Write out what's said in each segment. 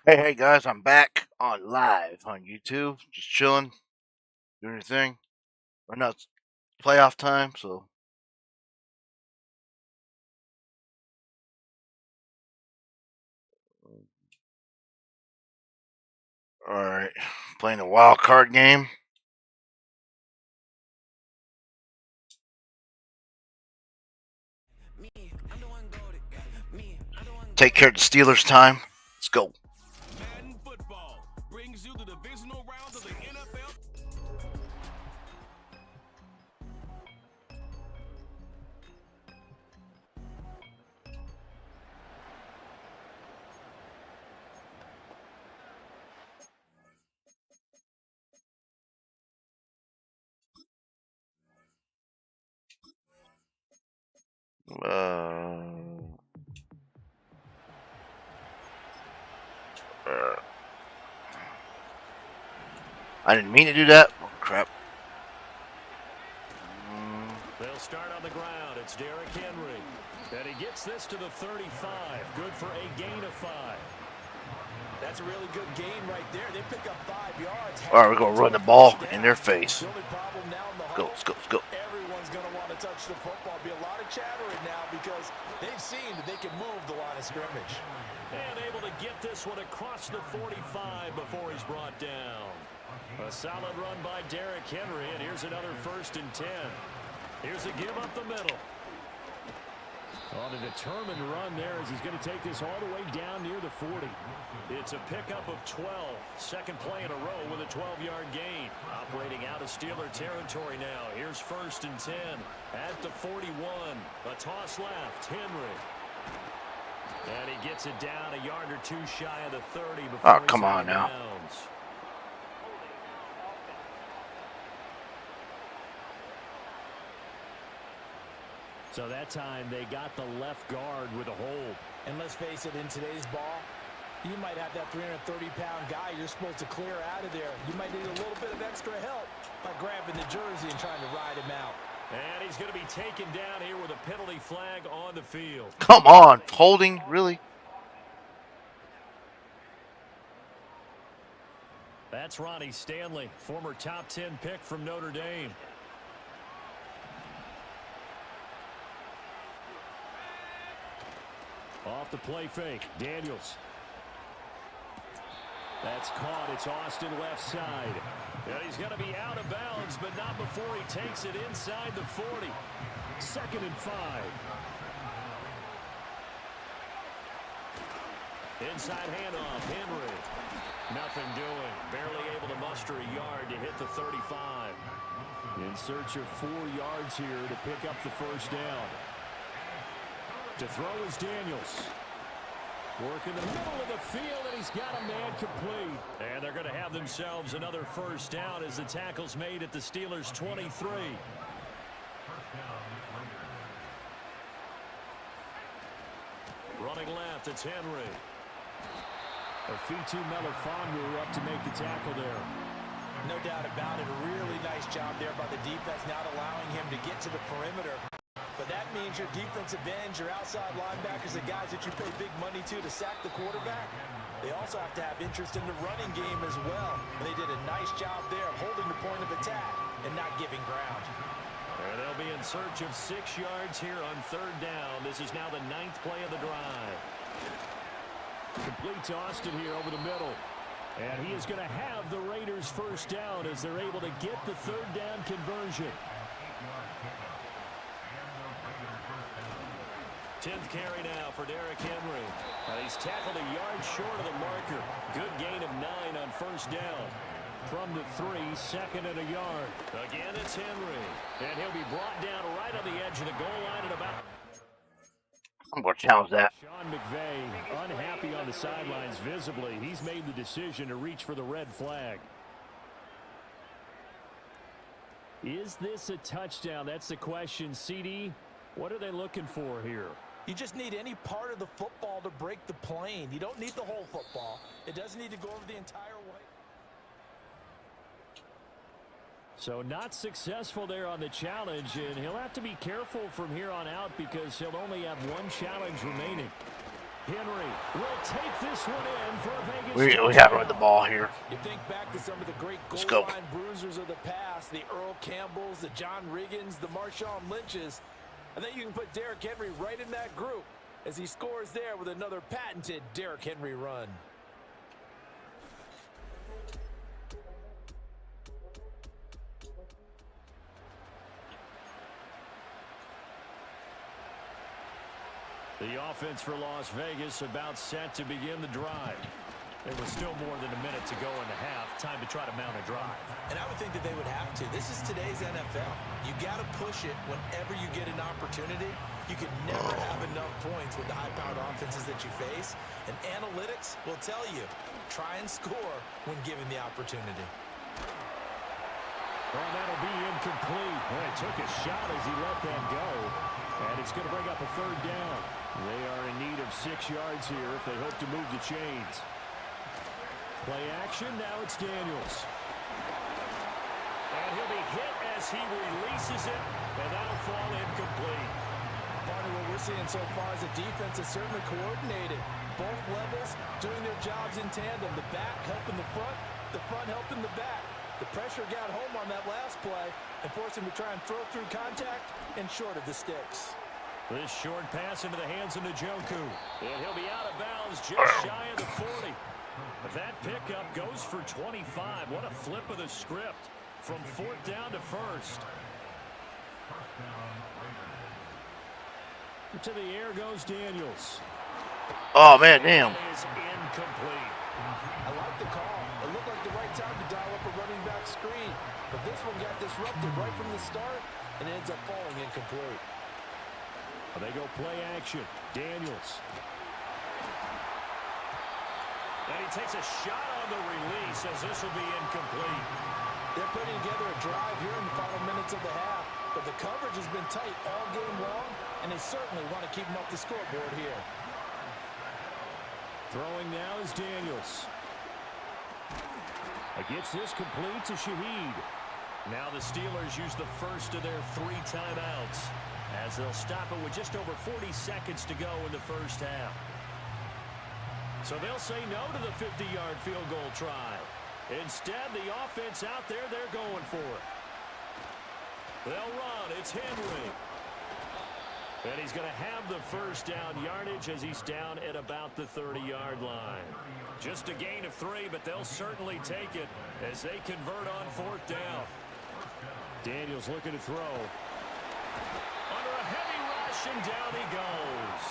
Hey guys, I'm back on live on YouTube, just chilling, doing your thing. Right now it's playoff time, so alright. Playing a wild card game. Take care of the Steelers time. Let's go. Madden football brings you the divisional round of the NFL. Uh, uh, I didn't mean to do that. Oh, crap. They'll start on the ground. It's Derrick Henry. And he gets this to the 35. Good for a gain of 5. That's a really good gain right there. They pick up 5 yards. Alright, we're going to run the ball in their face. The only problem now in the Go, huddle, let's go, let's go. everyone's going to want to touch the football. Be a lot of chattering now because they've seen that they can move the line of scrimmage. And able to get this one across the 45 before he's brought down. A solid run by Derrick Henry, and here's another 1st and 10. Here's a give up the middle. On a determined run there as he's going to take this all the way down near the 40. It's a pickup of 12. Second play in a row with a 12-yard gain. Operating out of Steeler territory now. Here's 1st and 10 at the 41. A toss left. Henry. And he gets it down a yard or 2 shy of the 30 before Oh, he's come out on of now. bounds. So that time they got the left guard with a hold. And let's face it, in today's ball, you might have that 330-pound guy you're supposed to clear out of there. You might need a little bit of extra help by grabbing the jersey and trying to ride him out. And he's going to be taken down here with a penalty flag on the field. Come on, holding, really? That's Ronnie Stanley, former top 10 pick from Notre Dame. Off the play fake, Daniels. That's caught. It's Austin left side. And he's going to be out of bounds, but not before he takes it inside the 40. 2nd and 5. Inside handoff, Henry. Nothing doing. Barely able to muster a yard to hit the 35. In search of 4 yards here to pick up the 1st down. To throw is Daniels. Work in the middle of the field, and he's got a man complete. And they're going to have themselves another 1st down as the tackle's made at the Steelers' 23. Running left, it's Henry. Afitu Melifonwu up to make the tackle there. No doubt about it. A really nice job there by the defense, not allowing him to get to the perimeter. But that means your defensive ends, your outside linebackers, the guys that you pay big money to sack the quarterback, they also have to have interest in the running game as well. And they did a nice job there of holding the point of attack and not giving ground. And they'll be in search of 6 yards here on 3rd down. This is now the 9th play of the drive. Complete to Austin here over the middle. And he is going to have the Raiders' 1st down as they're able to get the 3rd down conversion. 10th carry now for Derrick Henry. He's tackled a yard short of the marker. Good gain of 9 on 1st down. From the 3, 2nd and a yard. Again, it's Henry. And he'll be brought down right on the edge of the goal line at about... I'm going to challenge that. Sean McVay unhappy on the sidelines visibly. He's made the decision to reach for the red flag. Is this a touchdown? That's the question. CD, what are they looking for here? You just need any part of the football to break the plane. You don't need the whole football. It doesn't need to go over the entire way. So not successful there on the challenge, and he'll have to be careful from here on out because he'll only have 1 challenge remaining. Henry will take this one in for a Vegas We touchdown. have to run the ball here. You think back to some of the great Let's goal go. line bruisers of the past, the Earl Campbells, the John Riggins, the Marshawn Lynches. I think you can put Derrick Henry right in that group as he scores there with another patented Derrick Henry run. The offense for Las Vegas about set to begin the drive. There was still more than a minute to go in the half. Time to try to mount a drive. And I would think that they would have to. This is today's NFL. You got to push it whenever you get an opportunity. You can never have enough points with the high-powered offenses that you face. And analytics will tell you, try and score when given the opportunity. Well, that'll be incomplete. Well, he took a shot as he let that go. And it's going to bring up a third down. They are in need of 6 yards here if they hope to move the chains. Play action, now it's Daniels. And he'll be hit as he releases it, and that'll fall incomplete. Barney, what we're seeing so far is the defense is certainly coordinated. Both levels doing their jobs in tandem. The back helping the front helping the back. The pressure got home on that last play and forced him to try and throw through contact and short of the sticks. This short pass into the hands of Njoku. And he'll be out of bounds just shy of the 40. But that pickup goes for 25. What a flip of the script from 4th down to 1st. To the air goes Daniels. Oh, man, damn. That is incomplete. I like the call. It looked like the right time to dial up a running back screen. But this one got disrupted right from the start and it ends up falling incomplete. They go play action. Daniels. And he takes a shot on the release as this will be incomplete. They're putting together a drive here in the final minutes of the half. But the coverage has been tight all game long, and they certainly want to keep them up the scoreboard here. Throwing now is Daniels. Gets this complete to Shaheed. Now the Steelers use the first of their 3 timeouts as they'll stop it with just over 40 seconds to go in the first half. So they'll say no to the 50-yard field goal try. Instead, the offense out there, they're going for it. They'll run. It's Henry. And he's going to have the first down yardage as he's down at about the 30-yard line. Just a gain of 3, but they'll certainly take it as they convert on 4th down. Daniels looking to throw. Under a heavy rush, and down he goes.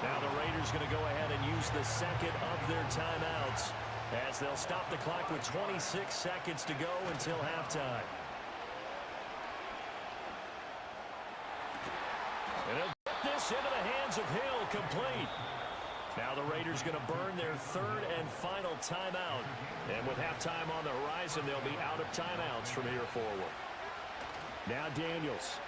Now the Raiders going to go ahead and use the second of their timeouts as they'll stop the clock with 26 seconds to go until halftime. And he'll get this into the hands of Hill, complete. Now the Raiders going to burn their 3rd and final timeout. And with halftime on the horizon, they'll be out of timeouts from here forward. Now Daniels.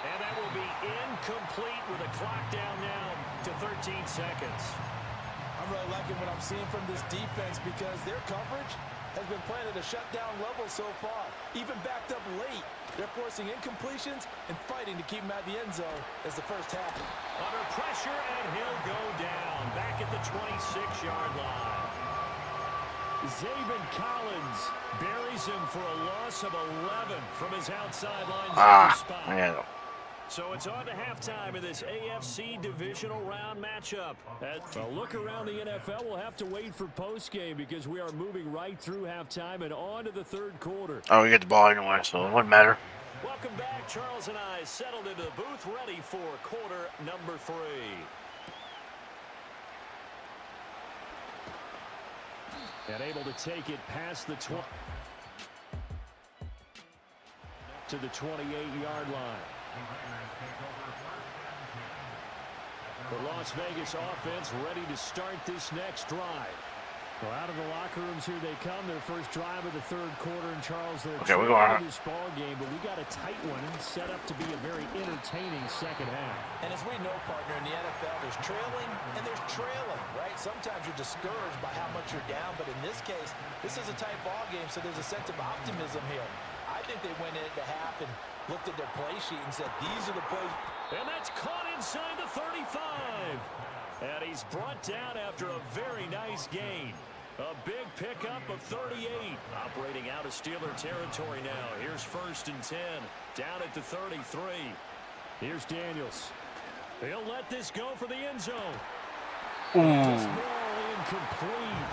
And that will be incomplete with a clock down now to 13 seconds. I'm really liking what I'm seeing from this defense because their coverage has been playing at a shutdown level so far. Even backed up late, they're forcing incompletions and fighting to keep them at the end zone as the first half. Under pressure, and he'll go down back at the 26-yard line. Zabin Collins buries him for a loss of 11 from his outside linebacker spot. Man. So it's on to halftime in this AFC divisional round matchup. A look around the NFL, we'll have to wait for postgame because we are moving right through halftime and on to the 3rd quarter. Oh, we get the ball anyway, so it wouldn't matter. Welcome back. Charles and I settled into the booth, ready for quarter number 3. And able to take it past the to the 28-yard line. The Las Vegas offense ready to start this next drive. Well, out of the locker rooms here they come. Their first drive of the 3rd quarter. And Charles, they're okay, we're going in this ball game, but we got a tight one set up to be a very entertaining second half. And as we know, partner, in the NFL, there's trailing and there's trailing, right? Sometimes you're discouraged by how much you're down, but in this case, this is a tight ball game, so there's a sense of optimism here. I think they went into half and looked at their play sheet and said, these are the plays And that's caught inside the 35. And he's brought down after a very nice gain. A big pickup of 38. Operating out of Steeler territory now. Here's 1st and 10. Down at the 33. Here's Daniels. He'll let this go for the end zone. This ball incomplete.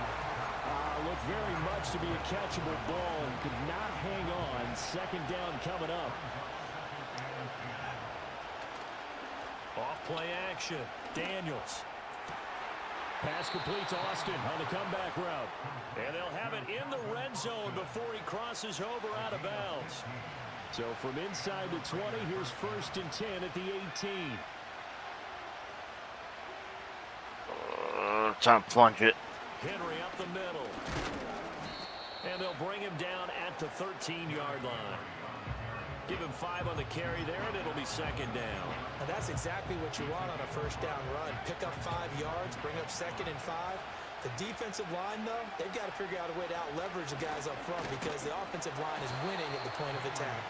Looked very much to be a catchable ball and could not hang on. 2nd down coming up. Off-play action. Daniels. Pass complete to Austin on the comeback route. And they'll have it in the red zone before he crosses over out of bounds. So from inside the 20, here's 1st and 10 at the 18. Time to plunge it. Henry up the middle. And they'll bring him down at the 13-yard line. Give him 5 on the carry there, and it'll be 2nd down. And that's exactly what you want on a 1st down run. Pick up 5 yards, bring up 2nd and 5. The defensive line, though, they've got to figure out a way to out-leverage the guys up front because the offensive line is winning at the point of attack.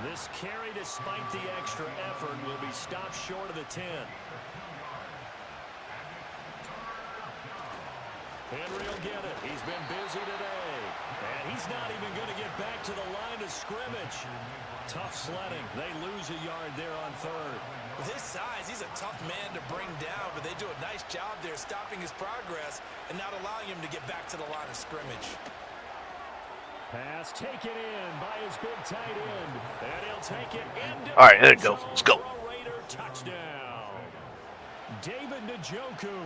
This carry, despite the extra effort, will be stopped short of the 10. Henry will get it. He's been busy today. And he's not even going to get back to the line of scrimmage. Tough sledding. They lose a yard there on 3rd. With his size, he's a tough man to bring down, but they do a nice job there stopping his progress and not allowing him to get back to the line of scrimmage. Pass taken in by his big tight end. And he'll take it into All right, there you go. Let's go. Raider touchdown. David Njoku.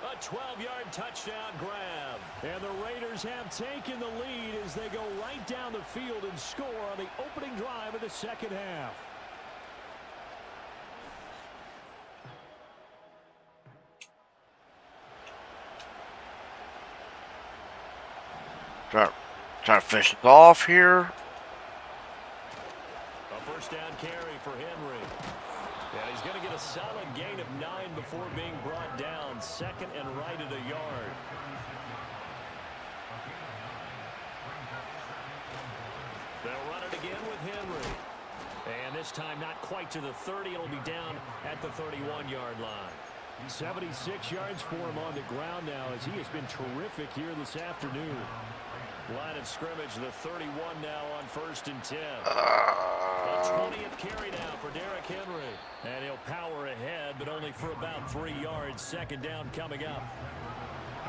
A 12-yard touchdown grab. And the Raiders have taken the lead as they go right down the field and score on the opening drive of the 2nd half. Trying to finish it off here. A 1st down carry for Henry. And he's going to get a solid gain of 9 before being brought down. 2nd and right at a yard. They'll run it again with Henry. And this time not quite to the 30. It'll be down at the 31-yard line. 76 yards for him on the ground now as he has been terrific here this afternoon. Line of scrimmage, the 31 now on 1st and 10. The 20th carry now for Derrick Henry. And he'll power ahead, but only for about 3 yards. 2nd down coming up.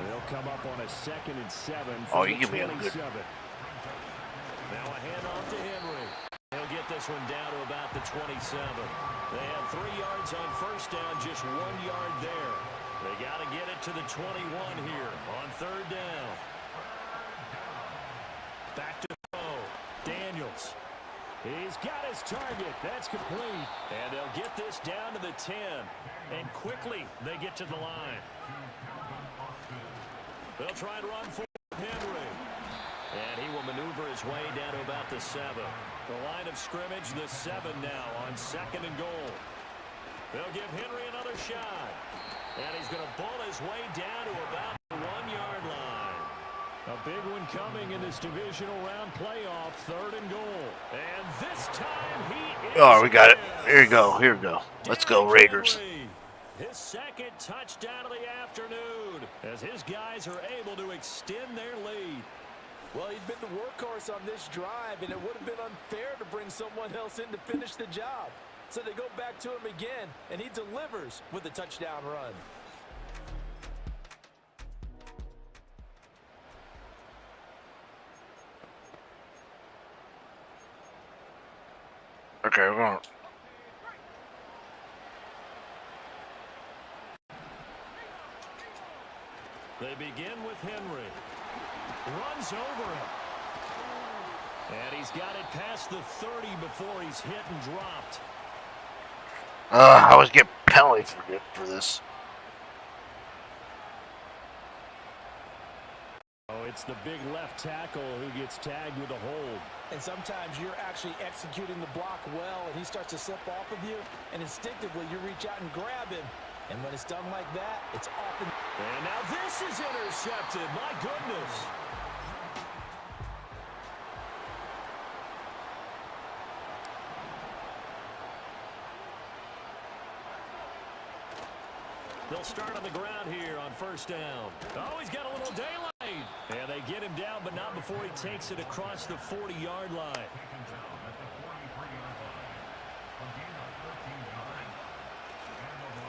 They'll come up on a 2nd and 7 for you the give me a 27. good. Now a handoff to Henry. He'll get this one down to about the 27. They have 3 yards on 1st down, just 1 yard there. They got to get it to the 21 here on 3rd down. Back to throw. Daniels. He's got his target. That's complete. And they'll get this down to the 10. And quickly they get to the line. They'll try and run for Henry. And he will maneuver his way down to about the 7. The line of scrimmage, the 7 now on 2nd and goal. They'll give Henry another shot. And he's going to ball his way down to about the 1-yard line. A big one coming in this divisional round playoff, 3rd and goal. And this time he is. Oh, we got it. Here you go. Here we go. Let's go, Raiders. His 2nd touchdown of the afternoon as his guys are able to extend their lead. Well, he'd been the workhorse on this drive, and it would have been unfair to bring someone else in to finish the job. So they go back to him again, and he delivers with a touchdown run. Okay, we're going. They begin with Henry. Runs over him. And he's got it past the 30 before he's hit and dropped. I always get penalty for this. Oh, it's the big left tackle who gets tagged with a hold. And sometimes you're actually executing the block well, and he starts to slip off of you, and instinctively you reach out and grab him. And when it's done like that, it's often. And now this is intercepted. My goodness. They'll start on the ground here on first down. Oh, he's got a little daylight. And they get him down, but not before he takes it across the 40-yard line.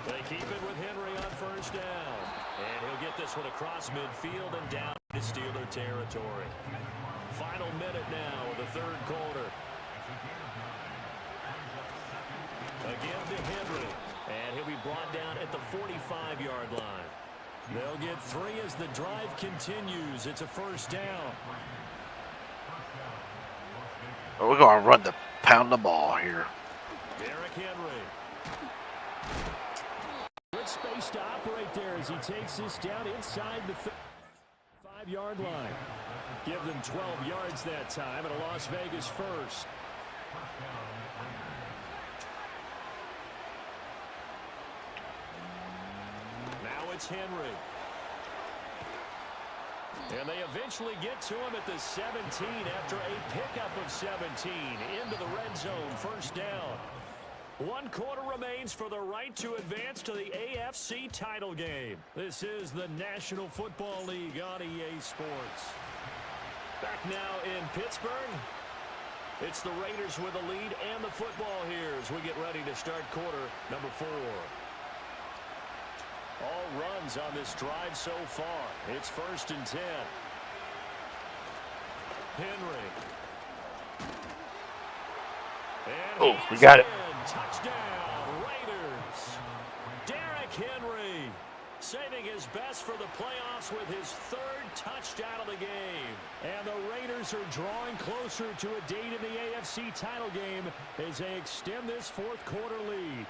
They keep it with Henry on first down. And he'll get this one across midfield and down to Steeler territory. Final minute now of the third quarter. Again to Henry. And he'll be brought down at the 45-yard line. They'll get 3 as the drive continues. It's a first down. We're going to run the pound the ball here. Derrick Henry. Good space to operate there as he takes this down inside the 5-yard line. Give them 12 yards that time and a Las Vegas first. Now it's Henry. And they eventually get to him at the 17 after a pickup of 17 into the red zone, first down. 1 quarter remains for the right to advance to the AFC title game. This is the National Football League on EA Sports. Back now in Pittsburgh. It's the Raiders with the lead and the football here as we get ready to start quarter number 4. All runs on this drive so far. It's first and 10. Henry. And we got it. Touchdown, Raiders. Derrick Henry saving his best for the playoffs with his 3rd touchdown of the game. And the Raiders are drawing closer to a date in the AFC title game as they extend this 4th quarter lead.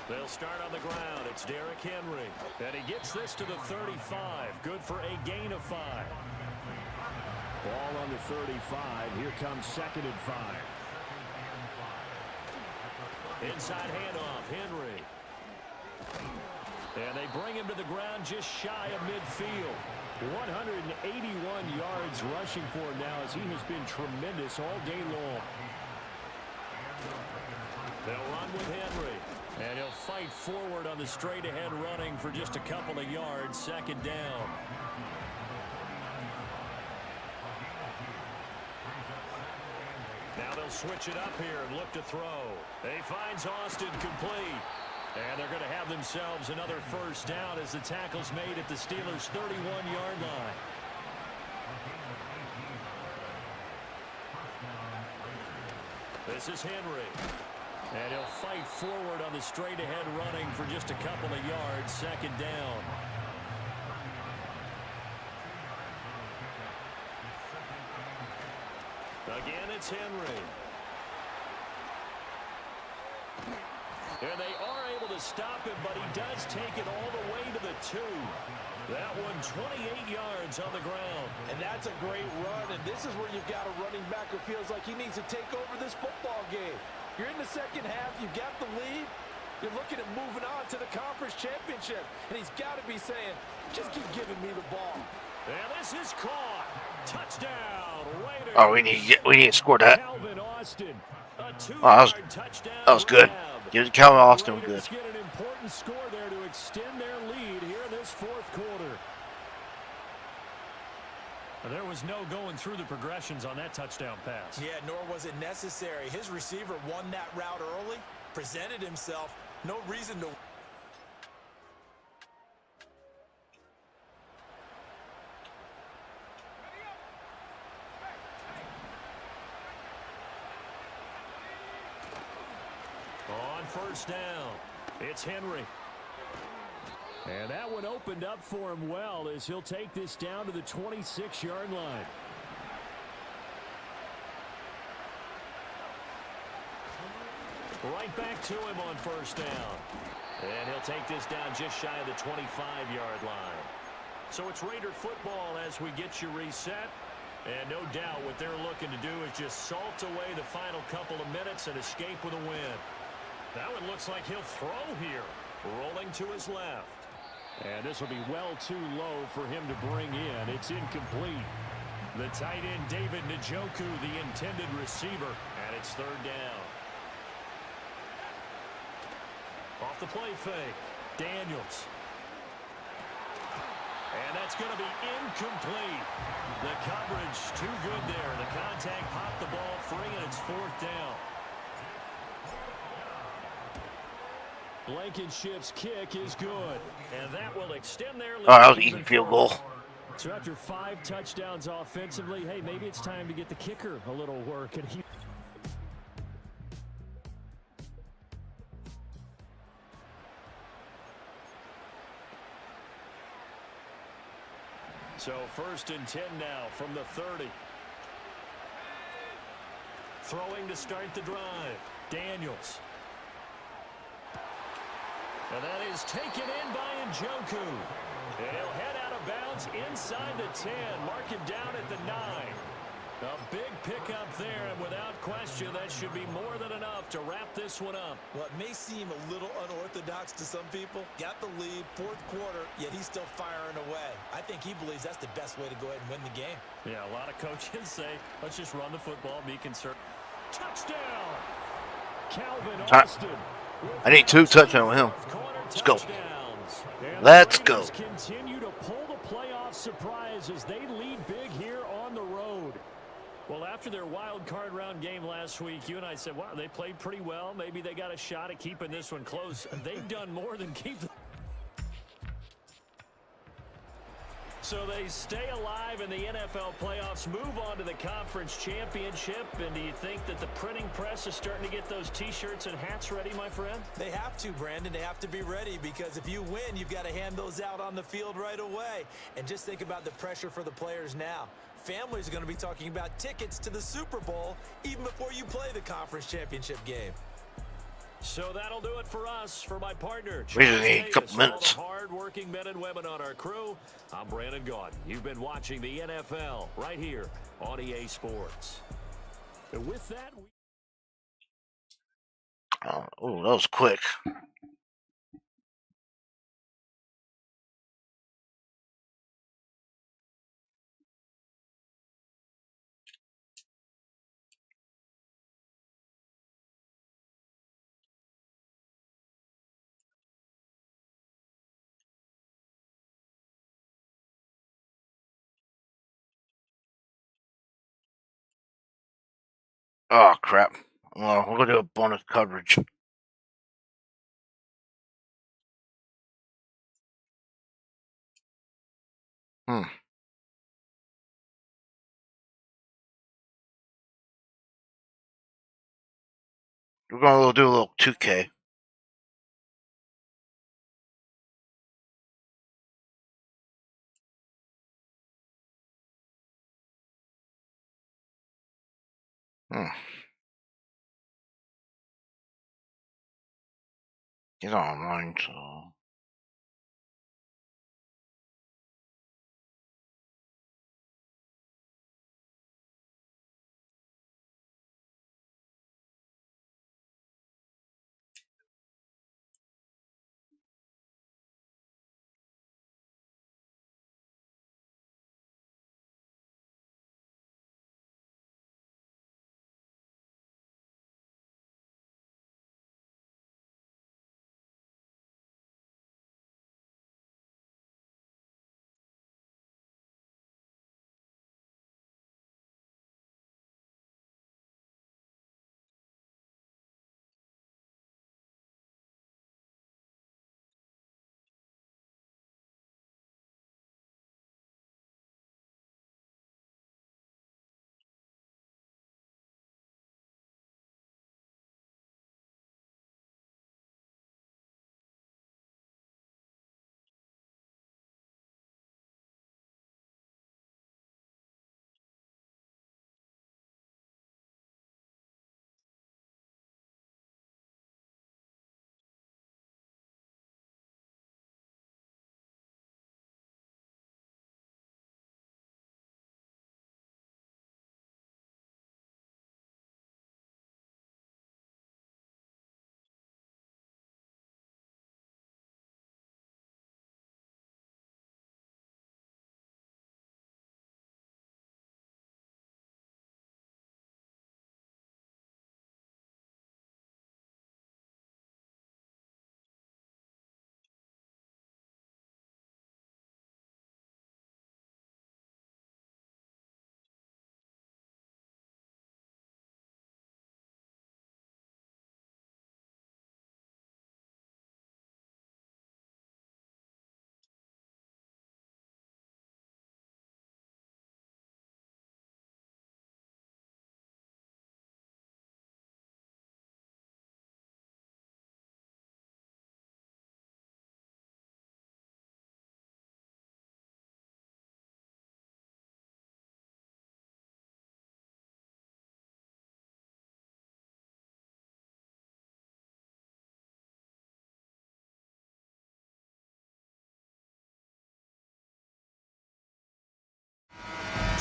They'll start on the ground. It's Derrick Henry. And he gets this to the 35. Good for a gain of 5. Ball on the 35. Here comes 2nd and 5. Inside handoff, Henry. And they bring him to the ground just shy of midfield. 181 yards rushing for him now as he has been tremendous all day long. They'll run with Henry. And he'll fight forward on the straight-ahead running for just a couple of yards. 2nd down. Now they'll switch it up here and look to throw. He finds Austin complete. And they're going to have themselves another first down as the tackle's made at the Steelers' 31-yard line. This is Henry. And he'll fight forward on the straight-ahead running for just a couple of yards. 2nd down. Again, it's Henry. And they are able to stop him, but he does take it all the way to the 2. That one 28 yards on the ground. And that's a great run, and this is where you've got a running back who feels like he needs to take over this football game. You're in the second half, you've got the lead, you're looking at moving on to the conference championship, and he's got to be saying, just keep giving me the ball. And this is caught. Touchdown, Raiders. Oh, we need to score that. Calvin Austin, a 2-yard touchdown. That was good. Give Calvin Austin good. Raiders get an important score there to extend their lead here in this 4th quarter. There was no going through the progressions on that touchdown pass. Yeah, nor was it necessary. His receiver won that route early, presented himself, no reason to... On first down, it's Henry. And that one opened up for him well as he'll take this down to the 26-yard line. Right back to him on first down. And he'll take this down just shy of the 25-yard line. So it's Raider football as we get you reset. And no doubt what they're looking to do is just salt away the final couple of minutes and escape with a win. That one looks like he'll throw here. Rolling to his left. And this will be well too low for him to bring in. It's incomplete. The tight end, David Njoku, the intended receiver. And it's third down. Off the play fake. Daniels. And that's going to be incomplete. The coverage too good there. The contact popped the ball free, and it's fourth down. Blankenship's kick is good. And that will extend their lead. Oh, that was an easy field goal. So after 5 touchdowns offensively, hey, maybe it's time to get the kicker a little work. And so first and 10 now from the 30. Throwing to start the drive. Daniels. And that is taken in by Njoku. And he'll head out of bounds inside the 10. Mark him down at the 9. A big pickup there, and without question, that should be more than enough to wrap this one up. Well, it may seem a little unorthodox to some people. Got the lead, fourth quarter, yet he's still firing away. I think he believes that's the best way to go ahead and win the game. Yeah, a lot of coaches say, let's just run the football, be concerned. Touchdown! Calvin Austin. I need 2 touchdowns with him. Let's go. Let's go. Continue to pull the playoff surprise as they lead big here on the road. Well, after their wild card round game last week, you and I said, wow, they played pretty well. Maybe they got a shot at keeping this one close. They've done more than keep them. So they stay alive in the NFL playoffs, move on to the conference championship. And do you think that the printing press is starting to get those T-shirts and hats ready, my friend? They have to, Brandon. They have to be ready because if you win, you've got to hand those out on the field right away. And just think about the pressure for the players now. Families are going to be talking about tickets to the Super Bowl even before you play the conference championship game. So that'll do it for us. For my partner, We just need a couple minutes. Hard-working men and women on our crew, I'm Brandon Gaudin. You've been watching the NFL right here on EA Sports. And with that, Oh, that was quick. Oh, crap. Well, we're going to do a bonus coverage. We're going to do a little 2K. Get online, so...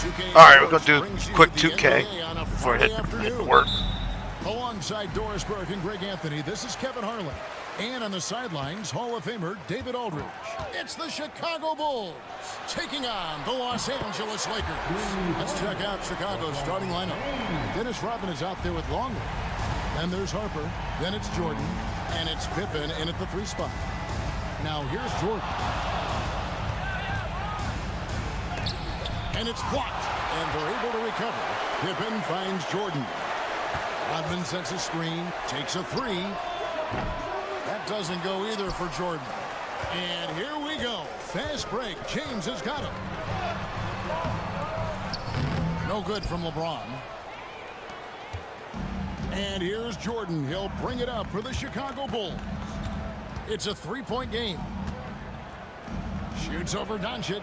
Alright, we're going to do quick 2K before I hit work. Alongside Doris Burke and Greg Anthony, this is Kevin Harlan. And on the sidelines, Hall of Famer David Aldridge. It's the Chicago Bulls taking on the Los Angeles Lakers. Let's check out Chicago's starting lineup. Dennis Rodman is out there with Longley. Then there's Harper. Then it's Jordan. And it's Pippen in at the 3 spot. Now here's Jordan. And it's blocked. And they're able to recover. Pippen finds Jordan. Rodman sets a screen, takes a 3. That doesn't go either for Jordan. And here we go. Fast break. James has got it. No good from LeBron. And here's Jordan. He'll bring it up for the Chicago Bulls. It's a 3-point game. Shoots over Doncic.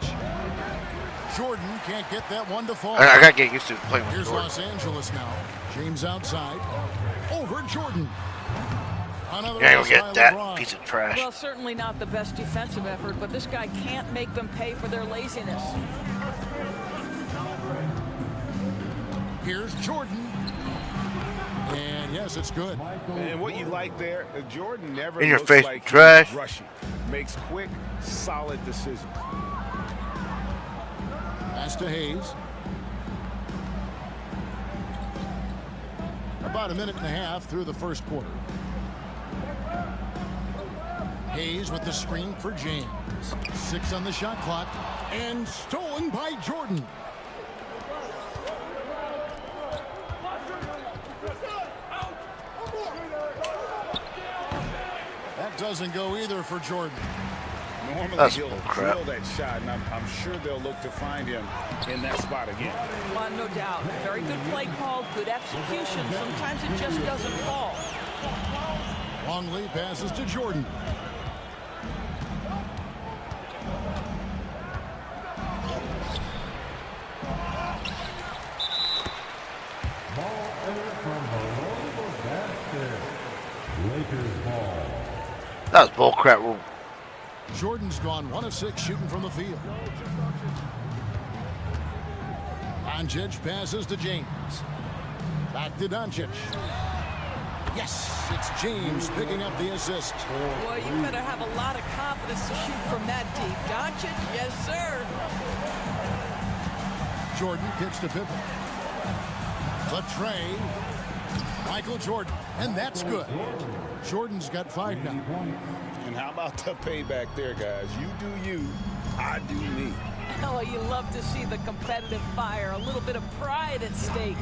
Jordan can't get that one to fall. I gotta get used to playing with Here's Jordan. Los Angeles now. James outside. Over Jordan. Another You ain't gonna get by that LeBron. piece of trash. Well, certainly not the best defensive effort, but this guy can't make them pay for their laziness. Here's Jordan. And yes, it's good. And what you like there, Jordan never In your looks face, like trash. he's rushing. Makes quick, solid decisions. Pass to Hayes. About a minute and a half through the first quarter. Hayes with the screen for James. 6 on the shot clock. And stolen by Jordan. That doesn't go either for Jordan. Normally That's he'll bullcrap. drill that shot, and I'm sure they'll look to find him in that spot again. No doubt. Very good play call, good execution. Sometimes it just doesn't fall. Longley passes to Jordan. That was bullcrap rule. Jordan's gone 1 of 6 shooting from the field. Doncic passes to James. Back to Doncic. Yes, it's James picking up the assist. Boy, you better have a lot of confidence to shoot from that deep. Doncic, yes, sir. Jordan kicks to Pippen. To Trey. Michael Jordan, and that's good. Jordan's got 5 now. And how about the payback there, guys? You do you, I do me. Oh, you love to see the competitive fire. A little bit of pride at stake.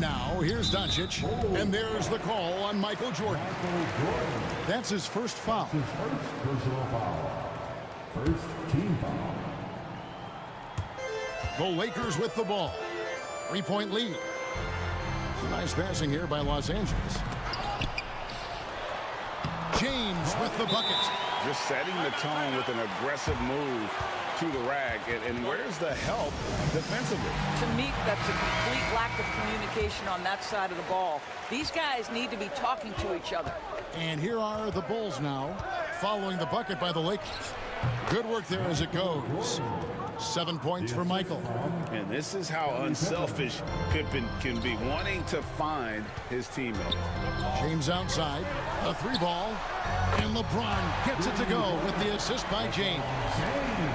Now, here's Doncic, and there's the call on Michael Jordan. That's his first foul. First team foul. The Lakers with the ball. 3-point lead. Nice passing here by Los Angeles. James with the bucket. Just setting the tone with an aggressive move to the rack. And where's the help defensively? To me, that's a complete lack of communication on that side of the ball. These guys need to be talking to each other. And here are the Bulls now, following the bucket by the Lakers. Good work there as it goes. 7 points for Michael. And this is how unselfish Pippen can be, wanting to find his teammate. James outside, a 3 ball, and LeBron gets it to go with the assist by James.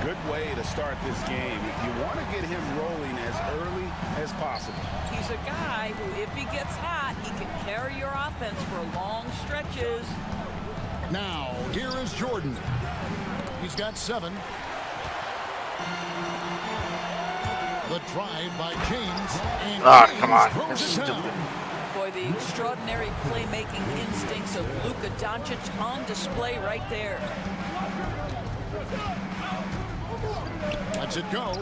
Good way to start this game. You want to get him rolling as early as possible. He's a guy who, if he gets hot, he can carry your offense for long stretches. Now, here is Jordan. He's got 7. The drive by James. And James come on. throws That's it down. stupid. Boy, the extraordinary playmaking instincts of Luka Doncic on display right there. Lets it go.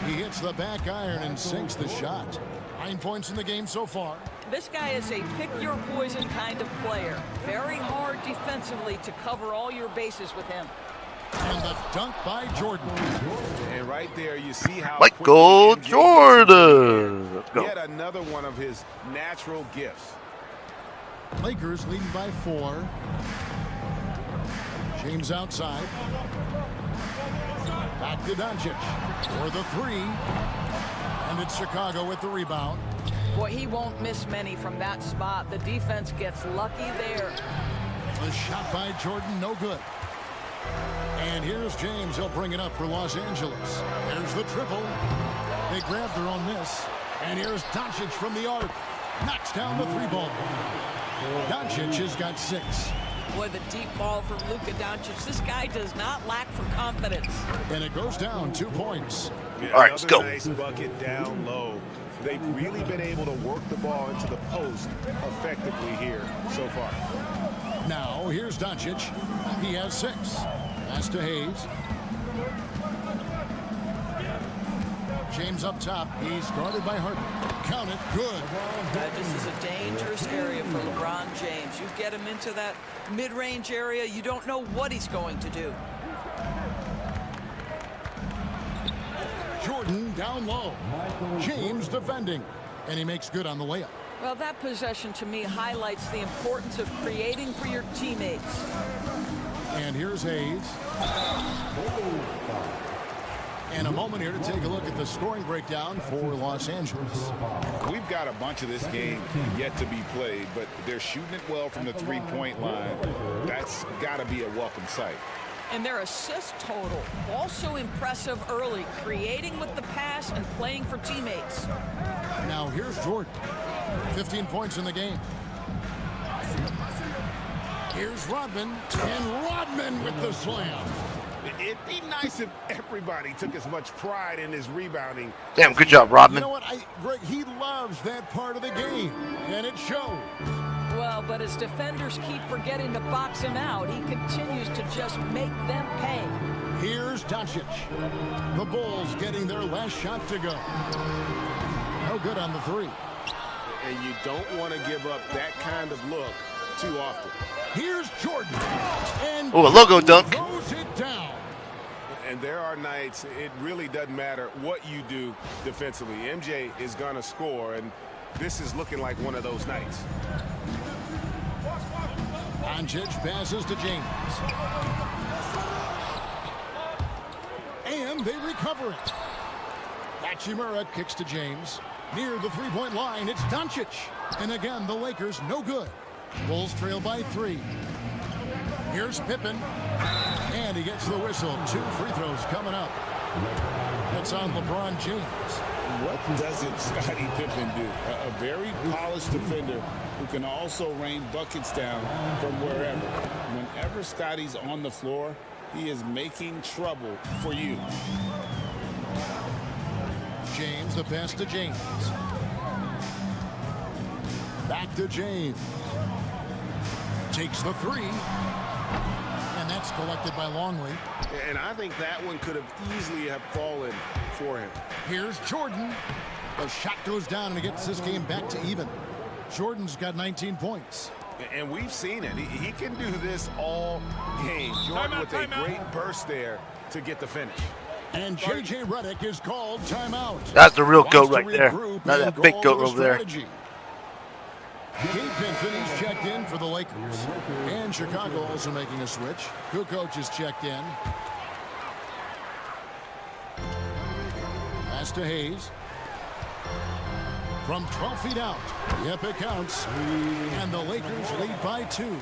He hits the back iron and sinks the shot. 9 points in the game so far. This guy is a pick-your-poison kind of player. Very hard defensively to cover all your bases with him. And the dunk by Jordan. And right there, you see how Like quickly gold MJ Jordan. Let's go. Yet another one of his natural gifts. Lakers leading by 4. James outside. Back to Doncic for the 3. And it's Chicago with the rebound. Boy, he won't miss many from that spot. The defense gets lucky there. The shot by Jordan, no good. And here's James. He'll bring it up for Los Angeles. There's the triple. They grab their own miss. And here's Doncic from the arc. Knocks down the three ball. Doncic has got 6. Boy, the deep ball from Luka Doncic. This guy does not lack for confidence. And it goes down 2 points. Yeah, all right, let's go. Nice bucket down low. They've really been able to work the ball into the post effectively here so far. Now, here's Doncic. He has 6. Pass to Hayes. James up top. He's guarded by Harden. Count it. Good. This is a dangerous area for LeBron James. You get him into that mid-range area, you don't know what he's going to do. Jordan down low. James defending. And he makes good on the layup. Well, that possession to me highlights the importance of creating for your teammates. And here's Hayes. And a moment here to take a look at the scoring breakdown for Los Angeles. We've got a bunch of this game yet to be played, but they're shooting it well from the three-point line. That's got to be a welcome sight. And their assist total, also impressive early, creating with the pass and playing for teammates. Now here's Jordan. 15 points in the game. Here's Rodman. And Rodman with the slam. It'd be nice if everybody took as much pride in his rebounding. Damn, good job, Rodman. You know what? Greg, he loves that part of the game, and it shows. Well, but as defenders keep forgetting to box him out, he continues to just make them pay. Here's Doncic. The Bulls getting their last shot to go. No good on the 3. And you don't want to give up that kind of look too often. Here's Jordan. And Oh, a logo dunk. throws it down. And there are nights it really doesn't matter what you do defensively. MJ is going to score, and this is looking like one of those nights. Doncic passes to James. And they recover it. Hachimura kicks to James. Near the three-point line, it's Doncic. And again, the Lakers no good. Bulls trail by 3. Here's Pippen. And he gets the whistle. 2 free throws coming up. That's on LeBron James. What doesn't Scottie Pippen do? A very polished defender who can also rain buckets down from wherever. Whenever Scottie's on the floor, he is making trouble for you. James, the pass to James. Back to James. Takes the 3. And that's collected by Longley. And I think that one could have easily have fallen for him. Here's Jordan. The shot goes down and it gets this game back to even. Jordan's got 19 points. And we've seen it. He can do this all game. Jordan with a great burst there to get the finish. And J.J. Redick is called timeout. That's the real goat Wants to right there. regroup Not and that go big goat over the over there. strategy. Gabe Vincent checked in for the Lakers. And Chicago also making a switch. Kukoc is checked in. Pass to Hayes. From 12 feet out. Yep, it counts. And the Lakers lead by 2.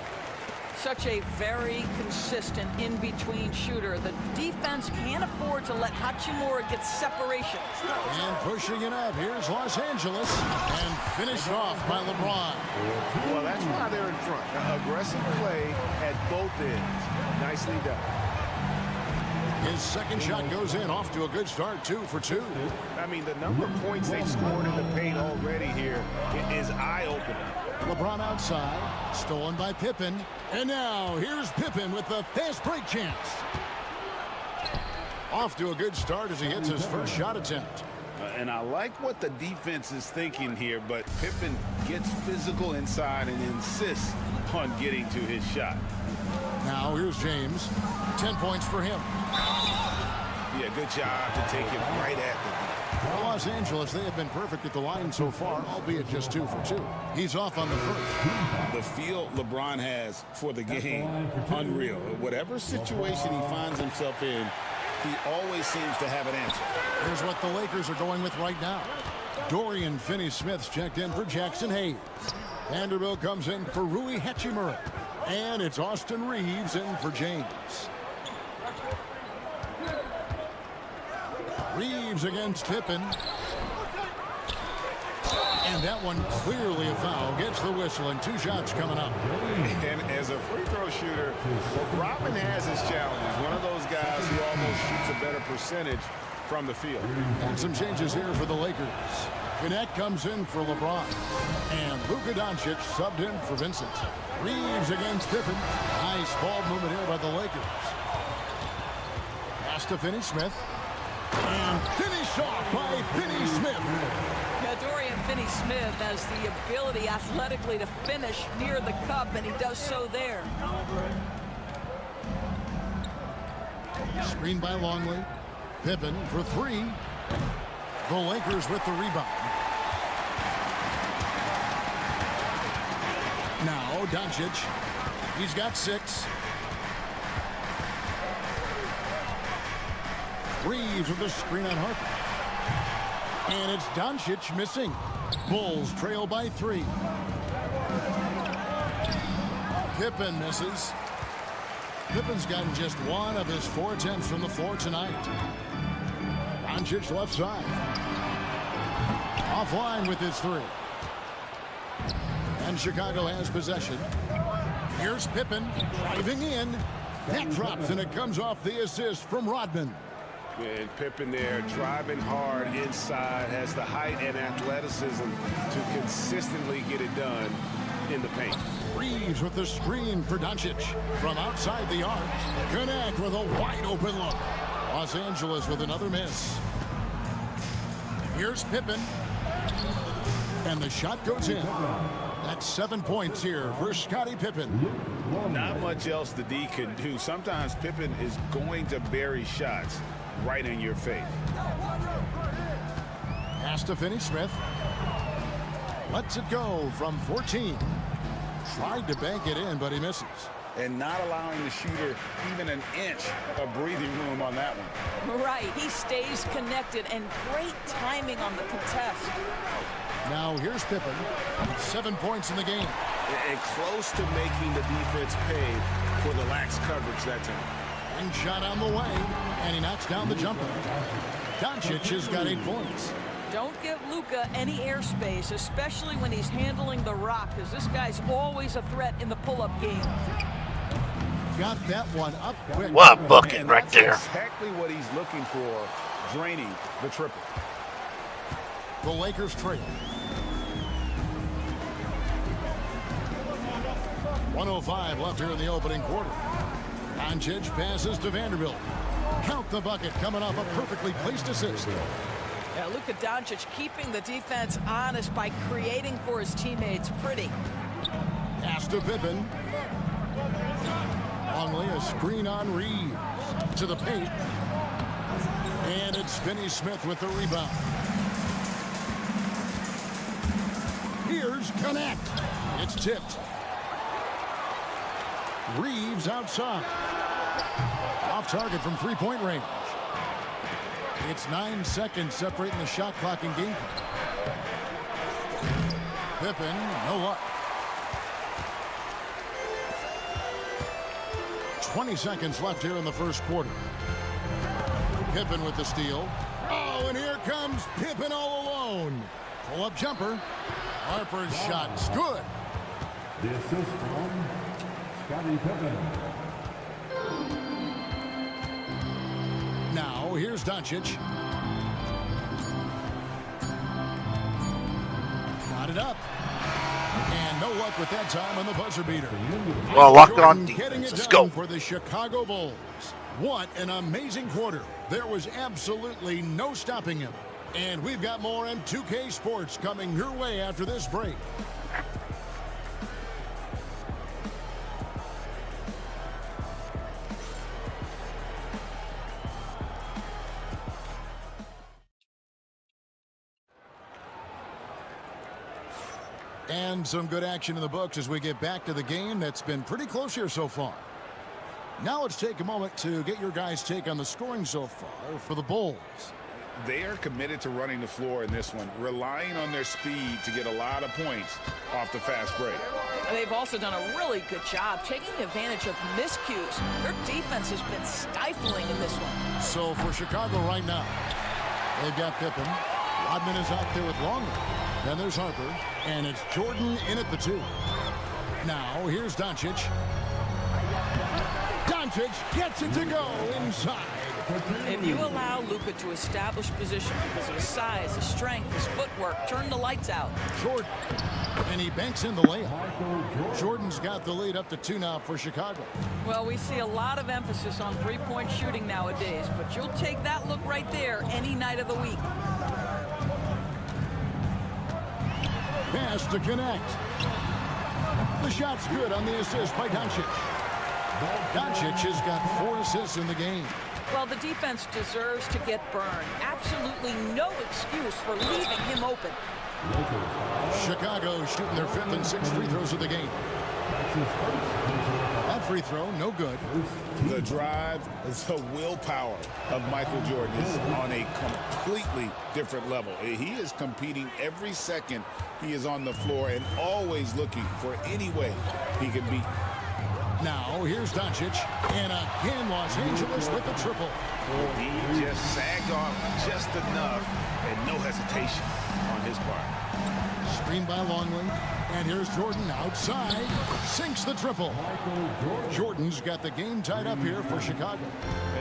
Such a very consistent in-between shooter. The defense can't afford to let Hachimura get separation. And pushing it up. Here's Los Angeles. And finished off by LeBron. Well, that's why they're in front. Aggressive play at both ends. Nicely done. His second shot goes in, off to a good start, 2 for 2. I mean, the number of points they've scored in the paint already here is eye-opening. LeBron outside, stolen by Pippen. And now, here's Pippen with the fast break chance. Off to a good start as he hits his first shot attempt. And I like what the defense is thinking here, but Pippen gets physical inside and insists on getting to his shot. Now, here's James. 10 points for him. Yeah, good job to take it right at them. For Los Angeles, they have been perfect at the line so far, albeit just 2 for 2. He's off on the first. The feel LeBron has for the game, unreal. Whatever situation he finds himself in, he always seems to have an answer. Here's what the Lakers are going with right now. Dorian Finney-Smith's checked in for Jackson Hayes. Vanderbilt comes in for Rui Hachimura. And it's Austin Reeves in for James. Reeves against Pippen. And that one clearly a foul. Gets the whistle and 2 shots coming up. And as a free throw shooter, Robin has his challenges. One of those guys who almost shoots a better percentage from the field. And some changes here for the Lakers. Connect comes in for LeBron. And Luka Doncic subbed in for Vincent. Reeves against Pippen. Nice ball movement here by the Lakers. Pass to Finney-Smith. And finished off by Finney-Smith. Yeah, Dorian Finney-Smith has the ability athletically to finish near the cup, and he does so there. Screen by Longley. Pippen for 3. The Lakers with the rebound. Now Doncic. He's got 6. Reeves with the screen on Harper. And it's Doncic missing. Bulls trail by 3. Pippen misses. Pippen's gotten just 1 of his 4 attempts from the floor tonight. Doncic left side. Offline with his 3. And Chicago has possession. Here's Pippen driving in. That drops, and it comes off the assist from Rodman. And Pippen there driving hard inside, has the height and athleticism to consistently get it done in the paint. Reeves with the screen for Doncic from outside the arc. Connect with a wide open look. Los Angeles with another miss. Here's Pippen. And the shot goes in. That's 7 points here for Scottie Pippen. Not much else the D can do. Sometimes Pippen is going to bury shots right in your face. Pass to Finney-Smith. Lets it go from 14. Tried to bank it in, but he misses. And not allowing the shooter even an inch of breathing room on that one. Right, he stays connected, and great timing on the contest. Now here's Pippen. 7 points in the game. And close to making the defense pay for the lax coverage that time. And shot on the way, and he knocks down the jumper. Doncic has got 8 points. Don't give Luka any airspace, especially when he's handling the rock, because this guy's always a threat in the pull-up game. Got that one up quick. What a bucket right there. Exactly what he's looking for, draining the triple. The Lakers trail. 1:05 left here in the opening quarter. Doncic passes to Vanderbilt. Count the bucket coming off a perfectly placed assist. Yeah, Luka Doncic keeping the defense honest by creating for his teammates. Pretty. Pass to Pippen. Longley, a screen on Reeves. To the paint. And it's Finney-Smith with the rebound. Here's Connect. It's tipped. Reeves outside. Off target from 3-point range. It's 9 seconds separating the shot clock and game clock. Pippen, no luck. 20 seconds left here in the first quarter. Pippen with the steal. Oh, and here comes Pippen all alone. Pull-up jumper. Harper's shot's good. The assist from Scottie Pippen. Now, here's Doncic. Got it up. And no luck with that time on the buzzer beater. Well, locked on Getting defense. it Let's done go. for the Chicago Bulls. What an amazing quarter. There was absolutely no stopping him. And we've got more on 2K Sports coming your way after this break. And some good action in the books as we get back to the game that's been pretty close here so far. Now let's take a moment to get your guys' take on the scoring so far for the Bulls. They are committed to running the floor in this one, relying on their speed to get a lot of points off the fast break. They've also done a really good job taking advantage of miscues. Their defense has been stifling in this one. So for Chicago right now, they've got Pippen. Rodman is out there with Longley. Then there's Harper, and it's Jordan in at the 2. Now here's Doncic. Doncic gets it to go inside. If you allow Luka to establish position because of his size, his strength, his footwork, turn the lights out. Jordan, and he banks in the layup. Jordan's got the lead up to 2 now for Chicago. Well, we see a lot of emphasis on three-point shooting nowadays, but you'll take that look right there any night of the week. Pass to connect. The shot's good on the assist by Doncic. Doncic has got 4 assists in the game. Well, the defense deserves to get burned. Absolutely no excuse for leaving him open. Chicago shooting their 5th and 6th free throws of the game. That free throw, no good. The drive, the willpower of Michael Jordan is on a completely different level. He is competing every second he is on the floor and always looking for any way he can beat. Now, here's Doncic, and again Los Angeles with the triple. He just sagged off just enough and no hesitation on his part. Screen by Longley, and here's Jordan outside, sinks the triple. Jordan's got the game tied up here for Chicago.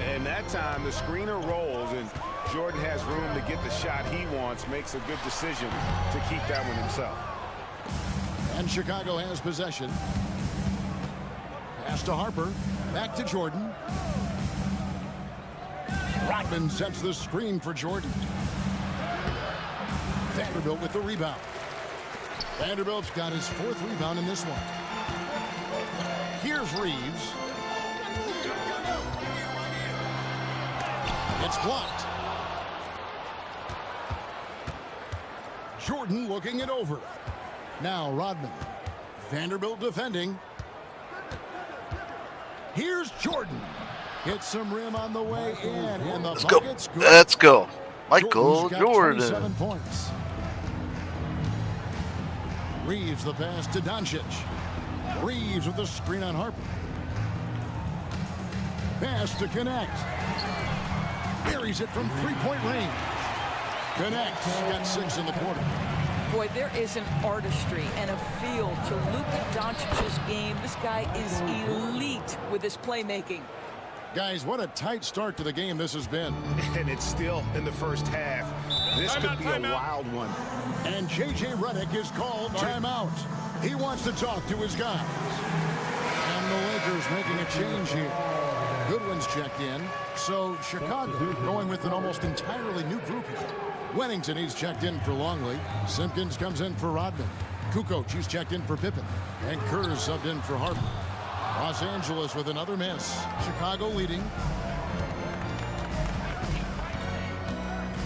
And that time, the screener rolls, and Jordan has room to get the shot he wants, makes a good decision to keep that one himself. And Chicago has possession. Pass to Harper, back to Jordan. Rodman sets the screen for Jordan. Vanderbilt with the rebound. Vanderbilt's got his 4th rebound in this one. Here's Reeves. It's blocked. Jordan looking it over. Now Rodman. Vanderbilt defending. Here's Jordan. Hits some rim on the way in, and the bucket's good. Let's go. Michael Jordan. 27 Jordan. points. Reeves the pass to Doncic. Reeves with the screen on Harper. Pass to connect. Buries it from 3-point range. Connects. Got 6 in the quarter. Boy, there is an artistry and a feel to Luka Doncic's game. This guy is elite with his playmaking. Guys, what a tight start to the game this has been. And it's still in the first half. This could be a wild one. And J.J. Redick is called timeout. He wants to talk to his guys. And the Lakers making a change here. Goodwin's checked in. So Chicago going with an almost entirely new group here. Wennington, he's checked in for Longley. Simpkins comes in for Rodman. Kukoc, he's checked in for Pippen. And Kerr subbed in for Harper. Los Angeles with another miss. Chicago leading.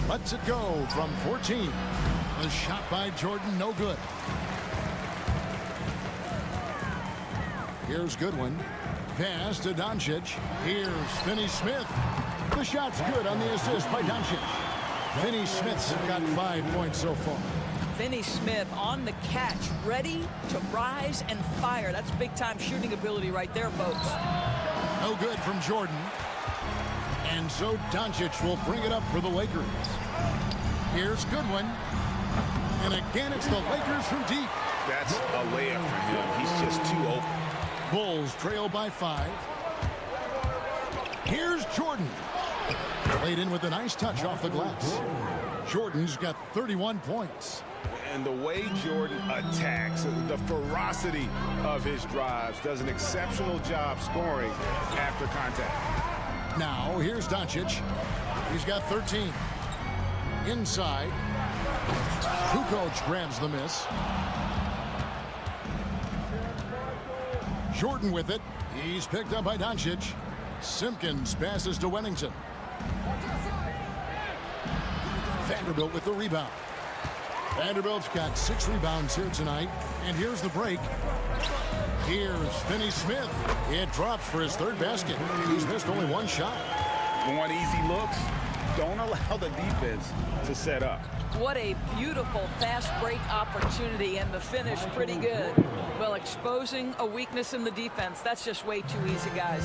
Lets it go from 14. A shot by Jordan, no good. Here's Goodwin. Pass to Doncic. Here's Finney-Smith. The shot's good on the assist by Doncic. Finney-Smith's got 5 points so far. Finney-Smith on the catch, ready to rise and fire. That's big-time shooting ability right there, folks. No good from Jordan. And so Doncic will bring it up for the Lakers. Here's Goodwin. And again, it's the Lakers from deep. That's a layup for him. He's just too open. Bulls trail by 5. Here's Jordan. Played in with a nice touch off the glass. Jordan's got 31 points. And the way Jordan attacks, the ferocity of his drives, does an exceptional job scoring after contact. Now, here's Doncic. He's got 13. Inside. Kukoc grabs the miss. Jordan with it. He's picked up by Doncic. Simpkins passes to Wennington. Vanderbilt with the rebound. Vanderbilt's got 6 rebounds here tonight. And here's the break. Here's Finney Smith. It drops for his 3rd basket. He's missed only 1 shot. Want easy looks? Don't allow the defense to set up. What a beautiful fast break opportunity, and the finish pretty good. Well, exposing a weakness in the defense, that's just way too easy, guys.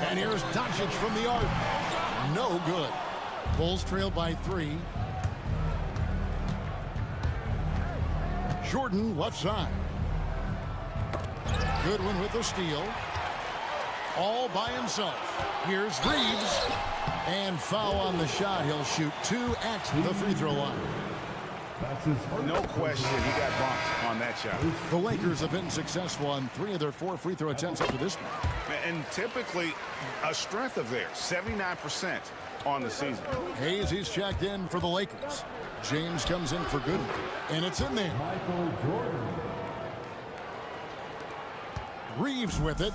And here's Doncic from the arc. No good. Bulls trail by 3. Jordan left side. Goodwin with the steal. All by himself. Here's Reeves. And foul on the shot. He'll shoot 2 at the free throw line. No question, he got bumped on that shot. The Lakers have been successful on 3 of their 4 free throw attempts up to this point. And typically a strength of theirs, 79% on the season. Hayes, he's checked in for the Lakers. James comes in for Goodwin. And it's in there. Reeves with it.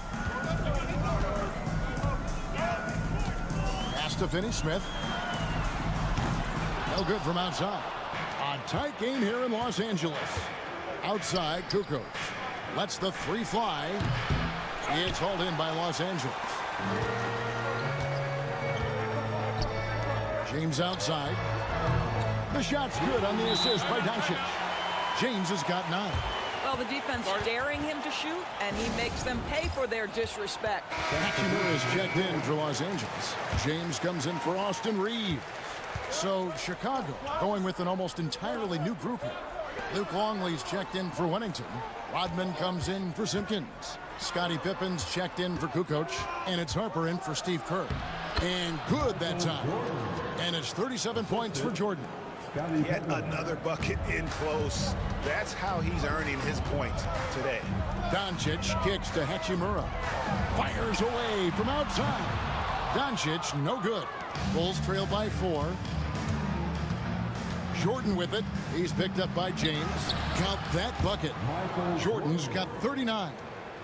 Pass to Finney Smith. No good from outside. A tight game here in Los Angeles. Outside, Kukoc lets the 3 fly. It's hauled in by Los Angeles. James outside. The shot's good on the assist by Doncic. James has got 9. Well, the defense daring him to shoot, and he makes them pay for their disrespect. Hachimura is checked in for Los Angeles. James comes in for Austin Reeves. So Chicago going with an almost entirely new group here. Luke Longley's checked in for Wennington. Rodman comes in for Simpkins. Scottie Pippen's checked in for Kukoc. And it's Harper in for Steve Kerr. And good that time. And it's 37 points for Jordan. Yet another bucket in close. That's how he's earning his points today. Doncic kicks to Hachimura. Fires away from outside. Doncic, no good. Bulls trail by 4. Jordan with it. He's picked up by James. Count that bucket. Jordan's got 39.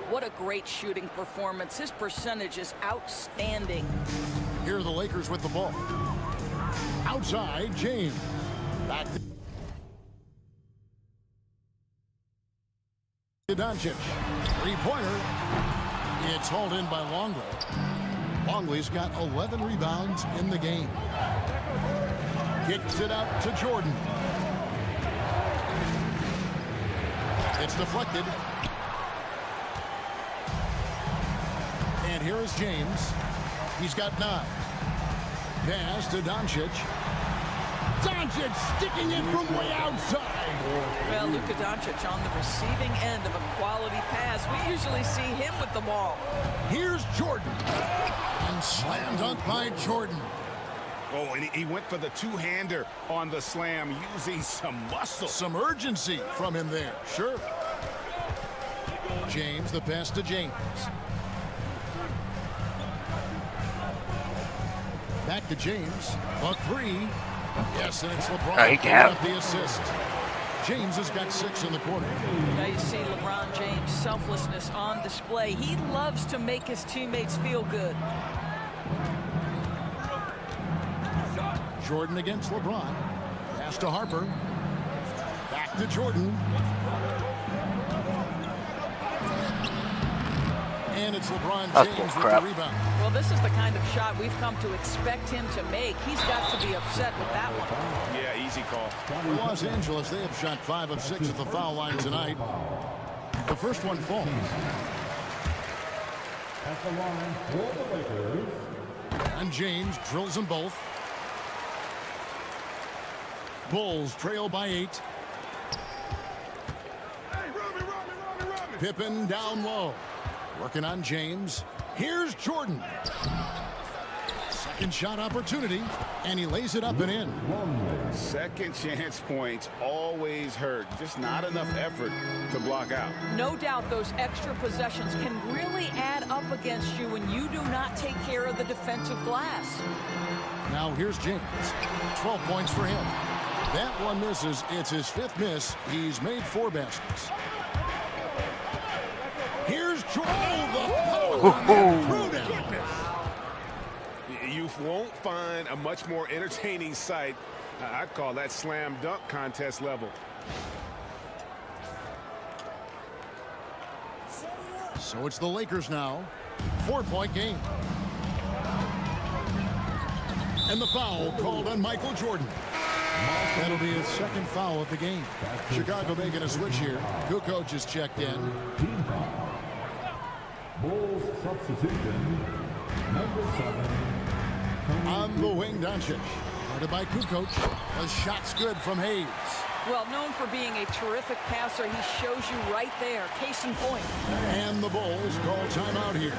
What a great shooting performance. His percentage is outstanding. Here are the Lakers with the ball. Outside, James. Back to Doncic. 3-pointer. It's hauled in by Longley. Longley's got 11 rebounds in the game. Kicks it out to Jordan. It's deflected. And here is James. He's got 9. Pass to Doncic. Doncic sticking it from way outside. Well, Luka Doncic on the receiving end of a quality pass. We usually see him with the ball. Here's Jordan. And slam dunk by Jordan. Oh, and he went for the 2-hander on the slam, using some muscle. Some urgency from him there, sure. James, the pass to James. Back to James. A 3. Yes, and it's LeBron picking up the assist. James has got 6 in the quarter. Now you see LeBron James' selflessness on display. He loves to make his teammates feel good. Jordan against LeBron. Pass to Harper. Back to Jordan. And it's LeBron James with the rebound. Well, this is the kind of shot we've come to expect him to make. He's got to be upset with that one. Yeah, easy call. For Los Angeles, they have shot 5 of 6 at the foul line tonight. The first one falls. At the line for the Lakers. And James drills them both. Bulls trail by 8. Pippen down low. Working on James. Here's Jordan. Second shot opportunity. And he lays it up and in. Second chance points always hurt. Just not enough effort to block out. No doubt those extra possessions can really add up against you when you do not take care of the defensive glass. Now here's James. 12 points for him. That one misses. It's his 5th miss. He's made 4 baskets. Here's Jordan. Oh, the power on that throw down. You You won't find a much more entertaining sight. I'd call that slam dunk contest level. So it's the Lakers now. 4-point game. And the foul called on Michael Jordan. That'll be his second foul of the game. Chicago making a switch here. Kukoc is checked in. Bulls substitution, number 7. On the wing, Doncic. Guarded by Kukoc. The shot's good from Hayes. Well, known for being a terrific passer, he shows you right there. Case in point. And the Bulls call timeout here.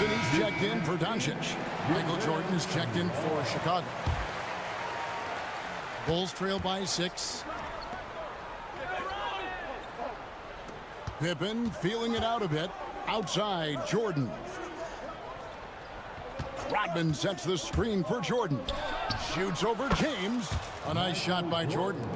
He's checked in for Doncic. Michael Jordan is checked in for Chicago. Bulls trail by 6. Pippen feeling it out a bit. Outside, Jordan. Rodman sets the screen for Jordan. Shoots over James. A nice shot by Jordan.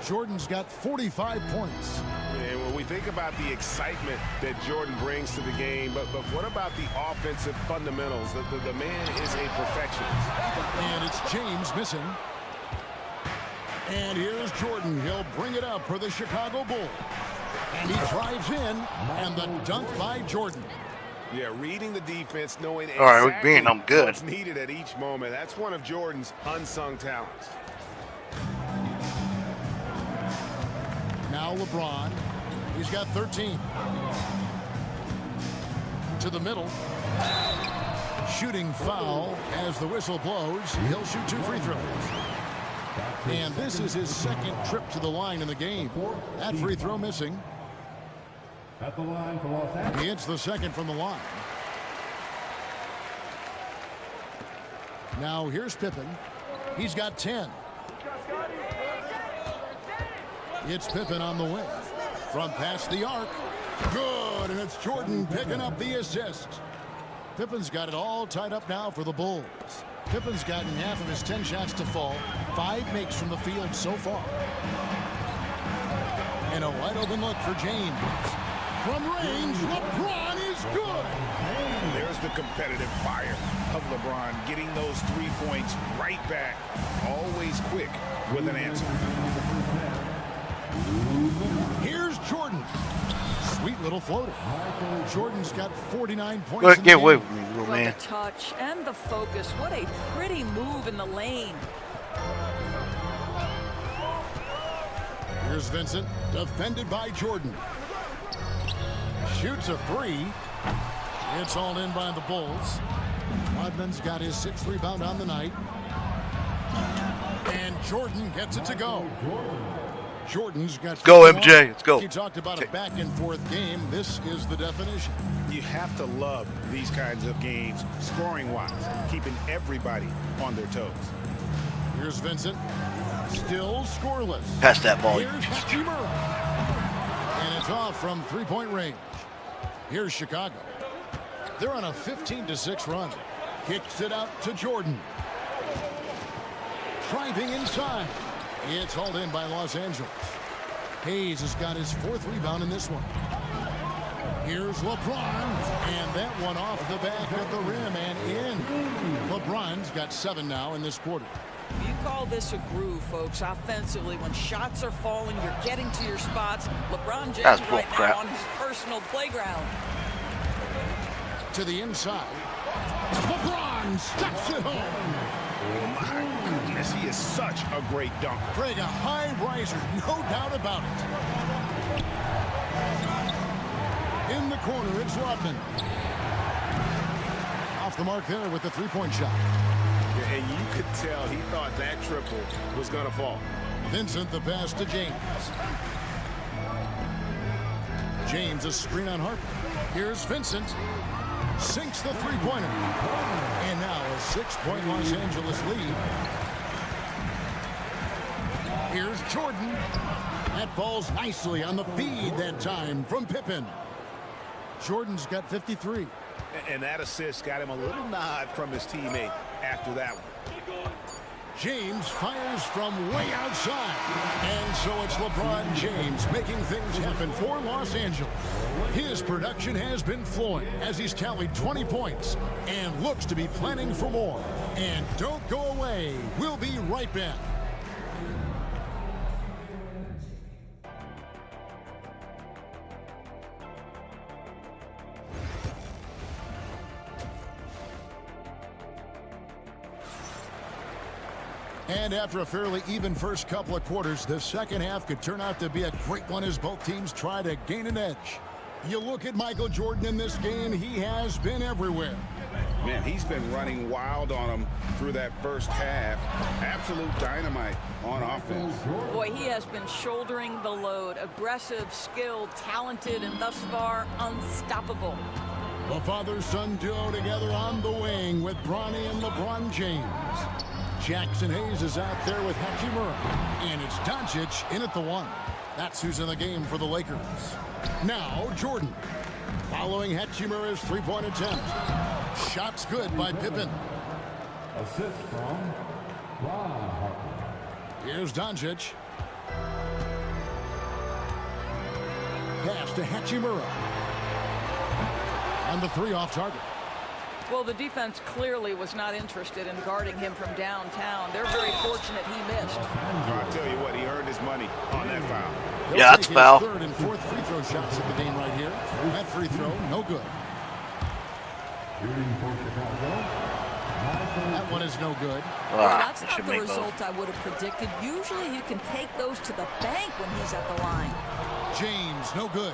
Jordan's got 45 points. And when we think about the excitement that Jordan brings to the game, but what about the offensive fundamentals? The man is a perfectionist. And it's James missing. And here's Jordan. He'll bring it up for the Chicago Bulls. And he drives in, and the dunk by Jordan. Yeah, reading the defense, knowing All right, exactly I'm good. what's needed at each moment. That's one of Jordan's unsung talents. Now LeBron. He's got 13. To the middle. Shooting foul as the whistle blows. He'll shoot 2 free throws. And this is his second trip to the line in the game. That free throw missing. At the line for Los Angeles. He hits the second from the line. Now here's Pippen. He's got 10. It's Pippen on the wing. From past the arc. Good, and it's Jordan picking up the assist. Pippen's got it all tied up now for the Bulls. Pippen's gotten half of his 10 shots to fall. 5 makes from the field so far. And a wide open look for James. From range, LeBron is good. There's the competitive fire of LeBron, getting those 3 points right back. Always quick with an answer. Here's Jordan. Sweet little floater. Jordan's got 49 points. Go ahead, get away with me, little Well, man. the touch and the focus. What a pretty move in the lane. Here's Vincent, defended by Jordan. Shoots a 3. It's all in by the Bulls. Rodman's got his 6th rebound on the night. And Jordan gets it to go. Jordan's got... Go, MJ. Let's go. You talked about a back-and-forth game. This is the definition. You have to love these kinds of games, scoring-wise, keeping everybody on their toes. Here's Vincent. Still scoreless. Pass that ball. Here's Hachimura. And it's off from 3-point range. Here's Chicago. They're on a 15-6 run. Kicks it out to Jordan. Driving inside. It's hauled in by Los Angeles. Hayes has got his 4th rebound in this one. Here's LeBron. And that one off the back of the rim and in. LeBron's got 7 now in this quarter. You call this a groove, folks. Offensively, when shots are falling, you're getting to your spots. LeBron James right now on his personal playground. To the inside. LeBron steps it home. Oh, my goodness. He is such a great dunker. Craig, a high riser, no doubt about it. In the corner, it's Rodman. Off the mark there with the 3-point shot. Yeah, and you could tell he thought that triple was going to fall. Vincent, the pass to James. James, a screen on Harper. Here's Vincent. Sinks the 3-pointer. And now a 6-point Los Angeles lead. Here's Jordan. That falls nicely on the feed that time from Pippen. Jordan's got 53. And that assist got him a little nod from his teammate after that one. James fires from way outside. And so it's LeBron James making things happen for Los Angeles. His production has been flowing as he's tallied 20 points and looks to be planning for more. And don't go away. We'll be right back. And after a fairly even first couple of quarters, the second half could turn out to be a great one as both teams try to gain an edge. You look at Michael Jordan in this game, he has been everywhere. Man, he's been running wild on him through that first half. Absolute dynamite on offense. Boy, he has been shouldering the load. Aggressive, skilled, talented, and thus far unstoppable. The father-son duo together on the wing with Bronny and LeBron James. Jackson Hayes is out there with Hachimura. And it's Doncic in at the one. That's who's in the game for the Lakers. Now, Jordan. Following Hachimura's three-point attempt. Shot's good by Pippen. Assist from Ron Harper. Here's Doncic. Pass to Hachimura. On the three off target. Well, the defense clearly was not interested in guarding him from downtown. They're very fortunate he missed. I'll tell you what, he earned his money on that foul. They'll Yeah, that's take foul. his third and fourth free throw shots at the game right here. That free throw, no good. Shooting for Chicago. That one is no good. That's I not should the make result both. I would have predicted. Usually you can take those to the bank when he's at the line. James, no good.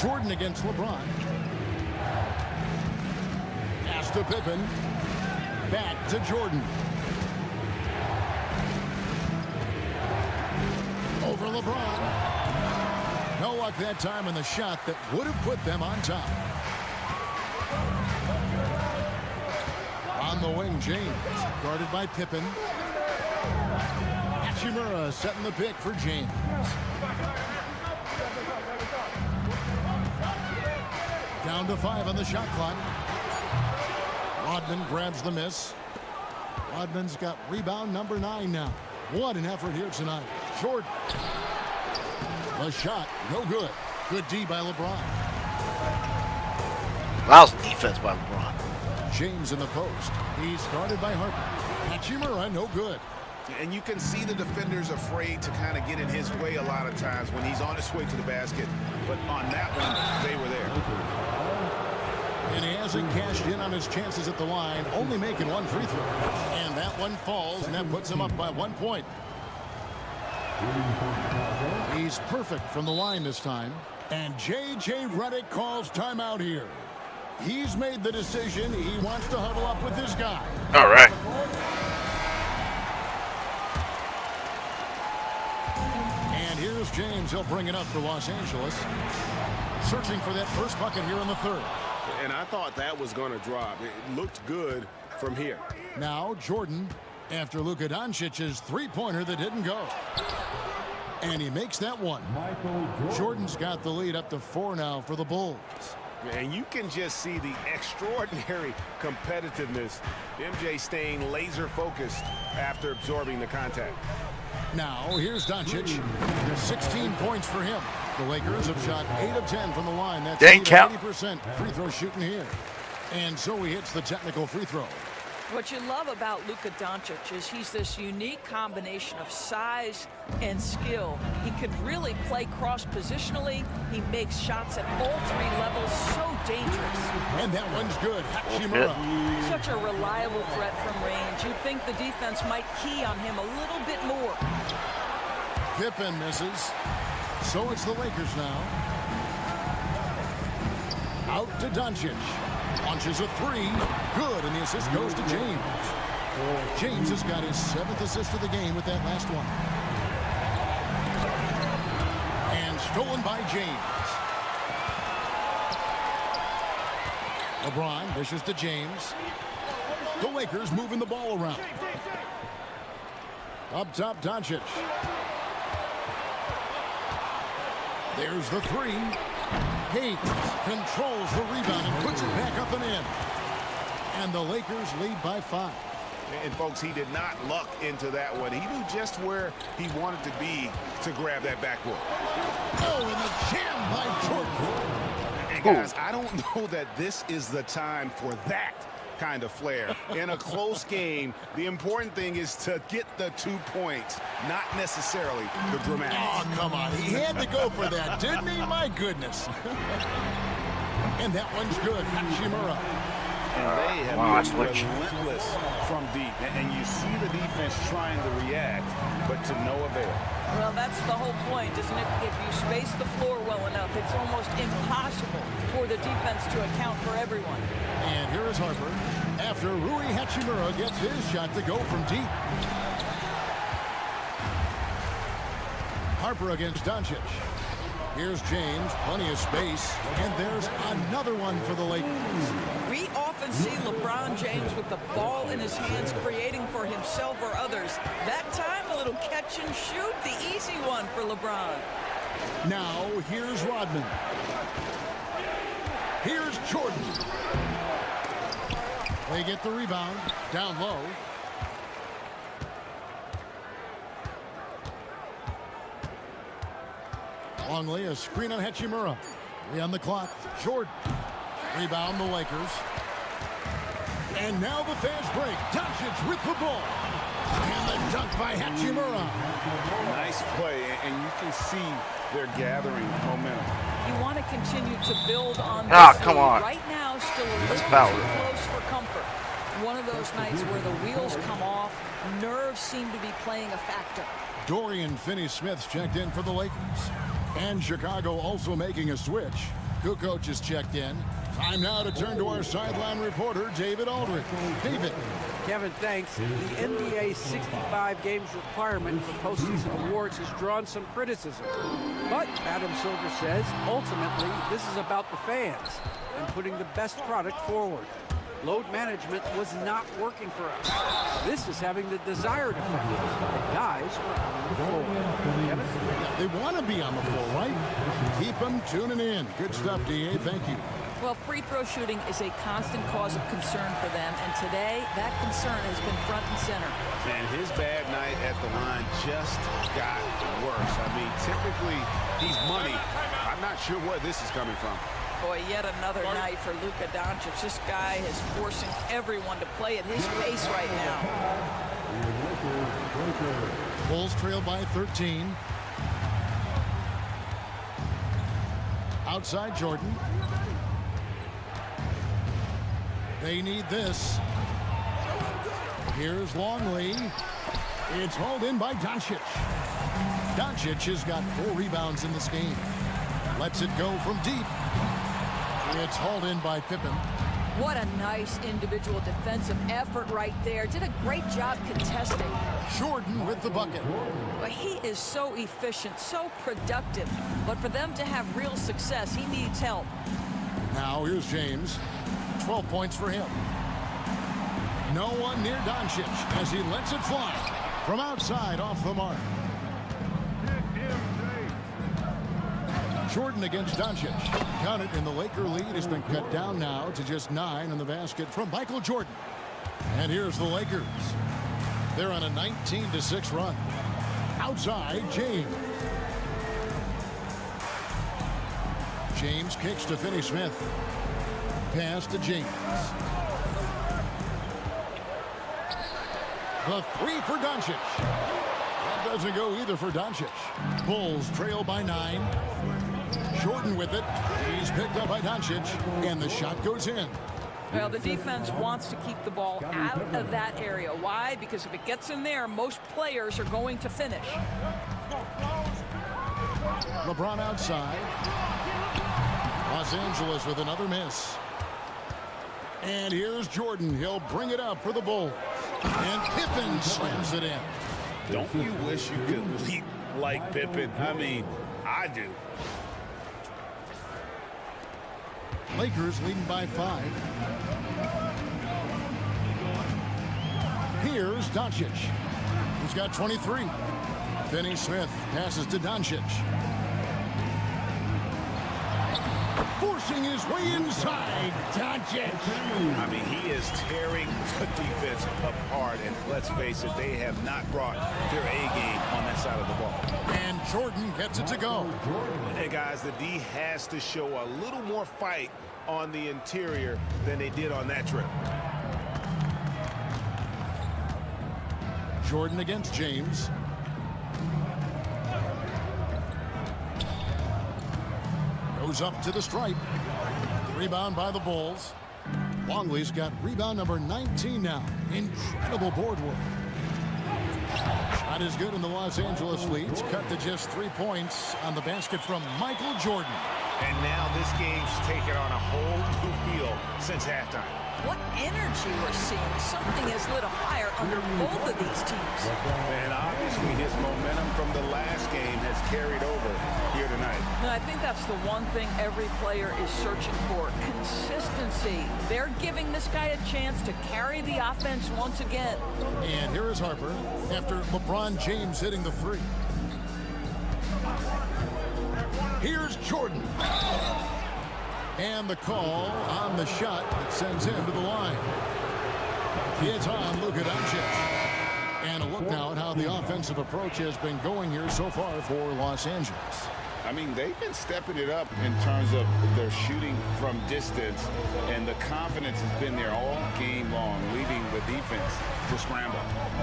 Jordan against LeBron. Pass to Pippen. Back to Jordan. Over LeBron. No luck that time on the shot that would have put them on top. On the wing, James. Guarded by Pippen. Hachimura setting the pick for James. Down to 5 on the shot clock. Rodman grabs the miss. Rodman's got rebound number 9 now. What an effort here tonight. Jordan. The shot, no good. Good D by LeBron. That was defense by LeBron. James in the post. He's guarded by Harper. Hachimura, no good. And you can see the defenders afraid to kind of get in his way a lot of times when he's on his way to the basket. But on that one, they were there. And he hasn't cashed in on his chances at the line, only making one free throw. And that one falls, and that puts him up by 1 point. He's perfect from the line this time. And J.J. Redick calls timeout here. He's made the decision. He wants to huddle up with this guy. All right. And here's James. He'll bring it up for Los Angeles. Searching for that first bucket here in the third. And I thought that was going to drop. It looked good from here. Now Jordan after Luka Doncic's three-pointer that didn't go. And he makes that one. Jordan's got the lead up to 4 now for the Bulls. And you can just see the extraordinary competitiveness. MJ staying laser focused after absorbing the contact. Now here's Doncic. 16 points for him. The Lakers have shot 8 of 10 from the line. That's 80% free throw shooting here. And so he hits the technical free throw. What you love about Luka Doncic is he's this unique combination of size and skill. He could really play cross-positionally. He makes shots at all 3 levels, so dangerous. And that one's good. Hachimura. Such a reliable threat from range. You'd think the defense might key on him a little bit more. Pippen misses. So it's the Lakers now. Out to Doncic. Launches a 3. Good, and the assist goes to James. James has got his 7th assist of the game with that last one. And stolen by James. LeBron dishes to James. The Lakers moving the ball around. Up top, Doncic. There's the three. Hayes controls the rebound and puts it back up and in. And the Lakers lead by 5. And, folks, he did not luck into that one. He knew just where he wanted to be to grab that backboard. Oh, and the jam by Jordan. And, guys, I don't know that this is the time for that kind of flair. In a close game, the important thing is to get the 2 points, not necessarily the dramatics. Oh, come on. He had to go for that, didn't he? My goodness. And that one's good. Hachimura. And they have been relentless from deep. And you see the defense trying to react, but to no avail. Well, that's the whole point, isn't it? If you space the floor well enough, it's almost impossible for the defense to account for everyone. And here is Harper after Rui Hachimura gets his shot to go from deep. Harper against Doncic. Here's James, plenty of space, and there's another one for the Lakers. We often see LeBron James with the ball in his hands creating for himself or others. That time, a little catch and shoot, the easy one for LeBron. Now, here's Rodman. Here's Jordan. They get the rebound, down low. Longley, a screen on Hachimura. 3 on the clock. Jordan. Rebound the Lakers. And now the fast break. Doncic with the ball. And the dunk by Hachimura. Nice play, and you can see they're gathering momentum. You want to continue to build on this. Come on. Right now, still a little power. too close for comfort. One of those nights where the wheels come off, nerves seem to be playing a factor. Dorian Finney-Smith's checked in for the Lakers. And Chicago also making a switch. Kukoc is checked in. Time now to turn to our sideline reporter, David Aldridge. David. Kevin, thanks. The NBA 65 games requirement for postseason awards has drawn some criticism. But Adam Silver says, ultimately, this is about the fans and putting the best product forward. Load management was not working for us. This is having the desired effect. The guys are on the floor. Kevin? They want to be on the floor, right? Keep them tuning in. Good stuff, D.A. Thank you. Well, free throw shooting is a constant cause of concern for them, and today that concern has been front and center. And his bad night at the line just got worse. I mean, typically he's money. I'm not sure where this is coming from. Boy, yet another night for Luka Doncic. This guy is forcing everyone to play at his pace right now. Bulls trail by 13. Outside Jordan. They need this. Here's Longley. It's hauled in by Doncic. Doncic has got 4 rebounds in this game. Lets it go from deep. It's hauled in by Pippen. What a nice individual defensive effort right there. Did a great job contesting. Jordan with the bucket. But he is so efficient, so productive. But for them to have real success, he needs help. Now here's James. 12 points for him. No one near Doncic as he lets it fly from outside off the mark. Jordan against Doncic. Count it, and the Laker lead has been cut down now to just 9 in the basket from Michael Jordan. And here's the Lakers. They're on a 19-6 run. Outside, James. James kicks to Finney-Smith. Pass to James. The 3 for Doncic. That doesn't go either for Doncic. Bulls trail by 9. Jordan with it. He's picked up by Doncic, and the shot goes in. Well, the defense wants to keep the ball out of that area. Why? Because if it gets in there, most players are going to finish. LeBron outside. Los Angeles with another miss. And here's Jordan. He'll bring it up for the Bulls. And Pippen slams it in. Don't you wish you could leap like Pippen? I mean, I do. Lakers leading by 5. Here's Doncic. He's got 23. Finney-Smith passes to Doncic. Forcing his way inside. Doncic. I mean, he is tearing the defense apart. And let's face it, they have not brought their A game on that side of the ball. And Jordan gets it to go. Hey, guys, the D has to show a little more fight on the interior than they did on that trip. Jordan against James. Goes up to the stripe. Rebound by the Bulls. Longley's got rebound number 19 now. Incredible board work. Shot is good, and the Los Angeles leads cut to just 3 points on the basket from Michael Jordan. And now this game's taken on a whole new feel since halftime. What energy we're seeing. Something has lit a fire under both of these teams. And obviously his momentum from the last game has carried over here tonight. And I think that's the one thing every player is searching for. Consistency. They're giving this guy a chance to carry the offense once again. And here is Harper after LeBron James hitting the three. Here's Jordan. And the call on the shot that sends him to the line. It's on Luka Doncic. And a look now at how the offensive approach has been going here so far for Los Angeles. I mean, they've been stepping it up in terms of their shooting from distance, and the confidence has been there all game long, leaving the defense to scramble.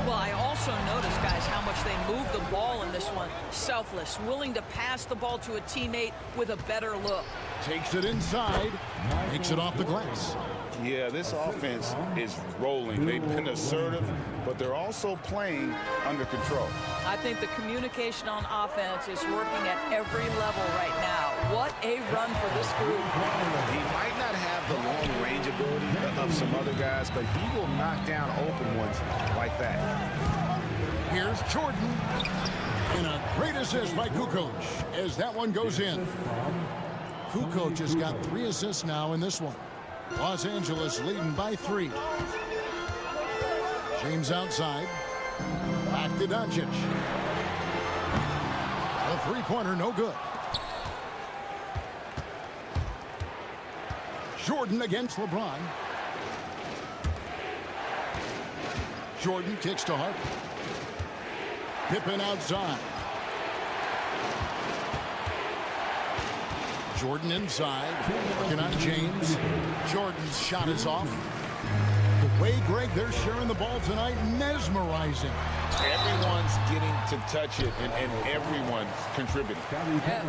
Well, I also noticed, guys, how much they moved the ball in this one. Selfless, willing to pass the ball to a teammate with a better look. Takes it inside, makes it off the glass. Yeah, this offense is rolling. They've been assertive, but they're also playing under control. I think the communication on offense is working at every level right now. What a run for this group. He might not have the long range ability of some other guys, but he will knock down open ones like that. Here's Jordan. And a great assist by Kukoc as that one goes in. Kukoc has got 3 assists now in this one. Los Angeles leading by 3. James outside. Back to Doncic. The three-pointer, no good. Jordan against LeBron. Jordan kicks to Harper. Pippen outside. Jordan inside, working on James. Jordan's shot is off. The way, Greg, they're sharing the ball tonight, mesmerizing. Everyone's getting to touch it, and everyone's contributing.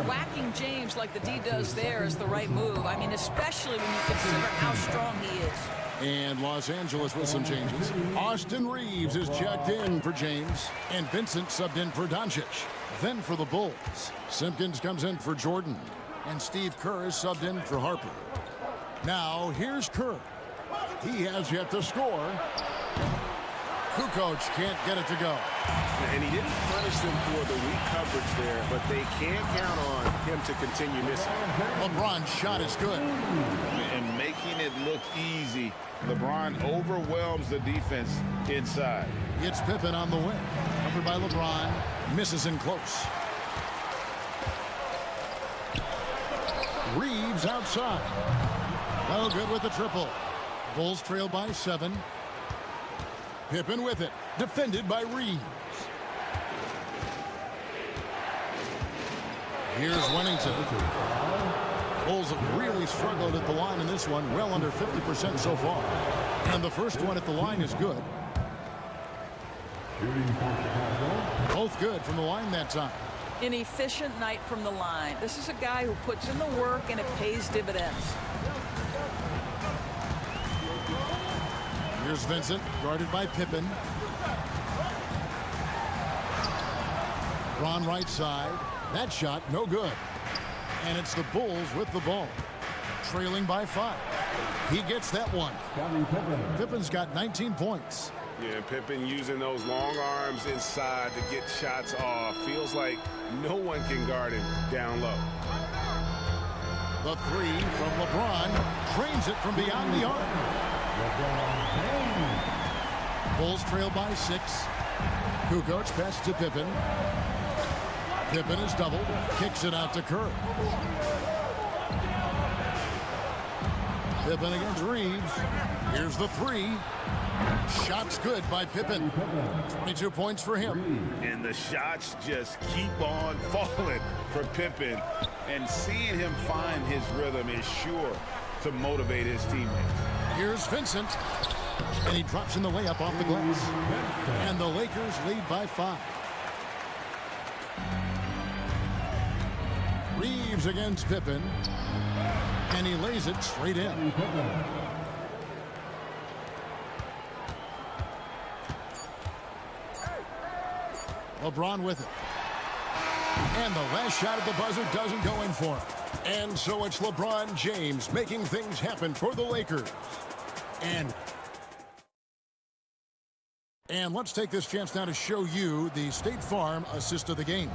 Whacking James like the D does there is the right move. I mean, especially when you consider how strong he is. And Los Angeles with some changes. Austin Reeves is checked in for James, and Vincent subbed in for Doncic. Then for the Bulls, Simpkins comes in for Jordan. And Steve Kerr is subbed in for Harper. Now, here's Kerr. He has yet to score. Kukoc can't get it to go. And he didn't punish them for the weak coverage there, but they can't count on him to continue missing. LeBron's shot is good. And making it look easy, LeBron overwhelms the defense inside. It's Pippen on the wing. Covered by LeBron. Misses in close. Reeves outside. No good with the triple. Bulls trail by 7. Pippen with it. Defended by Reeves. Here's Wennington. Bulls have really struggled at the line in this one. Well under 50% so far. And the first one at the line is good. Both good from the line that time. An efficient night from the line. This is a guy who puts in the work and it pays dividends. Here's Vincent, guarded by Pippen. Ron right side. That shot, no good. And it's the Bulls with the ball. Trailing by 5. He gets that one. Pippen's got 19 points. Yeah, Pippen using those long arms inside to get shots off. Feels like no one can guard him down low. The 3 from LeBron. Trains it from beyond the arc. Bulls trail by 6. Kukoc pass to Pippen. Pippen is doubled. Kicks it out to Kerr. Pippen against Reeves. Here's the three. Shot's good by Pippen. 22 points for him. And the shots just keep on falling for Pippen. And seeing him find his rhythm is sure to motivate his teammates. Here's Vincent. And he drops in the layup off the glass. And the Lakers lead by 5. Reeves against Pippen. And he lays it straight in. LeBron with it. And the last shot at the buzzer doesn't go in for him. And so it's LeBron James making things happen for the Lakers. And let's take this chance now to show you the State Farm assist of the game.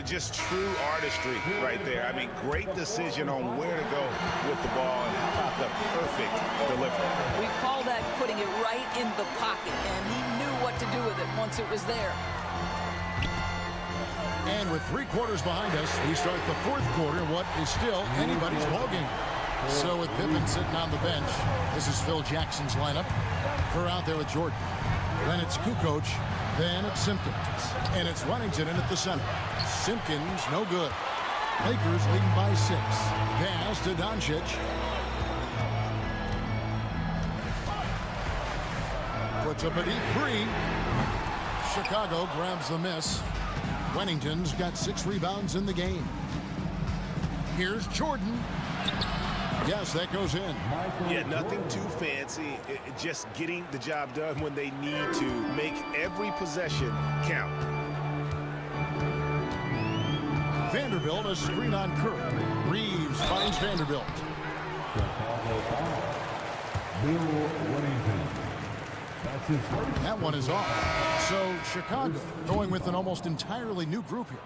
Just true artistry right there. I mean, great decision on where to go with the ball, and how about the perfect delivery. We call that putting it right in the pocket, and he knew what to do with it once it was there. And with 3 quarters behind us, we start the 4th quarter, what is still anybody's ballgame. So with Pippen sitting on the bench, this is Phil Jackson's lineup. Kerr out there with Jordan. Then it's Kukoc. Then it's Simpkins. And it's Runnington in at the center. Simpkins, no good. Lakers leading by 6. Pass to Doncic. Puts up a deep 3. Chicago grabs the miss. Wennington's got 6 rebounds in the game. Here's Jordan. Yes, that goes in. Yeah, nothing too fancy. Just getting the job done when they need to. Make every possession count. Vanderbilt, a screen on Kerr. Reeves finds Vanderbilt. That one is off. So Chicago going with an almost entirely new group here.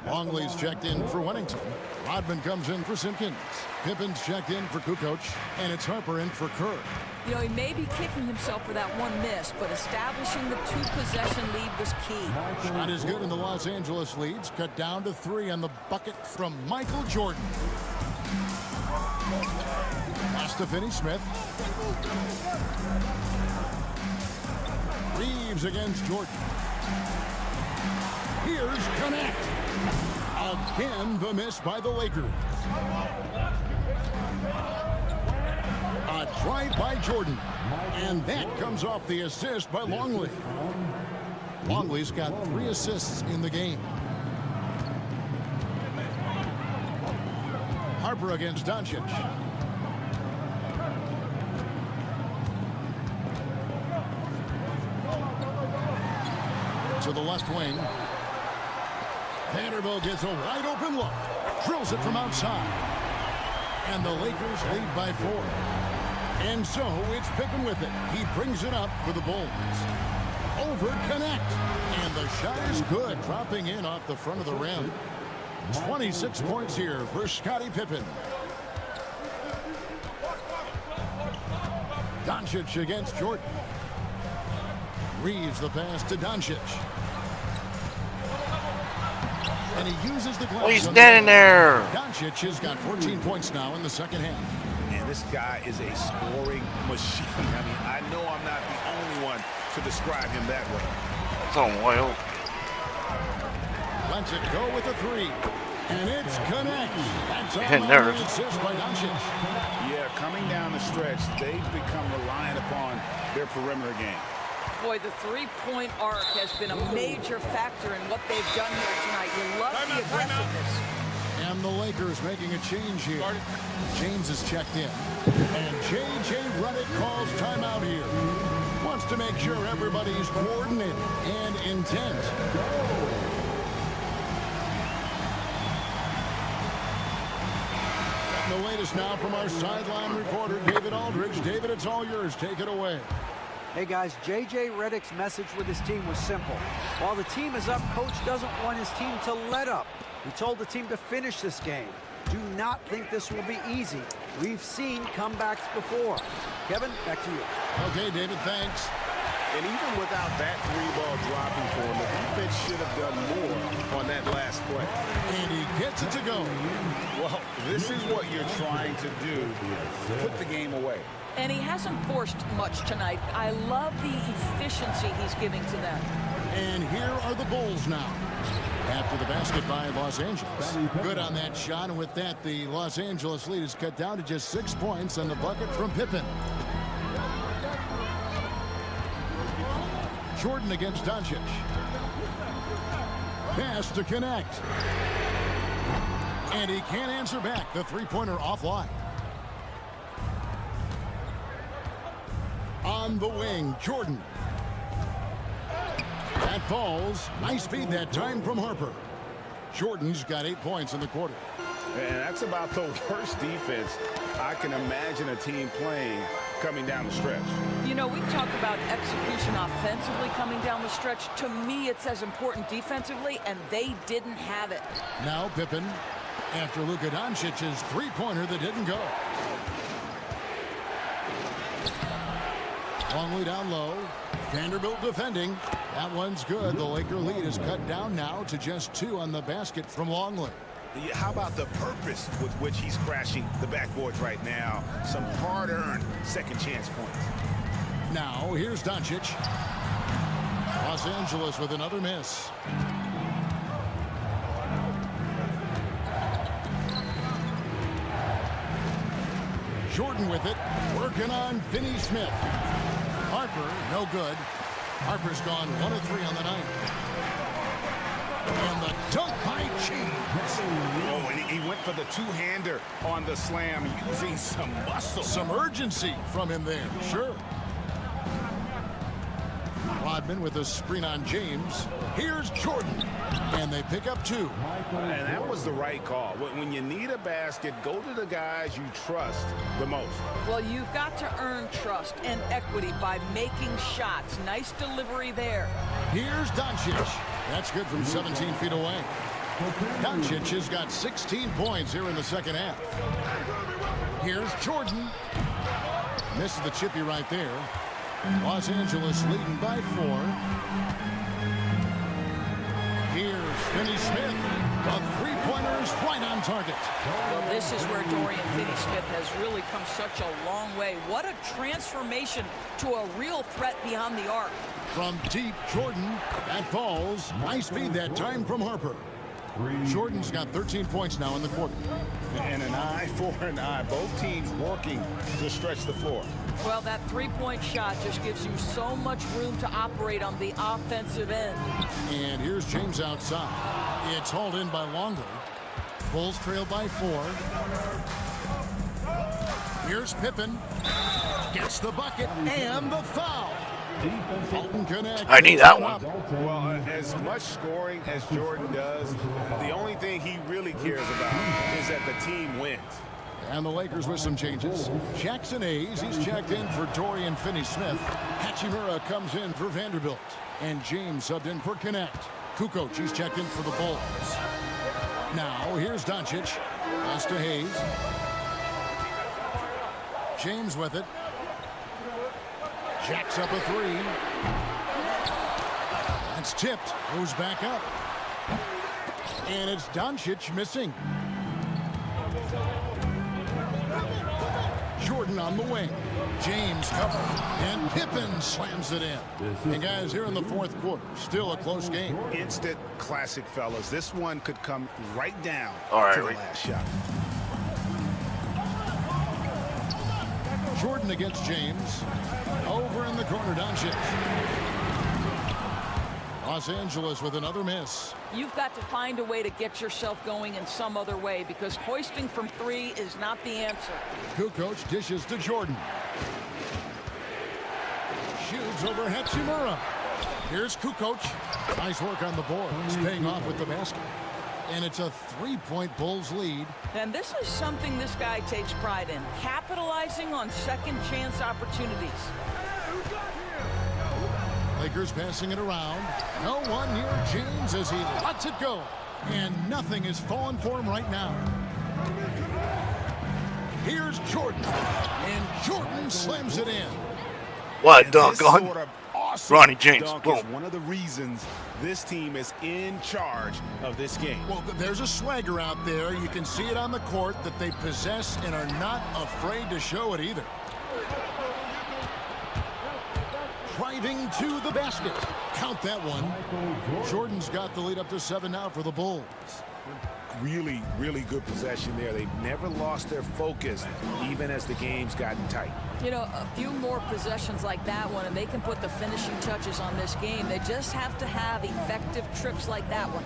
Longley's checked in for Wennington. Rodman comes in for Simpkins. Pippen's checked in for Kukoc. And it's Harper in for Kerr. You know, he may be kicking himself for that one miss, but establishing the 2-possession lead was key. Shot is good in the Los Angeles leads. Cut down to 3 on the bucket from Michael Jordan. Pass to Finney-Smith. Reeves against Jordan. Here's Connect. Again, the miss by the Lakers. A drive by Jordan. And that comes off the assist by Longley. Longley's got 3 assists in the game. Harper against Doncic. To the left wing. Vanderbilt gets a wide open look. Drills it from outside. And the Lakers lead by 4. And so it's Pippen with it. He brings it up for the Bulls. Over Connect. And the shot is good. Dropping in off the front of the rim. 26 points here for Scottie Pippen. Doncic against Jordan. Reeves the pass to Doncic. And he uses the gloves. Oh, he's standing there. Doncic has got 14 points now in the second half. And this guy is a scoring machine. I mean, I know I'm not the only one to describe him that way. It's on oil. Lets it go with a 3. And it's Connect. That's And all there's- the assist by Doncic. Yeah, coming down the stretch, they've become reliant upon their perimeter game. Boy, the 3-point arc has been a major factor in what they've done here tonight. You love the aggressiveness. And the Lakers making a change here. James is checked in. And J.J. Redick calls timeout here. Wants to make sure everybody's coordinated and intent. The latest now from our sideline reporter, David Aldridge. David, it's all yours. Take it away. Hey guys, J.J. Redick's message with his team was simple. While the team is up, coach doesn't want his team to let up. He told the team to finish this game. Do not think this will be easy. We've seen comebacks before. Kevin, back to you. Okay, David, thanks. And even without that 3-ball dropping for him, the defense should have done more on that last play. And he gets wants it to go. Well, this is what you're trying to do. Put the game away. And he hasn't forced much tonight. I love the efficiency he's giving to them. And here are the Bulls now. After the basket by Los Angeles. Good on that shot, and with that, the Los Angeles lead is cut down to just 6 points on the bucket from Pippen. Jordan against Doncic. Pass to connect. And he can't answer back. The three-pointer offline. On the wing, Jordan. That falls. Nice feed that time from Harper. Jordan's got 8 points in the quarter. And that's about the worst defense I can imagine a team playing coming down the stretch. You know, we talked about execution offensively coming down the stretch. To me, it's as important defensively, and they didn't have it. Now Pippen after Luka Doncic's three-pointer that didn't go. Longley down low. Vanderbilt defending. That one's good. The Laker lead is cut down now to just 2 on the basket from Longley. How about the purpose with which he's crashing the backboards right now? Some hard-earned second chance points. Now here's Doncic. Los Angeles with another miss. Jordan with it, working on Finney Smith. Harper, no good. Harper's gone 1 of 3 on the night. And the dunk by James. Oh, and he went for the two-hander on the slam, using some muscle. Some urgency from him there, sure. Rodman with a screen on James. Here's Jordan. And they pick up 2. And that was the right call. When you need a basket, go to the guys you trust the most. Well, you've got to earn trust and equity by making shots. Nice delivery there. Here's Doncic. That's good from 17 feet away. Doncic has got 16 points here in the second half. Here's Jordan. Misses the chippy right there. Los Angeles leading by 4. Here's Finney Smith. The three-pointer is right on target. Well, this is where Dorian Finney-Smith has really come such a long way. What a transformation to a real threat beyond the arc. From deep, Jordan. That falls. Nice feed that time from Harper. Jordan's got 13 points now in the quarter. And an eye for an eye. Both teams working to stretch the floor. Well, that three-point shot just gives you so much room to operate on the offensive end. And here's James outside. It's hauled in by Longley. Bulls trail by 4. Here's Pippen. Gets the bucket and the foul. I need that one. Well, as much scoring as Jordan does, the only thing he really cares about is that the team wins. And the Lakers with some changes. Jackson Hayes, he's checked in for Dorian Finney-Smith. Hachimura comes in for Vanderbilt. And James subbed in for Connect. Kukoc, he's checked in for the Bulls. Now, here's Doncic. Pass to Hayes. James with it. Jacks up a 3. That's tipped. Goes back up. And it's Doncic missing. Jordan on the wing. James covered. And Pippen slams it in. And guys, here in the fourth quarter, still a close game. Instant classic, fellas. This one could come right down to the last shot. Jordan against James. Over in the corner, Doncic. Los Angeles with another miss. You've got to find a way to get yourself going in some other way because hoisting from 3 is not the answer. Kukoc dishes to Jordan. Shoots over Hachimura. Here's Kukoc. Nice work on the boards, paying off with the basket. And it's a 3-point Bulls lead. And this is something this guy takes pride in, capitalizing on second chance opportunities. Lakers passing it around. No one near James as he lets it go. And nothing is falling for him right now. Here's Jordan. And Jordan slams it in. What, doggone? Sort of awesome Ronnie James, dunk boom. is one of the reasons this team is in charge of this game. Well, there's a swagger out there. You can see it on the court that they possess and are not afraid to show it either. Driving to the basket. Count that one. Jordan's got the lead up to 7 now for the Bulls. Really, really good possession there. They've never lost their focus, even as the game's gotten tight. You know, a few more possessions like that one, and they can put the finishing touches on this game. They just have to have effective trips like that one.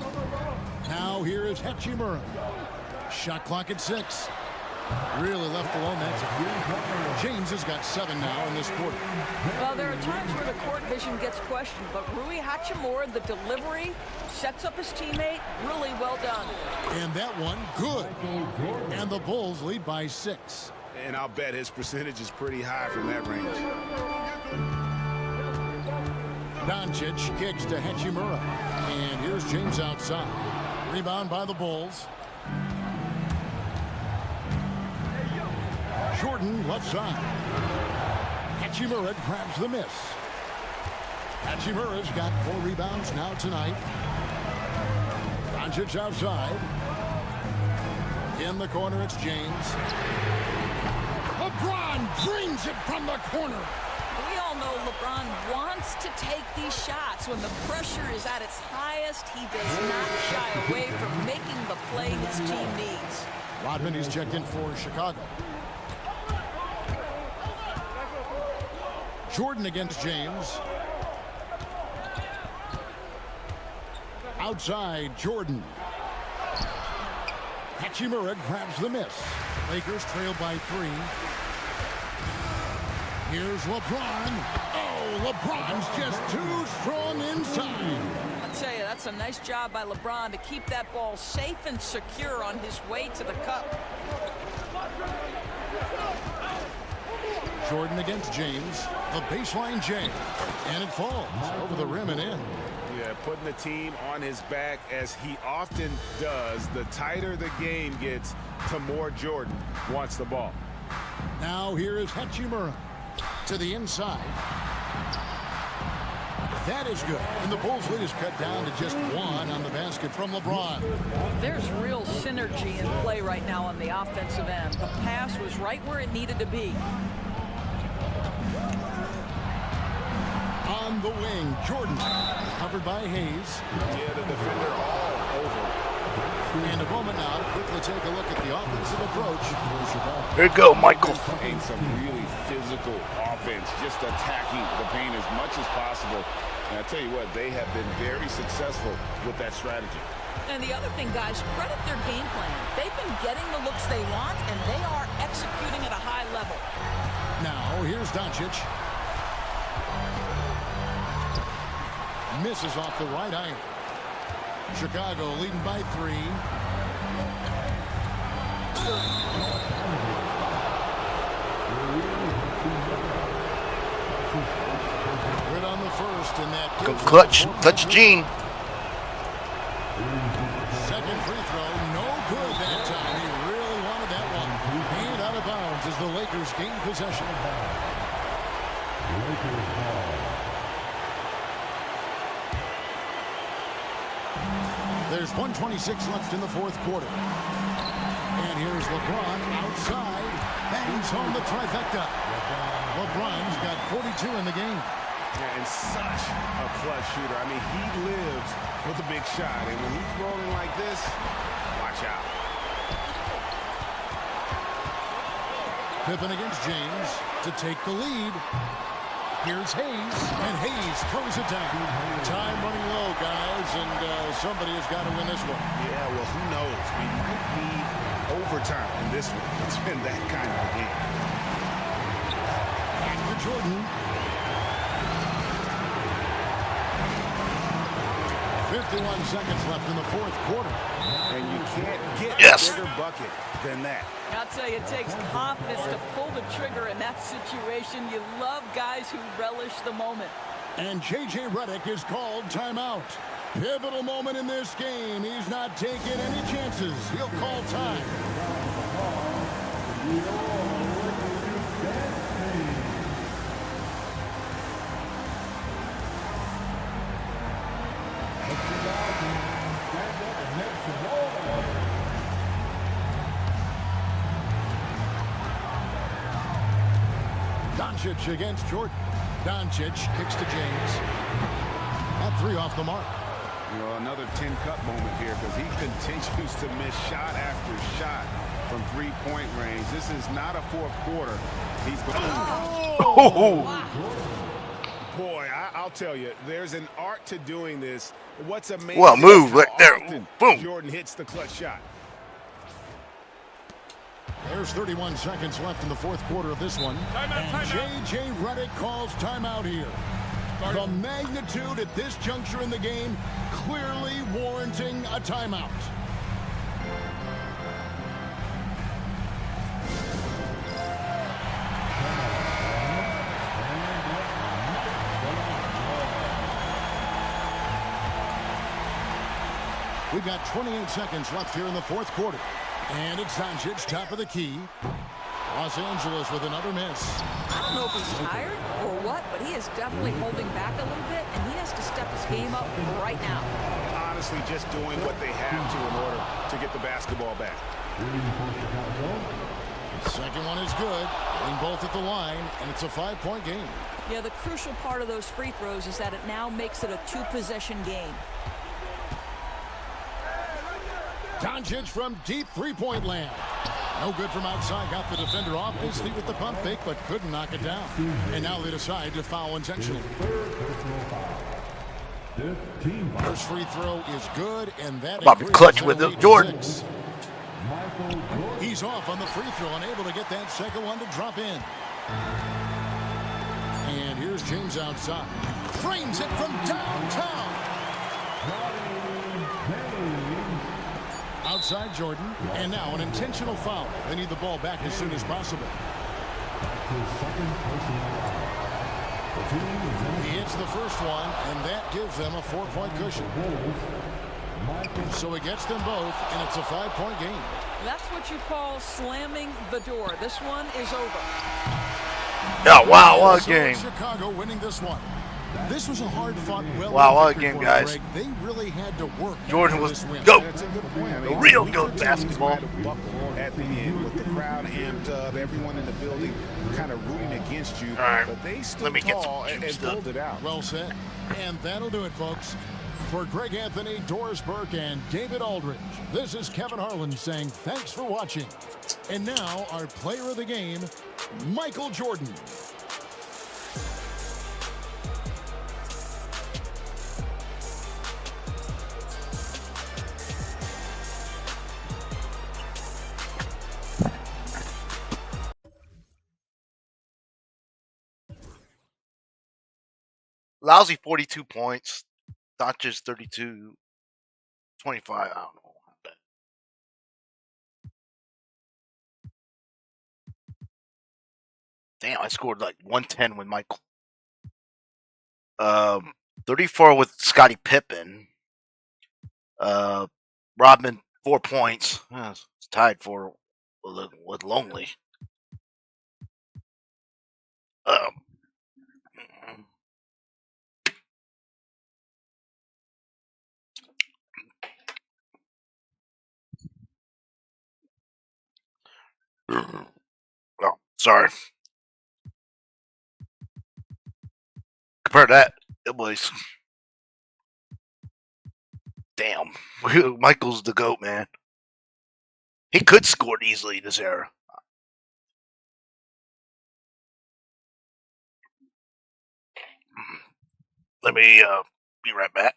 Now here is Hachimura. Shot clock at 6. Really left alone that time. James has got 7 now in this quarter. Well, there are times where the court vision gets questioned, but Rui Hachimura, the delivery, sets up his teammate. Really well done. And that one, good. And the Bulls lead by 6. And I'll bet his percentage is pretty high from that range. Doncic kicks to Hachimura. And here's James outside. Rebound by the Bulls. Jordan left side. Hachimura grabs the miss. Hachimura's got 4 rebounds now tonight. Doncic outside. In the corner, it's James. LeBron dreams it from the corner. We all know LeBron wants to take these shots. When the pressure is at its highest, he does not shy away from making the play his team needs. Rodman, he's checked in for Chicago. Jordan against James. Outside, Jordan. Hachimura grabs the miss. Lakers trail by 3. Here's LeBron. Oh, LeBron's just too strong inside. I'll tell you, that's a nice job by LeBron to keep that ball safe and secure on his way to the cup. Jordan against James. The baseline James. And it falls over the rim and in. Yeah, putting the team on his back as he often does. The tighter the game gets, the more Jordan wants the ball. Now here is Hachimura to the inside. That is good. And the Bulls lead is cut down to just 1 on the basket from LeBron. There's real synergy in play right now on the offensive end. The pass was right where it needed to be. On the wing, Jordan, covered by Hayes. Yeah, the defender all over. And a moment now to quickly take a look at the offensive approach for Chicago. Here you go, Michael. Playing some really physical offense, just attacking the paint as much as possible. And I tell you what, they have been very successful with that strategy. And the other thing, guys, credit their game plan. They've been getting the looks they want, and they are executing at a high level. Now, here's Doncic. Misses off the right iron. Chicago leading by 3. Good on the first, and that Go clutch Gene. Second free throw, no good that time. He really wanted that one. And out of bounds as the Lakers gain possession. There's 1:26 left in the 4th quarter. And here's LeBron outside. Bangs home the trifecta. LeBron's got 42 in the game. Yeah, and such a clutch shooter. I mean, he lives for the big shot. And when he's rolling like this, watch out. Pippen against James to take the lead. Here's Hayes, and Hayes throws it down. Time running low, guys, and somebody has got to win this one. Yeah, well, who knows? We might need overtime in this one. It's been that kind of a game. Back to Jordan. 51 seconds left in the 4th quarter. And you can't get Yes. a bigger bucket than that. I'll tell you, it takes confidence to pull the trigger in that situation. You love guys who relish the moment. And J.J. Redick is called timeout. Pivotal moment in this game. He's not taking any chances. He'll call time. Doncic against Jordan. Doncic kicks to James. That three off the mark. You know, another 10-cup moment here because he continues to miss shot after shot from three-point range. This is not a fourth quarter. He's going. Boy, I'll tell you, there's an art to doing this. What's amazing Well, move is right how there. often Boom. Jordan hits the clutch shot. There's 31 seconds left in the fourth quarter of this one. And J.J. Redick calls timeout here. The magnitude at this juncture in the game clearly warranting a timeout. We've got 28 seconds left here in the fourth quarter. And it's Doncic, top of the key. Los Angeles with another miss. I don't know if he's tired or what, but he is definitely holding back a little bit, and he has to step his game up right now. Honestly, just doing what they have to in order to get the basketball back. Second one is good. Getting both at the line, and it's a 5-point game. Yeah, the crucial part of those free throws is that it now makes it a two-possession game. Doncic from deep three-point land. No good from outside. Got the defender off his feet with the pump fake, but couldn't knock it down. And now they decide to foul intentionally. First free throw is good, and that About to clutch with it, Jordan. He's off on the free throw, unable to get that second one to drop in. And here's James outside. Frames it from downtown. Outside Jordan, and now an intentional foul. They need the ball back as soon as possible. He hits the first one, and that gives them a 4-point cushion. So he gets them both, and it's a 5-point game. That's what you call slamming the door. This one is over. Oh, wow, what a game. Chicago winning this one. This was a hard-fought, Wow, what a game, guys. Greg. They really had to work. Jordan was this win. GOAT. That's a good point. I mean, A real we GOAT just basketball. had to buckle at the end with the crowd amped up, everyone in the building kind of rooting against you. All right, but they stood let me get tall some and juiced up. pulled it out. Well said. And that'll do it, folks. For Greg Anthony, Doris Burke, and David Aldridge, this is Kevin Harlan saying thanks for watching. And now, our player of the game, Michael Jordan. Lousy 42 points. Not just 32, 25. I don't know. Damn, I scored like 110 with Michael. 34 with Scottie Pippen. Rodman 4 points. It's tied for with Lonely. Oh, sorry. Compare that, it was. Damn, Michael's the GOAT, man. He could score easily this era. Let me be right back.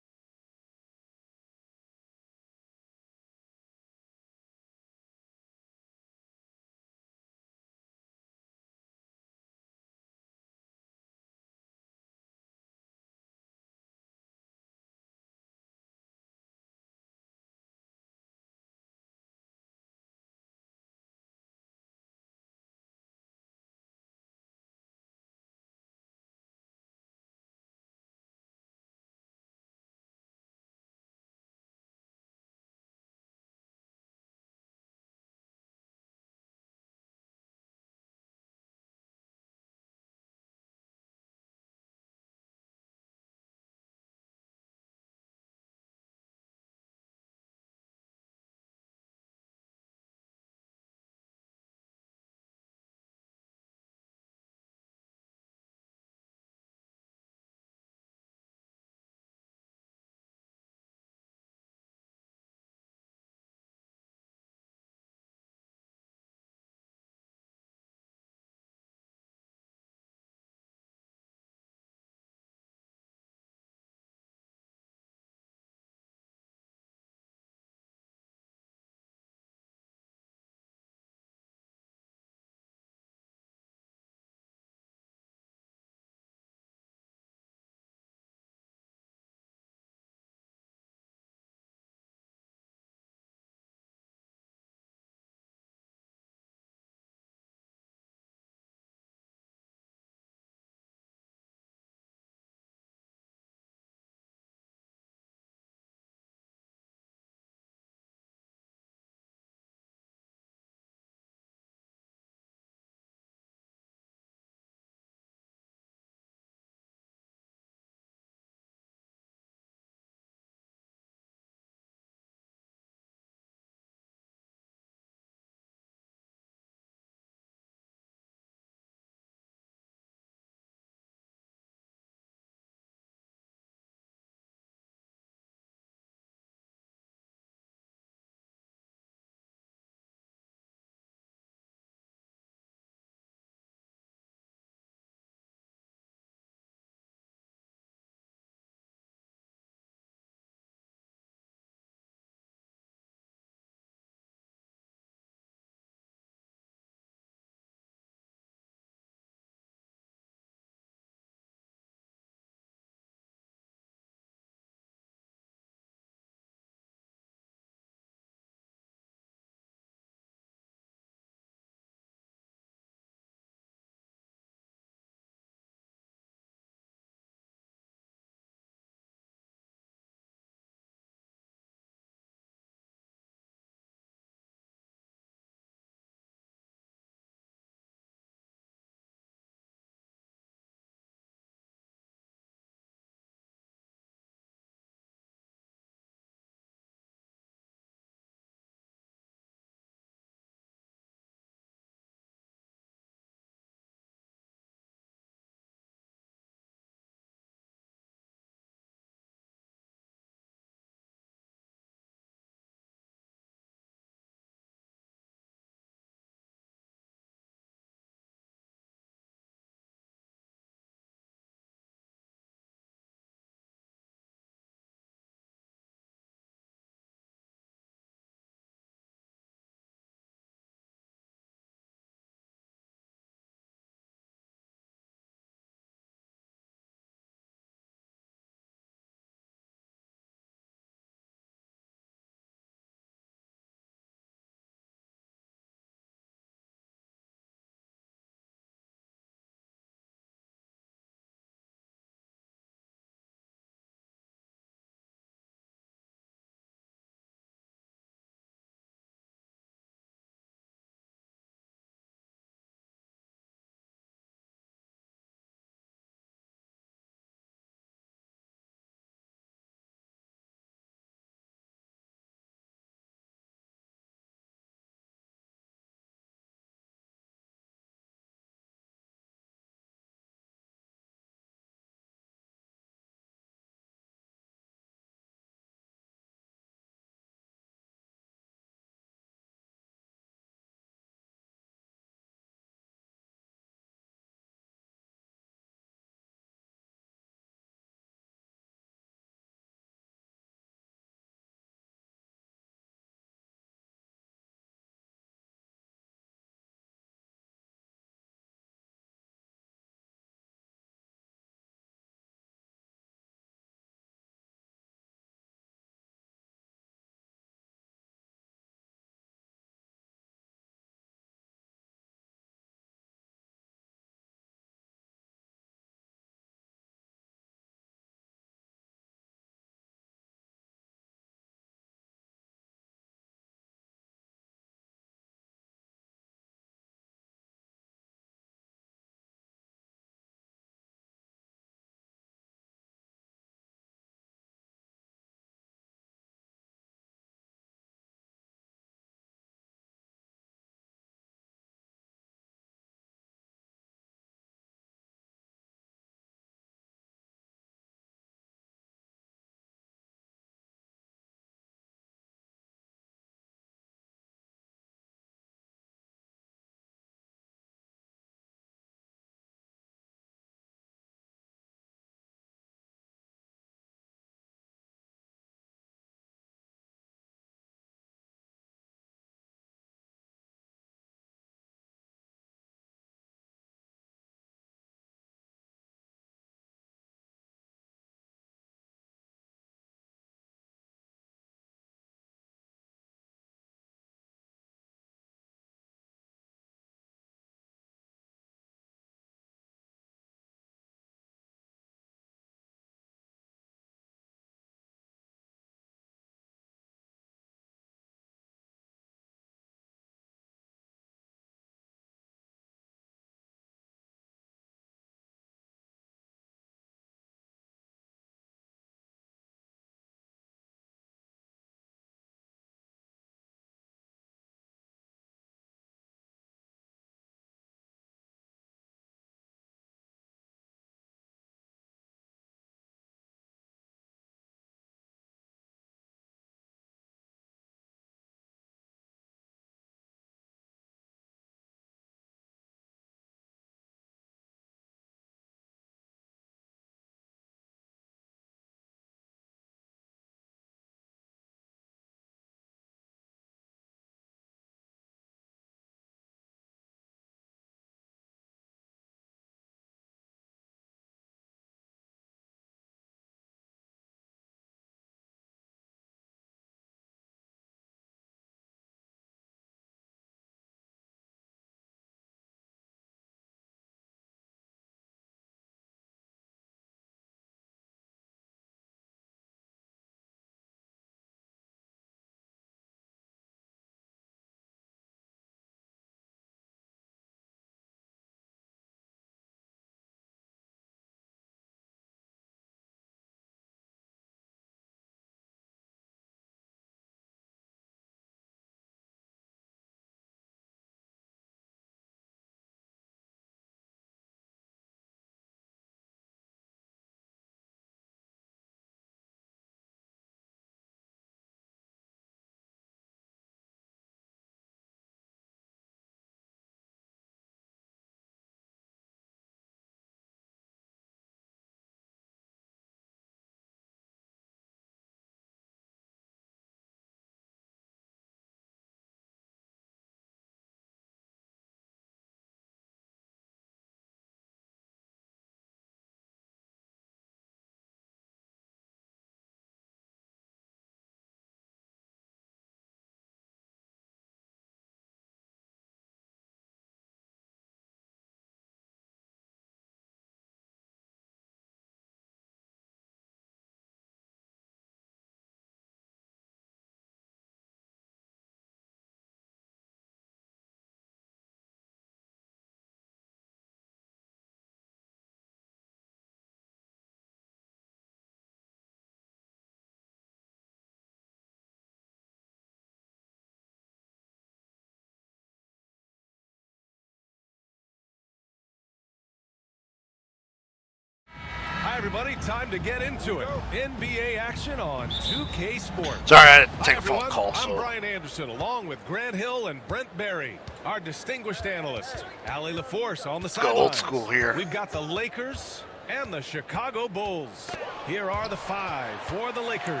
everybody, time to get into it. NBA action on 2K Sports. Sorry, I had to Hi, take a phone everyone. call. I'm So Brian Anderson, along with Grant Hill and Brent Berry, our distinguished analyst. Allie LaForce on the go sidelines. old school here. We've got the Lakers and the Chicago Bulls. Here are the 5 for the Lakers.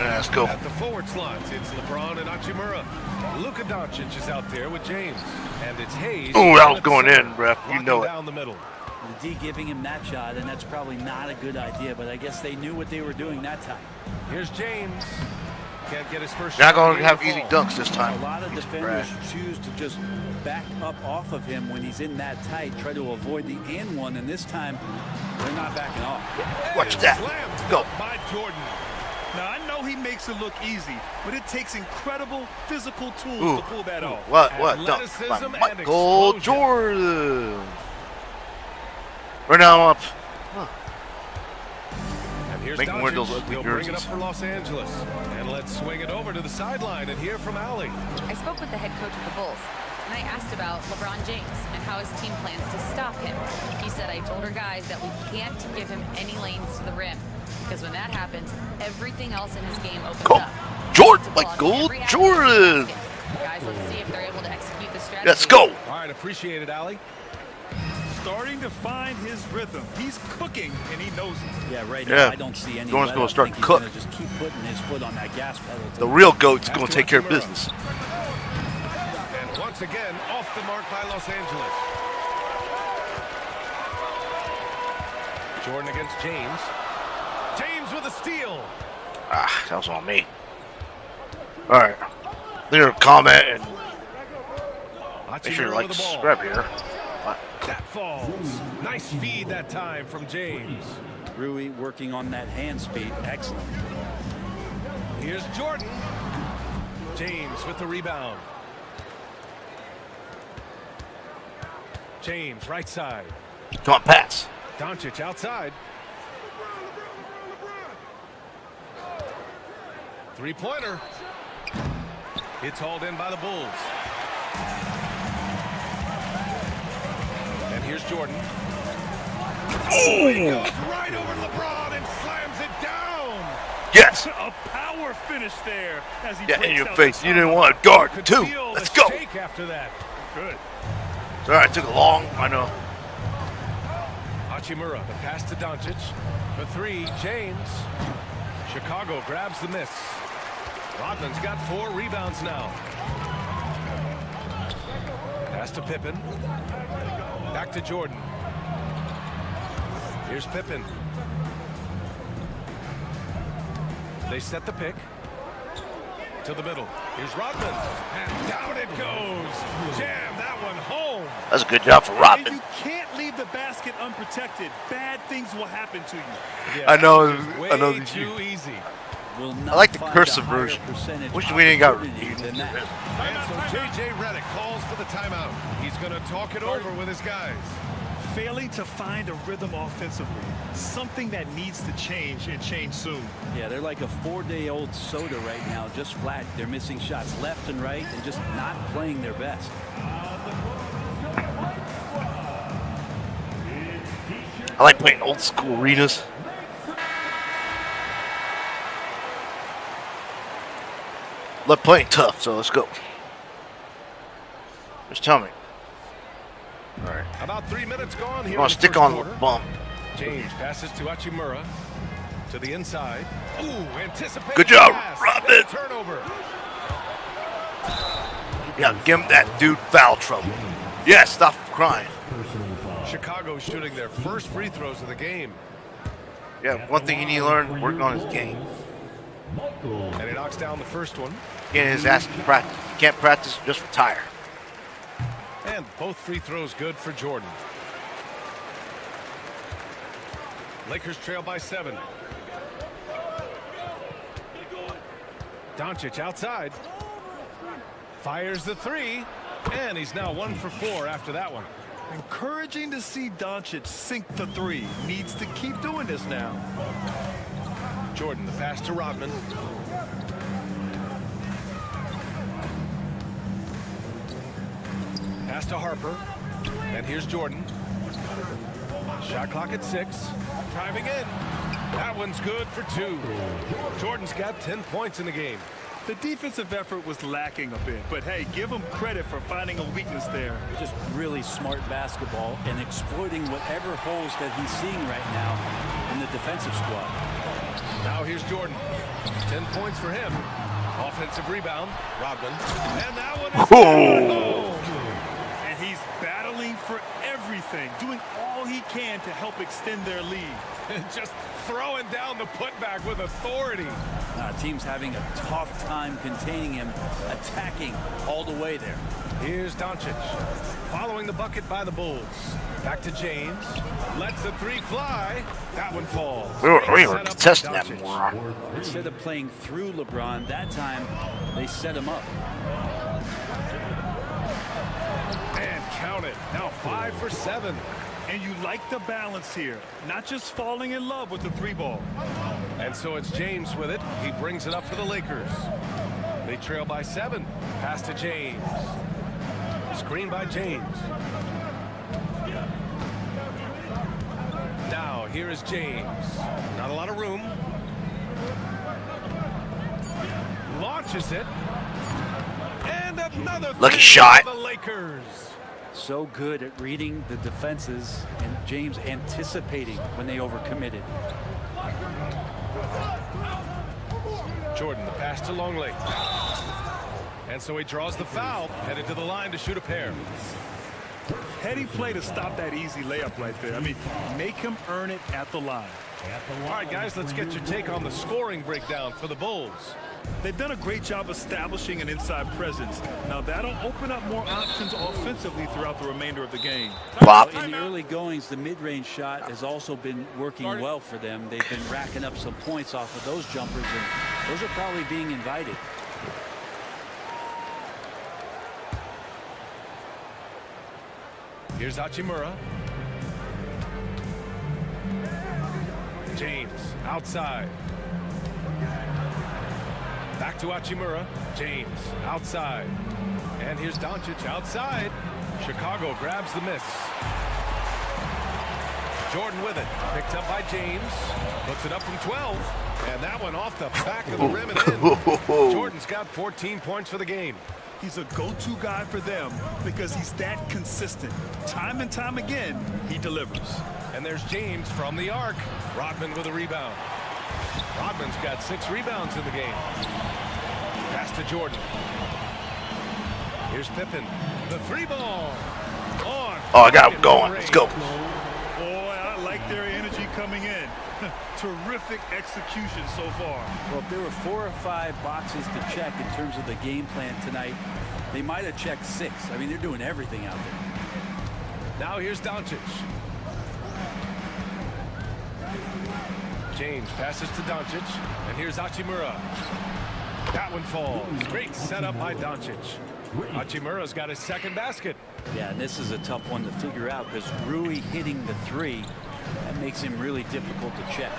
Let's go. At the forward slots, it's LeBron and Hachimura. Luka Doncic is out there with James. And it's Hayes. Oh, that was at the going center, in, ref. You blocking know it. down the middle. The D giving him that shot, and that's probably not a good idea, but I guess they knew what they were doing that time. Here's James. Can't get his first Not shot. going to have easy dunks this time. A lot of defenders choose to just back up off of him when he's in that tight, try to avoid the and one, and this time they're not backing off. Watch that. Slammed Go. by Jordan. Now, I know he makes it look easy, but it takes incredible physical tools Ooh. to pull that off. What? Dunk Athleticism by and Michael explosion. Jordan. We're now up. And here's Making Doncic. one of those ugly He'll bring it up jerseys. for Los Angeles. And let's swing it over to the sideline and hear from Allie. I spoke with the head coach of the Bulls, and I asked about LeBron James and how his team plans to stop him. He said, I told our guys that we can't give him any lanes to the rim, because when that happens, everything else in his game opens Go. up. Jordan, To ball Michael every aspect of Jordan. the basket. Guys, let's see if they're able to execute the strategy. Let's go. All right, appreciate it, Allie. Starting to find his rhythm. He's cooking, and he knows it. Yeah, right Yeah. now I don't see any. Jordan's let gonna up. start I think to cook. He's gonna just keep putting his foot on that gas pedal. The real GOAT's going to take care of business. And once again, off the mark by Los Angeles. Jordan against James. James with a steal. Ah, that was on me. All right. Leave a comment and make sure you Hachimura like, with the ball. subscribe here. That falls. Nice feed that time from James. Rui working on that hand speed. Excellent. Here's Jordan. James with the rebound. James, right side. Come on, pass. Doncic outside. Three-pointer. It's hauled in by the Bulls. And here's Jordan. Oh, he goes right over LeBron and slams it down. Yes. A power finish there as he Yeah, in breaks your out face. the You top. didn't want to guard Could too. feel Let's the go. shake after that. Good. All right, took a long. I know. Hachimura, the pass to Doncic. For 3, James. Chicago grabs the miss. Rodman's got 4 rebounds now. Pass to Pippen. Back to Jordan. Here's Pippen. They set the pick. To the middle. Here's Rodman. And down it goes. Jam that one home. That's a good job for And Rodman. you can't leave the basket unprotected. Bad things will happen to you. Yeah, I know. that was just I know. way too easy. Will I not like the find cursive a higher version. percentage Wish we didn't got. opportunity than that. And so J.J. Redick calls for the timeout. He's going to talk it over with his guys. Failing to find a rhythm offensively. Something that needs to change and change soon. Yeah, they're like a 4-day-old soda right now, just flat. They're missing shots left and right and just not playing their best. I like playing old school arenas. Love playing tough, so let's go. Just tell me. All right. About 3 minutes gone here. You want to stick on the bum. James passes to Hachimura. To the inside. Ooh, anticipating. Good job, pass. Rodman. Turnover. Yeah, give him that dude foul trouble. Yeah, stop crying. Chicago shooting their first free throws of the game. Yeah, one thing he need to learn, work on his game. And he knocks down the first one. Getting his ass to practice. If you can't practice, just retire. And both free throws good for Jordan. Lakers trail by 7. Doncic outside. Fires the 3. And he's now 1 for 4 after that one. Encouraging to see Doncic sink the 3. Needs to keep doing this now. Jordan, the pass to Rodman. Pass to Harper. And here's Jordan. Shot clock at 6. Driving in. That one's good for 2. Jordan's got 10 points in the game. The defensive effort was lacking a bit, but hey, give him credit for finding a weakness there. Just really smart basketball and exploiting whatever holes that he's seeing right now in the defensive squad. Now here's Jordan. 10 points for him. Offensive rebound. Rodman. And that one is Oh. And he's battling for everything, doing all he can to help extend their lead. just throwing down the putback with authority. Team's having a tough time containing him, attacking all the way there. Here's Doncic. Following the bucket by the Bulls. Back to James. Lets the 3 fly. That one falls. We were testing that more. Instead of playing through LeBron, that time they set him up. And count it. Now 5 for 7. And you like the balance here, not just falling in love with the 3 ball. And so it's James with it. He brings it up for the Lakers. They trail by 7. Pass to James. Screen by James. Now here is James. Not a lot of room. Launches it. And another lucky shot. for the Lakers. So good at reading the defenses, and James anticipating when they overcommitted. Jordan, the pass to Longley. And so he draws the foul, headed to the line to shoot a pair. Heady play to stop that easy layup right there. I mean, make him earn it at the line. All right, guys, let's get your take on the scoring breakdown for the Bulls. They've done a great job establishing an inside presence. Now that'll open up more options offensively throughout the remainder of the game. Flop. In the early goings, the mid-range shot has also been working well for them. They've been racking up some points off of those jumpers, and those are probably being invited. Here's Hachimura. James outside. Back to Hachimura. James outside. And here's Doncic outside. Chicago grabs the miss. Jordan with it. Picked up by James. Puts it up from 12. And that one off the back of the rim and in. Jordan's got 14 points for the game. He's a go-to guy for them because he's that consistent. Time and time again, he delivers. And there's James from the arc. Rodman with a rebound. Rodman's got 6 rebounds in the game. Pass to Jordan. Here's Pippen. The 3 ball. On. Oh, I got him going. Let's go. Boy, I like their energy coming in. Terrific execution so far. Well, if there were 4 or 5 boxes to check in terms of the game plan tonight, they might have checked 6. I mean, they're doing everything out there. Now here's Doncic. James passes to Doncic, and here's Hachimura. That one falls. Great setup by Doncic. Hachimura's got his second basket. Yeah, and this is a tough one to figure out because Rui hitting the 3, that makes him really difficult to check.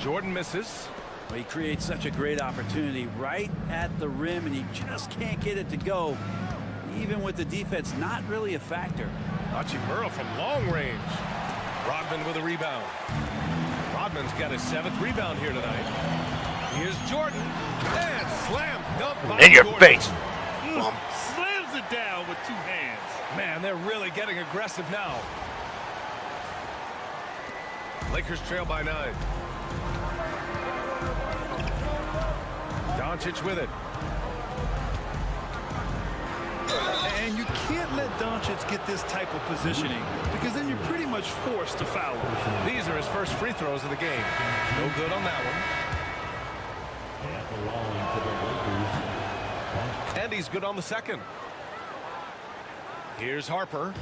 Jordan misses. Well, he creates such a great opportunity right at the rim, and he just can't get it to go, even with the defense not really a factor. Hachimura from long range. Rodman with a rebound. Rodman's got his 7th rebound here tonight. Here's Jordan. And slam dunk by In your Jordan. face. Slams it down with 2 hands. Man, they're really getting aggressive now. Lakers trail by 9. Doncic with it. And you can't let Doncic get this type of positioning because then you're pretty much forced to foul him. These are his first free throws of the game. No good on that one. And he's good on the second. Here's Harper.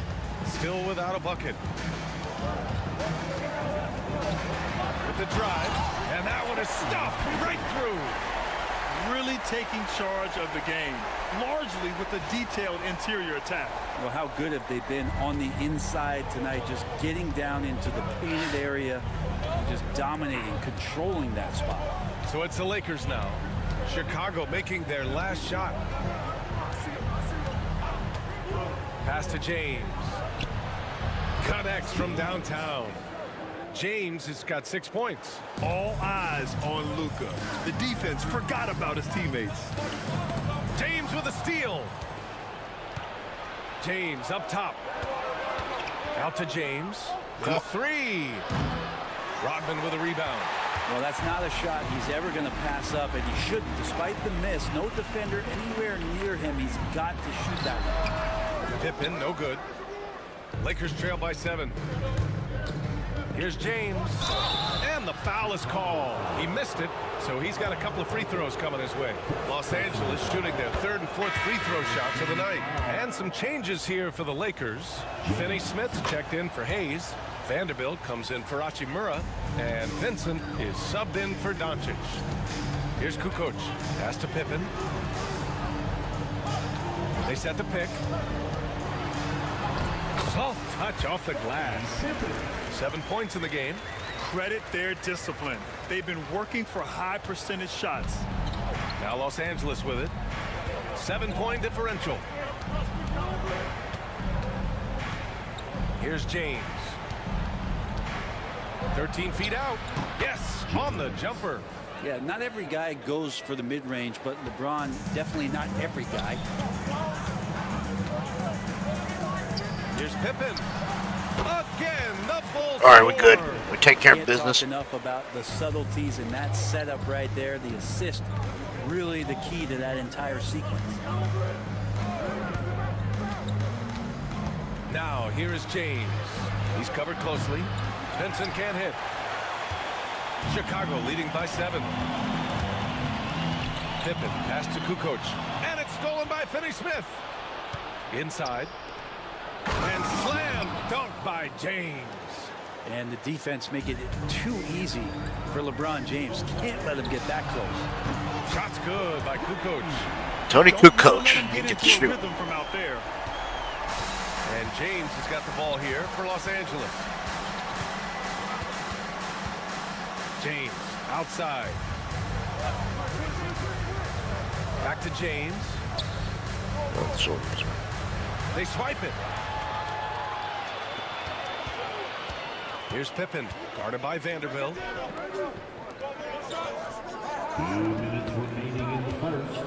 Still without a bucket. With the drive. And that one is stuffed right through. Really taking charge of the game, largely with a detailed interior attack. Well, how good have they been on the inside tonight, just getting down into the painted area, and just dominating, controlling that spot. So it's the Lakers now. Chicago making their last shot. Pass to James. Connects from downtown. James has got 6 points. All eyes on Luka. The defense forgot about his teammates. James with a steal. James up top. Out to James. The three. Rodman with a rebound. Well, that's not a shot he's ever going to pass up, and he shouldn't. Despite the miss, no defender anywhere near him. He's got to shoot that one. Pippen, no good. Lakers trail by 7. Here's James. And the foul is called. He missed it, so he's got a couple of free throws coming his way. Los Angeles shooting their 3rd and 4th free throw shots of the night. And some changes here for the Lakers. Finney Smith checked in for Hayes. Vanderbilt comes in for Hachimura. And Vincent is subbed in for Doncic. Here's Kukoc. Pass to Pippen. They set the pick. Soft touch off the glass. 7 points in the game. Credit their discipline. They've been working for high percentage shots. Now Los Angeles with it. 7-point differential. Here's James. 13 feet out. Yes, on the jumper. Yeah, not every guy goes for the mid-range, but LeBron, definitely not every guy. Here's Pippen. Again, the Bulls. All right, we're good. We take care of Can't business. talk enough about the subtleties in that setup right there. The assist, really the key to that entire sequence. Now, here is James. He's covered closely. Vincent can't hit. Chicago leading by 7. Pippen pass to Kukoc. And it's stolen by Finney Smith. Inside. And slam dunk by James. And the defense making it too easy for LeBron James. Can't let him get that close. Shot's good by Kukoc. Tony Kukoc. He can shoot. Rhythm from out there. And James has got the ball here for Los Angeles. James outside. Back to James. They swipe it. Here's Pippen, guarded by Vanderbilt. 2 minutes remaining in the first.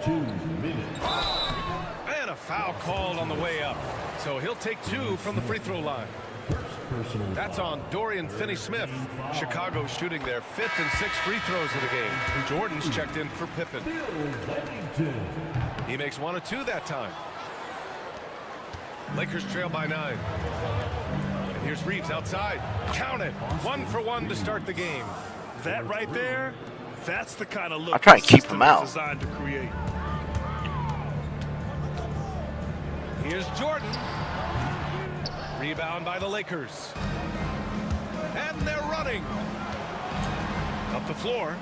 2 minutes. And a foul called on the way up. So he'll take 2 from the free throw line. That's on Dorian Finney-Smith. Chicago shooting their 5th and 6th free throws of the game. Jordan's checked in for Pippen. He makes 1 of 2 that time. Lakers trail by 9. And here's Reeves outside. Count it. 1 for 1 to start the game. That right there, that's the kind of look I try and the keep system him out. is designed to create. Here's Jordan. Rebound by the Lakers. And they're running. Up the floor.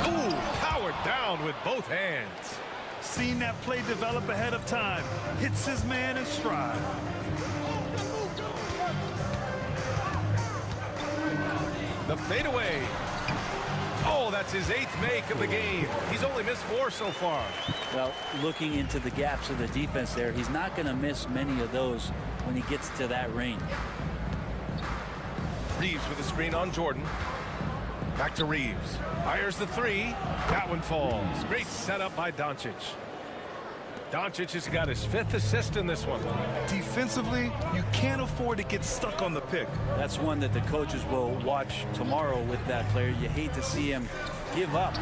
Ooh, powered down with both hands. Seen that play develop ahead of time. Hits his man in stride. The fadeaway. Oh, that's his 8th make of the game. He's only missed 4 so far. Well, looking into the gaps of the defense there, he's not going to miss many of those when he gets to that range. Reeves with a screen on Jordan. Back to Reeves. Fires the 3. That one falls. Great setup by Doncic. Doncic has got his 5th assist in this one. Defensively, you can't afford to get stuck on the pick. That's one that the coaches will watch tomorrow with that player. You hate to see him give up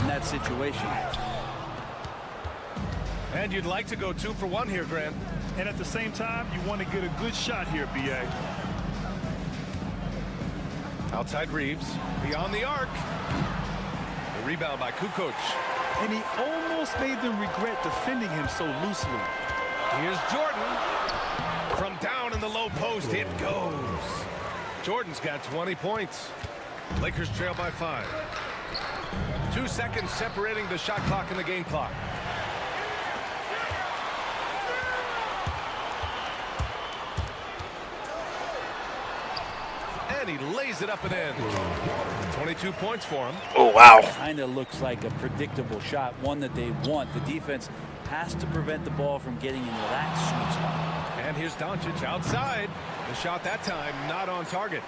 in that situation. And you'd like to go 2 for 1 here, Grant. And at the same time, you want to get a good shot here, B.A. Outside Reeves. Beyond the arc. The rebound by Kukoc. And he almost made them regret defending him so loosely. Here's Jordan. From down in the low post, it goes. Jordan's got 20 points. Lakers trail by 5. 2 seconds separating the shot clock and the game clock. And he lays it up and in. 22 points for him. Oh, wow. Kind of looks like a predictable shot, one that they want. The defense has to prevent the ball from getting into that sweet spot. And here's Doncic outside. The shot that time not on target.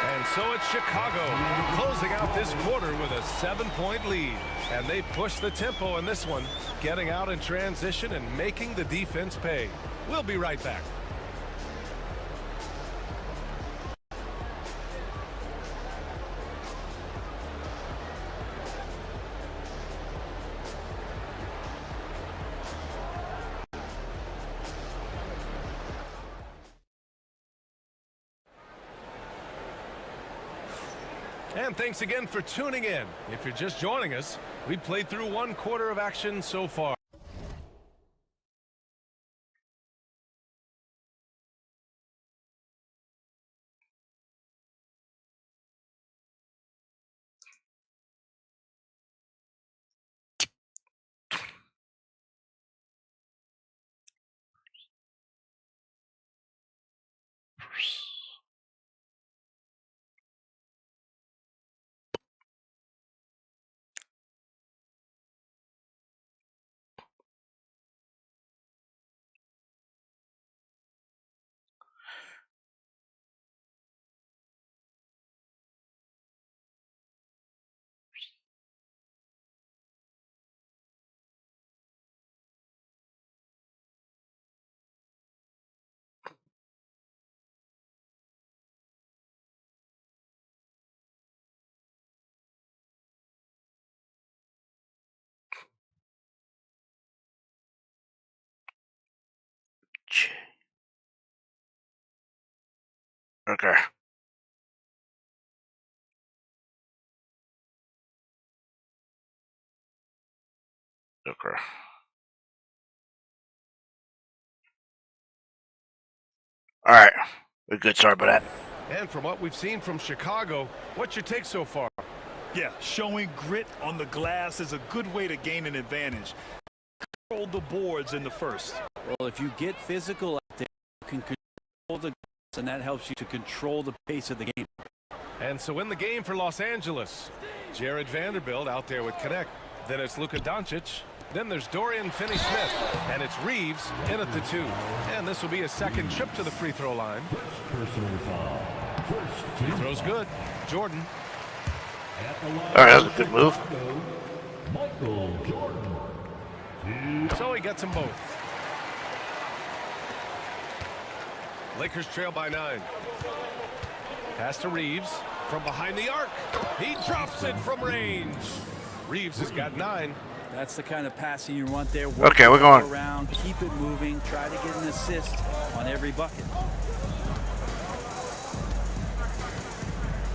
And so it's Chicago closing out this quarter with a 7-point lead. And they push the tempo in this one, getting out in transition and making the defense pay. We'll be right back. And thanks again for tuning in. If you're just joining us, we played through one quarter of action so far. Okay. Okay. All right. We're good. Sorry about that. And from what we've seen from Chicago, what's your take so far? Yeah, showing grit on the glass is a good way to gain an advantage. Control the boards in the first. Well, if you get physical out there, you can control the glass, and that helps you to control the pace of the game. And so in the game for Los Angeles, Jared Vanderbilt out there with Connect. Then it's Luka Doncic. Then there's Dorian Finney-Smith. And it's Reeves in at the 2. And this will be a second trip to the free throw line. Free throw's good. Jordan. All right, that was a good move. So he gets them both. Lakers trail by 9. Pass to Reeves from behind the arc. He drops it from range. Reeves has got 9. That's the kind of passing you want there. Okay, we're going around, keep it moving, try to get an assist on every bucket.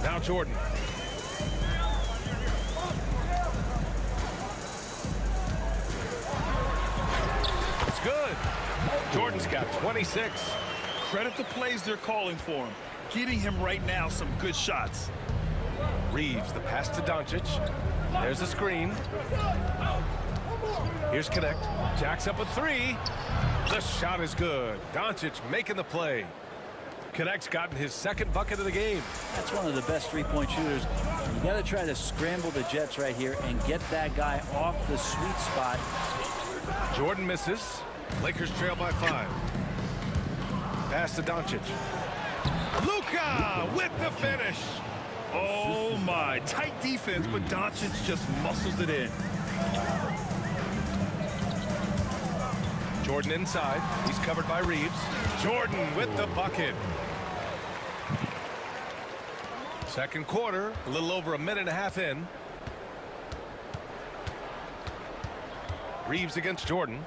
Now Jordan. It's good. Jordan's got 26. Credit the plays they're calling for him. Getting him right now some good shots. Reeves, the pass to Doncic. There's a screen. Here's Connect. Jacks up a 3. The shot is good. Doncic making the play. Connect's gotten his second bucket of the game. That's one of the best three-point shooters. You got to try to scramble the Jets right here and get that guy off the sweet spot. Jordan misses. Lakers trail by 5. Pass to Doncic. Luka with the finish. Oh my, tight defense, but Doncic just muscles it in. Jordan inside. He's covered by Reeves. Jordan with the bucket. Second quarter, a little over a minute and a half in. Reeves against Jordan.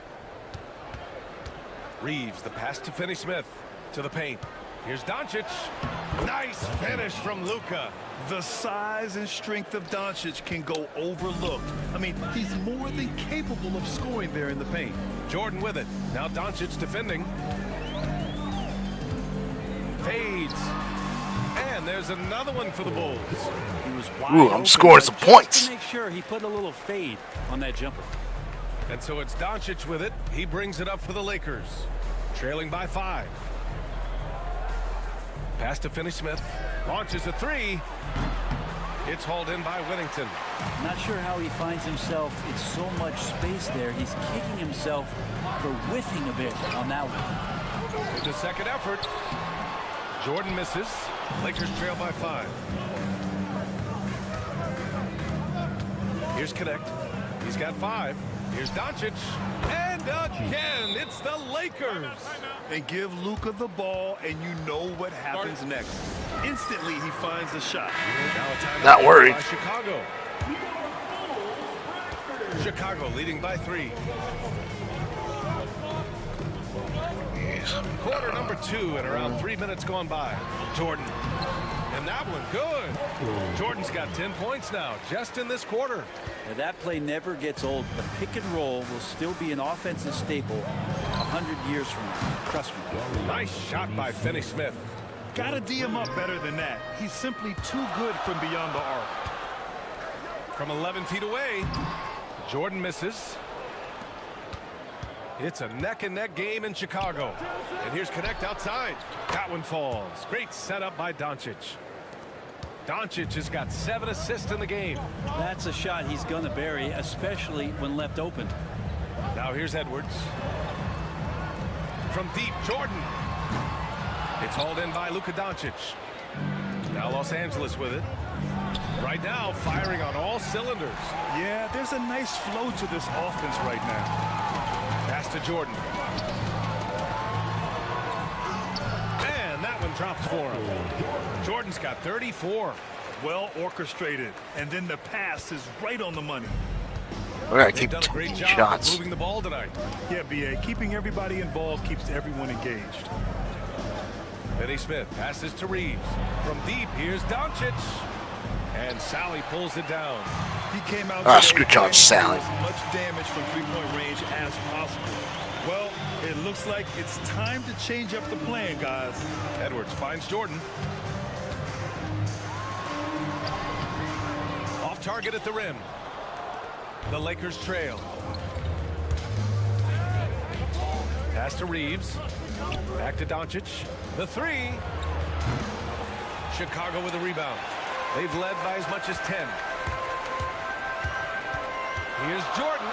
Reeves, the pass to Finney-Smith. To the paint. Here's Doncic. Nice finish from Luka. The size and strength of Doncic can go overlooked. I mean, he's more than capable of scoring there in the paint. Jordan with it. Now Doncic defending. Fades. And there's another one for the Bulls. He was wide Ooh, I'm open, scoring some just points. to make sure he put a little fade on that jumper. And so it's Doncic with it. He brings it up for the Lakers. Trailing by 5. Pass to Finney-Smith. Launches a 3. It's hauled in by Whittington. Not sure how he finds himself in so much space there. He's kicking himself for whiffing a bit on that one. With the second effort, Jordan misses. Lakers trail by 5. Here's Connect. He's got 5. Here's Doncic. And again, it's the Lakers. And give Luka the ball, and you know what happens next. Instantly, he finds the shot. Now a timeout Not worried. by Chicago. Chicago leading by 3. Quarter number 2 and around 3 minutes gone by. Jordan. And that one good. Jordan's got 10 points now just in this quarter. Now, that play never gets old. The pick and roll will still be an offensive staple 100 years from now. Trust me. Nice shot by Finney-Smith. Gotta D him up better than that. He's simply too good from beyond the arc. From 11 feet away, Jordan misses. It's a neck-and-neck game in Chicago. And here's Connect outside. That one falls. Great setup by Doncic. Doncic has got 7 assists in the game. That's a shot he's going to bury, especially when left open. Now here's Edwards. From deep, Jordan. It's hauled in by Luka Doncic. Now Los Angeles with it. Right now, firing on all cylinders. Yeah, there's a nice flow to this offense right now. Pass to Jordan. And that one drops for him. Jordan's got 34. Well orchestrated. And then the pass is right on the money. We gotta They've keep done a great taking job shots. moving the ball tonight. Yeah, B.A., keeping everybody involved keeps everyone engaged. Finney-Smith passes to Reeves. From deep, here's Doncic. And Sally pulls it down. He came out Screw John Sally. as much damage from three-point range as possible. Well, it looks like it's time to change up the plan, guys. Edwards finds Jordan. Off target at the rim. The Lakers trail. Pass to Reeves. Back to Doncic. The 3. Chicago with a rebound. They've led by as much as 10. Here's Jordan.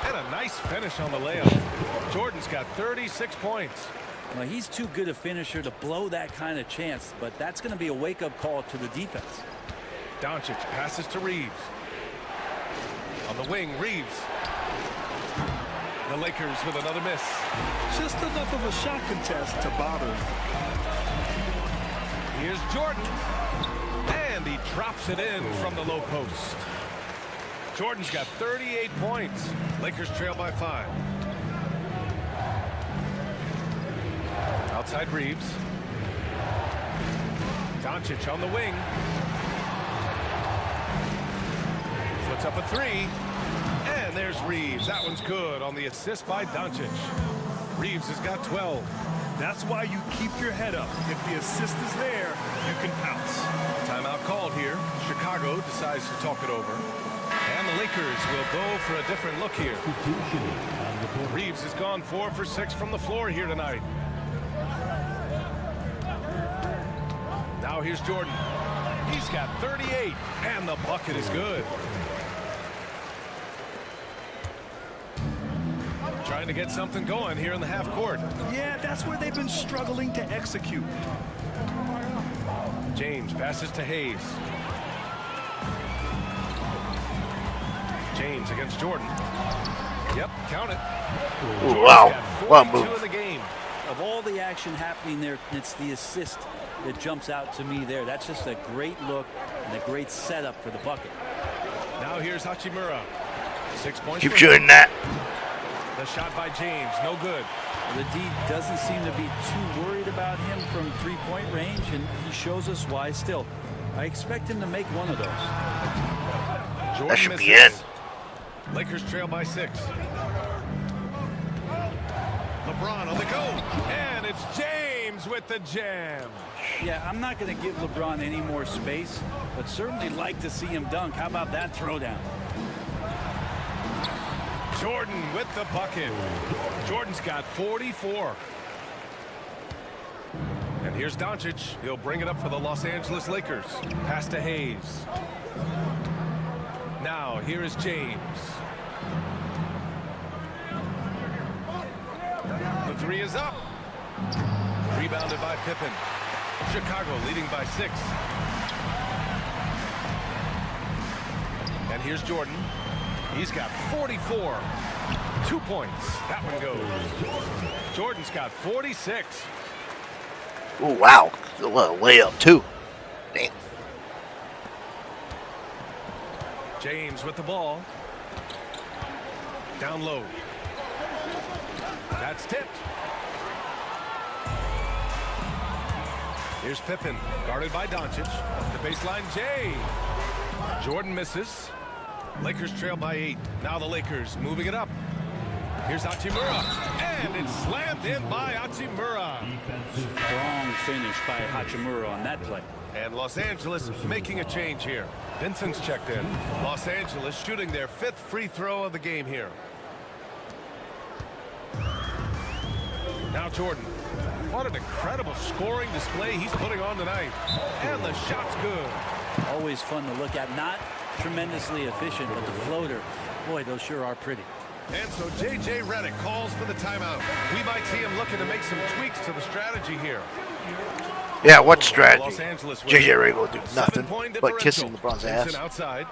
And a nice finish on the layup. Jordan's got 36 points. Well, he's too good a finisher to blow that kind of chance, but that's going to be a wake-up call to the defense. Doncic passes to Reeves. On the wing, Reeves. The Lakers with another miss. Just enough of a shot contest to bother him. Here's Jordan. And he drops it in from the low post. Jordan's got 38 points. Lakers trail by 5. Outside Reeves. Doncic on the wing. Puts up a 3. And there's Reeves. That one's good on the assist by Doncic. Reeves has got 12. That's why you keep your head up. If the assist is there, you can pounce. Timeout called here. Chicago decides to talk it over. And the Lakers will go for a different look here. Reeves has gone 4 for 6 from the floor here tonight. Now here's Jordan. He's got 38, and the bucket is good. Trying to get something going here in the half court. Yeah, that's where they've been struggling to execute. James passes to Hayes. James against Jordan. Yep, count it. Ooh, wow. What a 42 move. in the game. Of all the action happening there, it's the assist that jumps out to me there. That's just a great look and a great setup for the bucket. Now here's Hachimura. 6 points. Keep shooting that. The shot by James, no good. The D doesn't seem to be too worried about him from three-point range, and he shows us why still. I expect him to make one of those. Jordan That should misses. be in. Lakers trail by 6. LeBron on the go, and it's James with the jam. Yeah, I'm not going to give LeBron any more space, but certainly like to see him dunk. How about that throwdown? Jordan with the bucket. Jordan's got 44. And here's Doncic. He'll bring it up for the Los Angeles Lakers. Pass to Hayes. Now here is James. The 3 is up. Rebounded by Pippen. Chicago leading by 6. And here's Jordan. He's got 44. 2 points. That one goes. Jordan's got 46. Oh, wow. A little layup, too. Damn. James with the ball. Down low. That's tipped. Here's Pippen, guarded by Doncic. The baseline, Jay. Jordan misses. Lakers trail by 8. Now the Lakers moving it up. Here's Hachimura. And it's slammed in by Hachimura. Strong finish by Hachimura on that play. And Los Angeles making a change here. Vincent's checked in. Los Angeles shooting their 5th free throw of the game here. Now Jordan. What an incredible scoring display he's putting on tonight. And the shot's good. Always fun to look at. Not tremendously efficient, but the floater, boy, those sure are pretty. And so J.J. Redick calls for the timeout. We might see him looking to make some tweaks to the strategy here. Yeah, what strategy? Los Angeles J.J. Redick will do nothing but kissing LeBron's ass. Outside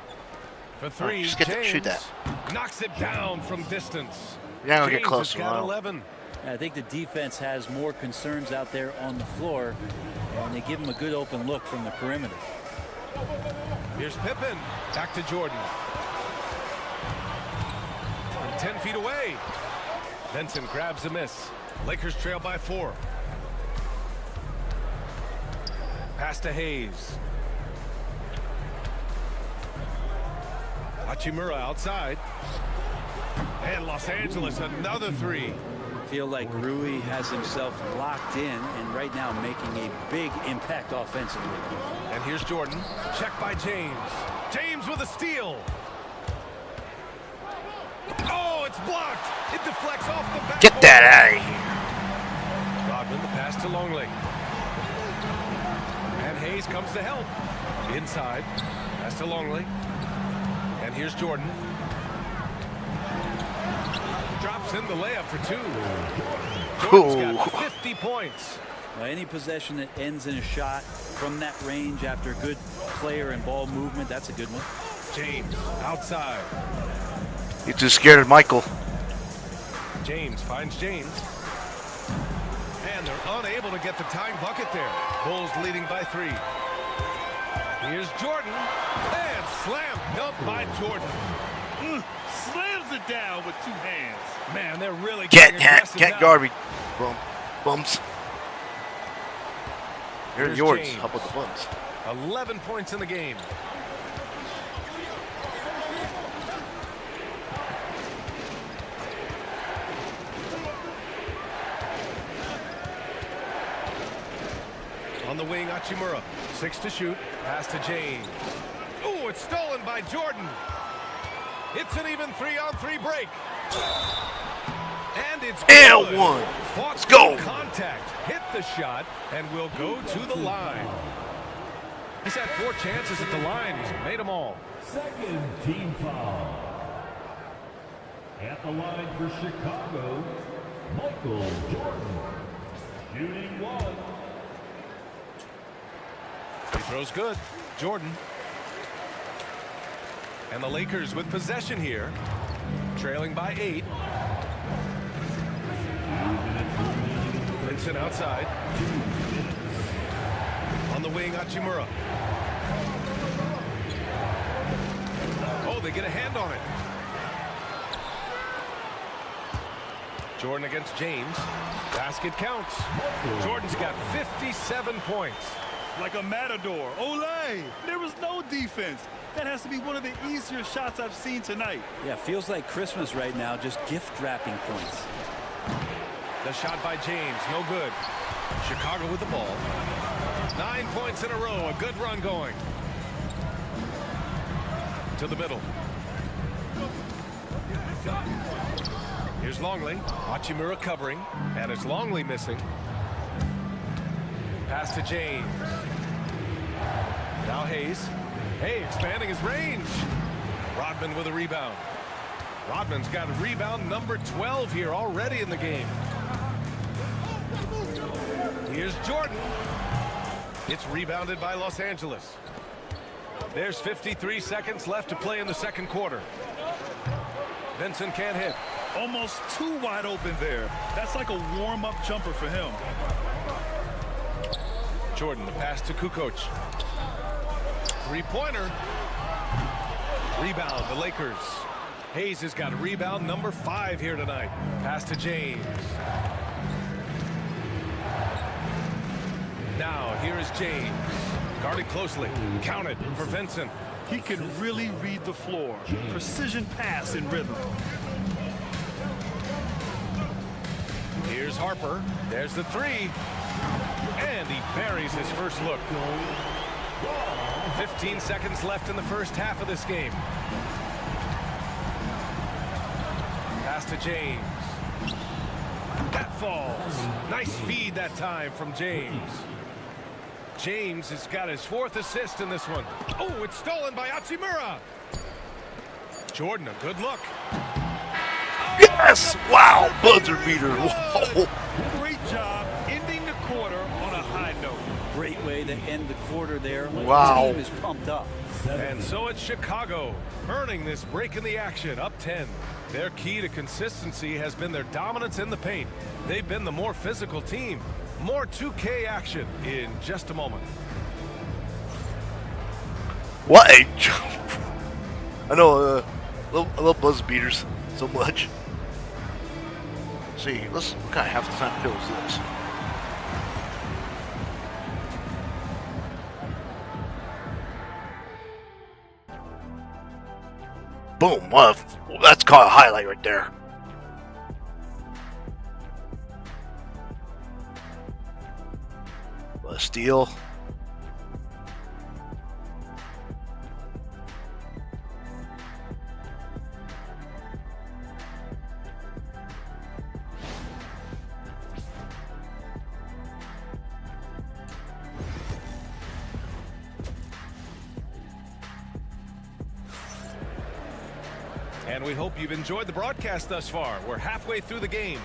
for 3. Just get James to shoot that. knocks it down from distance. You're not going to get James close has got to 11. I think the defense has more concerns out there on the floor, and they give him a good open look from the perimeter. Here's Pippen. Back to Jordan. From 10 feet away. Benson grabs a miss. Lakers trail by 4. Pass to Hayes. Hachimura outside. And Los Angeles another 3. Feel like Rui has himself locked in and right now making a big impact offensively. And here's Jordan. Checked by James. James with a steal. Oh, it's blocked. It deflects off the back. Get that out of here. Rodman, the pass to Longley. And Hayes comes to help. Inside. Pass to Longley. And here's Jordan. Drops in the layup for 2. Jordan's got 50 points. Well, any possession that ends in a shot from that range after a good player and ball movement, that's a good one. James outside. You're too scared of Michael. James finds James. And they're unable to get the tying bucket there. Bulls leading by 3. Here's Jordan. And slam dunk by Jordan. Slams it down with 2 hands. Man, they're really Can't now. guard me, bums. You're Here's yours. James. How about the bums? 11 points in the game. On the wing, Hachimura. 6 to shoot. Pass to James. Oh, it's stolen by Jordan. It's an even 3-on-3 break. And it's And good. one. Fought Let's go. Contact. Hit the shot and will go to the line. He's had 4 chances at the line. He's made them all. Second team foul. At the line for Chicago, Michael Jordan. Shooting 1. He throws good. Jordan. And the Lakers with possession here. Trailing by 8. Vincent outside. On the wing, Hachimura. Oh, they get a hand on it. Jordan against James. Basket counts. Jordan's got 57 points. Like a matador. Olay! There was no defense. That has to be one of the easier shots I've seen tonight. Yeah, feels like Christmas right now, just gift wrapping points. The shot by James, no good. Chicago with the ball. 9 points in a row, a good run going. To the middle. Here's Longley. Hachimura covering, and it's Longley missing. Pass to James. Now Hayes. Hey, expanding his range. Rodman with a rebound. Rodman's got rebound number 12 here already in the game. Here's Jordan. It's rebounded by Los Angeles. There's 53 seconds left to play in the second quarter. Vincent can't hit. Almost too wide open there. That's like a warm-up jumper for him. Jordan, the pass to Kukoc. Three-pointer. Rebound, the Lakers. Hayes has got rebound number 5 here tonight. Pass to James. Now, here is James. Guarded closely. Counted for Vincent. He can really read the floor. Precision pass in rhythm. Here's Harper. There's the 3. And he buries his first look. 15 seconds left in the first half of this game. Pass to James. That falls. Nice feed that time from James. James has got his 4th assist in this one. Oh, it's stolen by Hachimura. Jordan, a good look. Yes! Wow, buzzer beater. Whoa. Great job ending the quarter on a high note. Great way to end the quarter there. Wow. The team is pumped up. And so it's Chicago earning this break in the action, up 10. Their key to consistency has been their dominance in the paint. They've been the more physical team. More 2K action in just a moment. What a jump. I know, I love buzz beaters so much. Let's see, what kind of half the time kill is this? Boom, that's called a highlight right there. A steal. And we hope you've enjoyed the broadcast thus far. We're halfway through the game.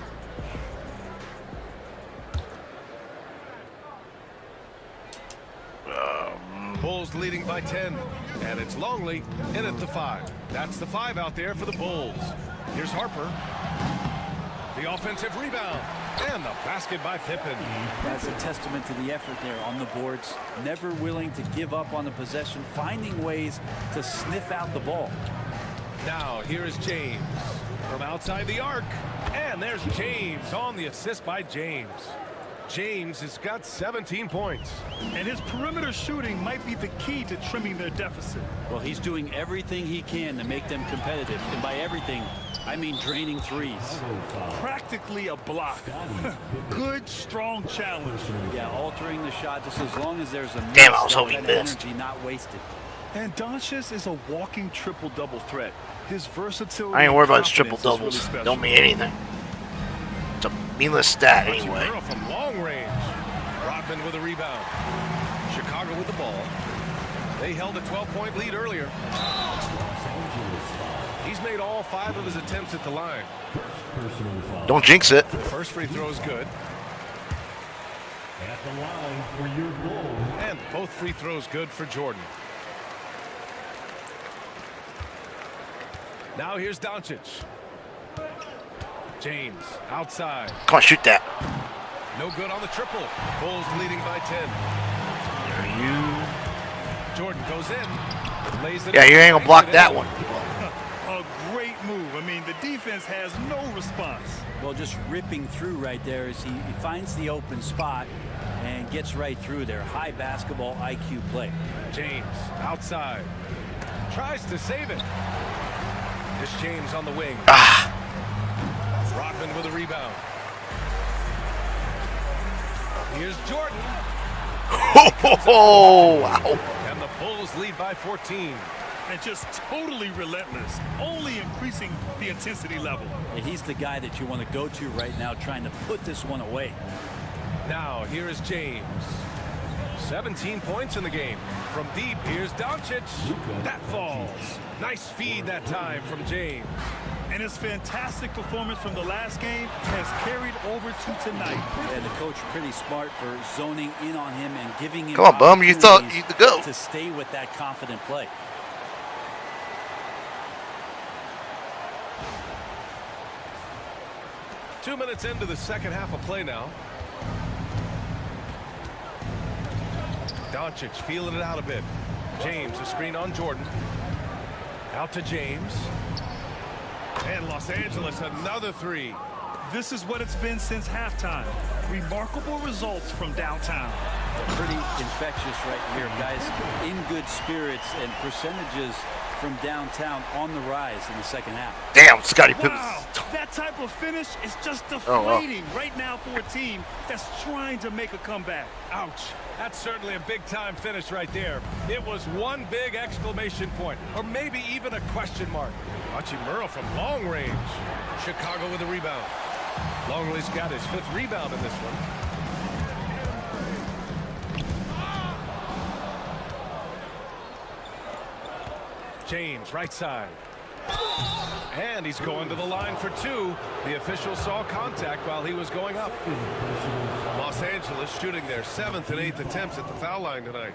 Bulls leading by 10. And it's Longley in at the 5. That's the 5 out there for the Bulls. Here's Harper. The offensive rebound. And the basket by Pippen. That's a testament to the effort there on the boards. Never willing to give up on the possession. Finding ways to sniff out the ball. Now, here is James from outside the arc. And there's James on the assist by James. James has got 17 points. And his perimeter shooting might be the key to trimming their deficit. Well, he's doing everything he can to make them competitive. And by everything, I mean draining threes. Practically a block. Good, strong challenge. Yeah, altering the shot just as long as there's a Damn, I was hoping he missed. energy not wasted. And Doncic is a walking triple-double threat. His versatility. I ain't worried about his triple confidence is doubles. really Don't mean anything. It's a meaningless stat anyway. Hachimura from long range. Rodman with a rebound. Chicago with the ball. They held a 12-point lead earlier. He's made all 5 of his attempts at the line. Don't jinx it. The first free throw is good. At the line for your goal. And both free throws good for Jordan. Now here's Doncic. James outside. Come on, shoot that. No good on the triple. Bulls leading by 10. Jordan goes in. Lays it Yeah, in. you ain't gonna block that one. A great move. I mean, the defense has no response. Well, just ripping through right there as he finds the open spot and gets right through there. High basketball IQ play. James outside. Tries to save it. This James on the wing. Rodman with a rebound. Here's Jordan. Oh, wow. And the Bulls lead by 14. And just totally relentless, only increasing the intensity level. And he's the guy that you want to go to right now, trying to put this one away. Now, here is James. 17 points in the game. From deep, here's Doncic. That falls. Nice feed that time from James. And his fantastic performance from the last game has carried over to tonight. And the coach pretty smart for zoning in on him and giving him Come on, bum. You thought you'd go. to stay with that confident play. Two minutes into the second half of play now. Doncic feeling it out a bit. James, a screen on Jordan. Out to James. And Los Angeles, another three. This is what it's been since halftime. Remarkable results from downtown. Pretty infectious right here, guys. In good spirits and percentages from downtown on the rise in the second half. Damn, Scottie Pippen. Wow, that type of finish is just deflating right now for a team that's trying to make a comeback. Ouch. That's certainly a big-time finish right there. It was one big exclamation point, or maybe even a question mark. Hachimura from long range. Chicago with a rebound. Longley's got his 5th rebound in this one. James, right side. And he's going to the line for 2. The official saw contact while he was going up. Los Angeles shooting their 7th and 8th attempts at the foul line tonight.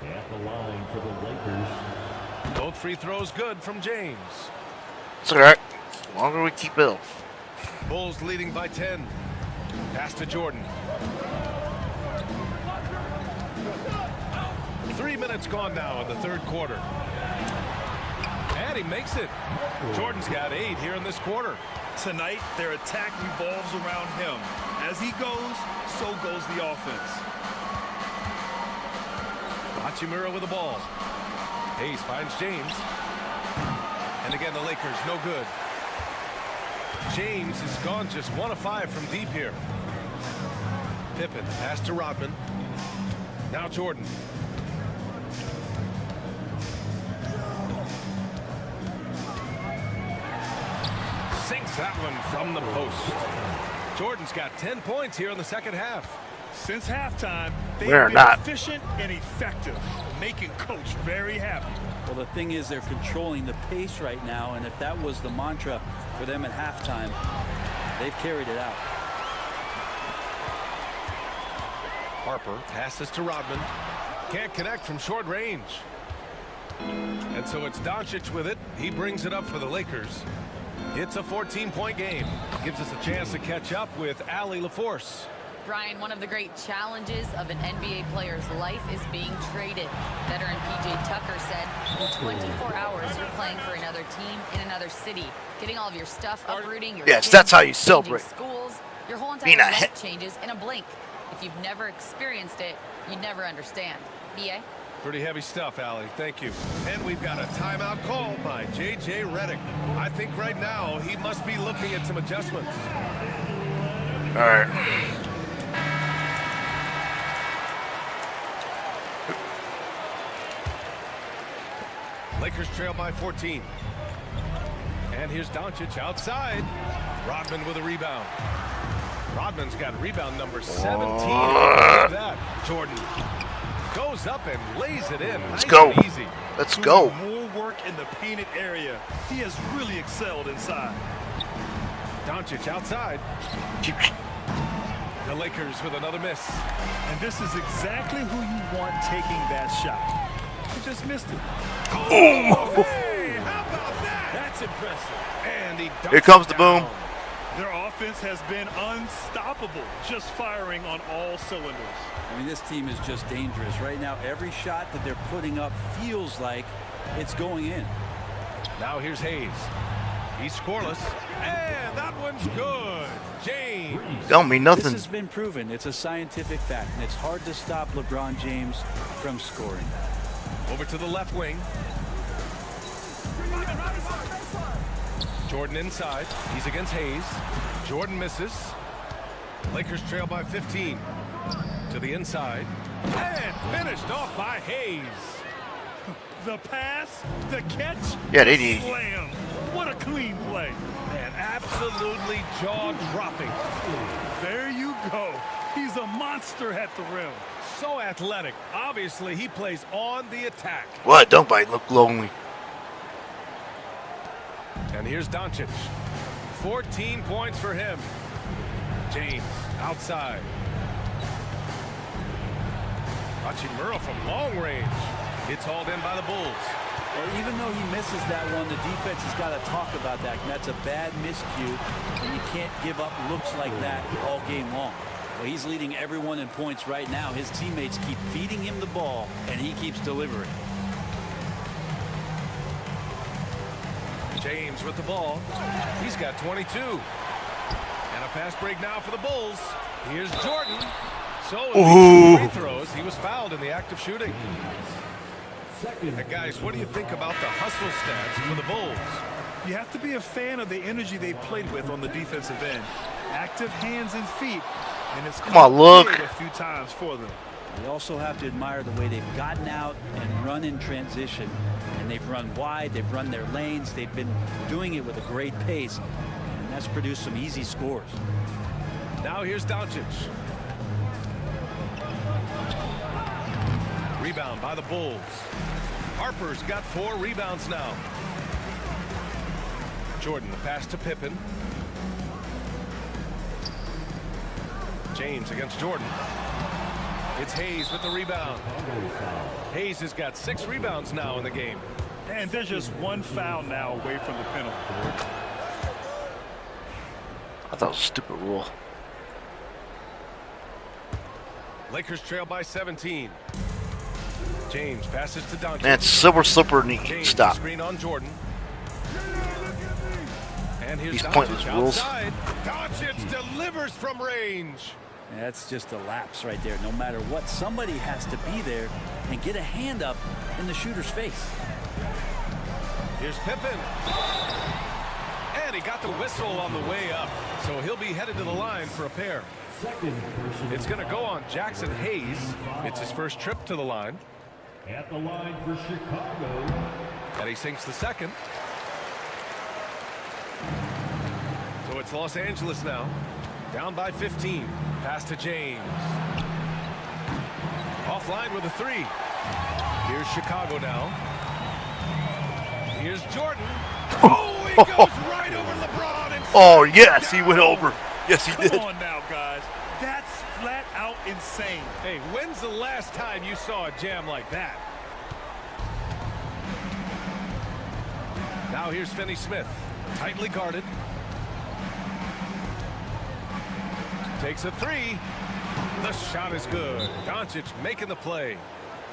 At the line for the Lakers. Both free throws good from James. It's all right. The longer we keep it. Bulls leading by 10. Pass to Jordan. 3 minutes gone now in the third quarter. And he makes it. Jordan's got 8 here in this quarter. Tonight, their attack revolves around him. As he goes, so goes the offense. Hachimura with the ball. Hayes finds James. And again, the Lakers no good. James has gone just 1 of 5 from deep here. Pippen pass to Rodman. Now Jordan. Sinks that one from the post. Jordan's got 10 points here in the second half. Since halftime, they've We're been not. efficient and effective, making Coach very happy. Well, the thing is, they're controlling the pace right now, and if that was the mantra for them at halftime, they've carried it out. Harper passes to Rodman. Can't connect from short range. And so it's Doncic with it. He brings it up for the Lakers. It's a 14-point game. Gives us a chance to catch up with Allie LaForce. Brian, one of the great challenges of an NBA player's life is being traded. Veteran P.J. Tucker said, in 24 hours, you're playing for another team in another city, getting all of your stuff, uprooting your Yes, kids, that's how you changing celebrate. schools. Your whole Being entire a life changes in a blink. If you've never experienced it, you'd never understand. B.A.? Pretty heavy stuff, Allie. Thank you. And we've got a timeout call by J.J. Redick. I think right now he must be looking at some adjustments. All right. Lakers trail by 14. And here's Doncic outside. Rodman with a rebound. Rodman's got rebound number 17. That Jordan goes up and lays it in. Let's nice go. And easy. Let's go. More work in the painted area. He has really excelled inside. Doncic outside. The Lakers with another miss. And this is exactly who you want taking that shot. He just missed it. Oh, hey, how about that? That's impressive. And he dunks Here comes it the down. boom. Their offense has been unstoppable, just firing on all cylinders. I mean, this team is just dangerous. Right now, every shot that they're putting up feels like it's going in. Now here's Hayes. He's scoreless. And that one's good. James. Don't mean This nothing. has been proven. It's a scientific fact, and it's hard to stop LeBron James from scoring. Over to the left wing. Jordan inside. He's against Hayes. Jordan misses. Lakers trail by 15. To the inside. And finished off by Hayes. The pass, the catch, Yeah, they need. slam. What a clean play. Man, absolutely jaw-dropping. There you go. He's a monster at the rim. So athletic. Obviously, he plays on the attack. What? Don't bite. Look lonely. And And here's Doncic. 14 points for him. James outside. Hachimura from long range. It's hauled in by the Bulls. Well, even though he misses that one, the defense has got to talk about that. That's a bad miscue, and you can't give up looks like that all game long. Well, he's leading everyone in points right now. His teammates keep feeding him the ball, and he keeps delivering. James with the ball. He's got 22. And a fast break now for the Bulls. Here's Jordan. So in free throws, he was fouled in the act of shooting. And guys, what do you think about the hustle stats for the Bulls? You have to be a fan of the energy they've played with on the defensive end. Active hands and feet, and it's come on, look a few times for them. You also have to admire the way they've gotten out and run in transition. And they've run wide, they've run their lanes, they've been doing it with a great pace, and that's produced some easy scores. Now here's Doncic. Rebound by the Bulls. Harper's got 4 rebounds now. Jordan, the pass to Pippen. James against Jordan. It's Hayes with the rebound. Hayes has got 6 rebounds now in the game. And there's just one foul now away from the penalty. I thought it was a stupid rule. Lakers trail by 17. James passes to Doncic. Man, silver slipper and he James stop. Screen on Jordan. And here's These Doncic pointless rules. outside. Doncic delivers from range. That's just a lapse right there. No matter what, somebody has to be there and get a hand up in the shooter's face. Here's Pippen. And he got the whistle on the way up. So he'll be headed to the line for a pair. It's going to go on Jackson Hayes. It's his first trip to the line. At the line for Chicago. And he sinks the second. So it's Los Angeles now. Down by 15. Pass to James. Offline with a 3. Here's Chicago now. Here's Jordan. Oh, he goes right over LeBron. And oh, yes, he went over. Yes, he did. Come on now, guys. That's flat out insane. Hey, when's the last time you saw a jam like that? Now here's Finney Smith. Tightly guarded. Takes a 3. The shot is good. Doncic making the play.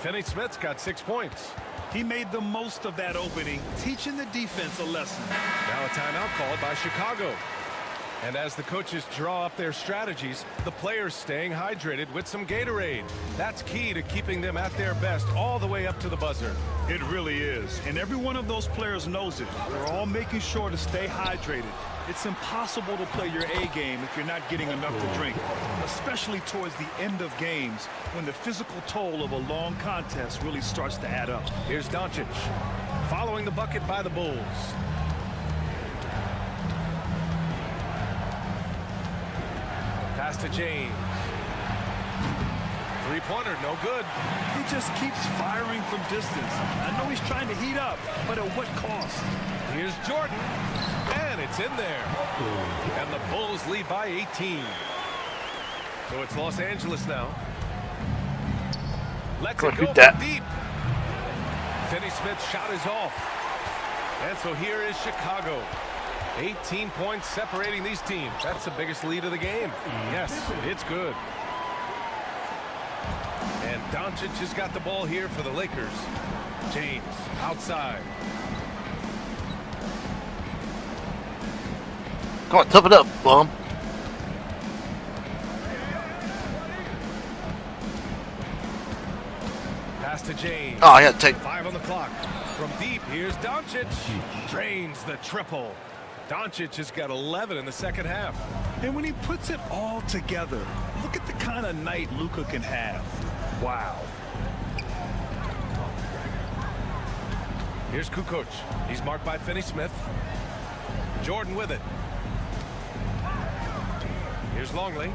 Finney Smith's got 6 points. He made the most of that opening, teaching the defense a lesson. Now a timeout called by Chicago. And as the coaches draw up their strategies, the players staying hydrated with some Gatorade. That's key to keeping them at their best all the way up to the buzzer. It really is. And every one of those players knows it. They're all making sure to stay hydrated. It's impossible to play your A game if you're not getting enough to drink, especially towards the end of games when the physical toll of a long contest really starts to add up. Here's Doncic following the bucket by the Bulls. Pass to James. 3-pointer, no good. He just keeps firing from distance. I know he's trying to heat up, but at what cost? Here's Jordan, and it's in there. And the Bulls lead by 18. So it's Los Angeles now. Let's go from deep. Finney Smith's shot is off. And so here is Chicago. 18 points separating these teams. That's the biggest lead of the game. Yes, it's good. And Doncic has got the ball here for the Lakers. James outside. Come on, tough it up, bum. Pass to James. Oh, I had to take 5 on the clock. From deep, here's Doncic. Drains the triple. Doncic has got 11 in the second half. And when he puts it all together, look at the kind of night Luka can have. Wow. Here's Kukoc. He's marked by Finney Smith. Jordan with it. Here's Longley.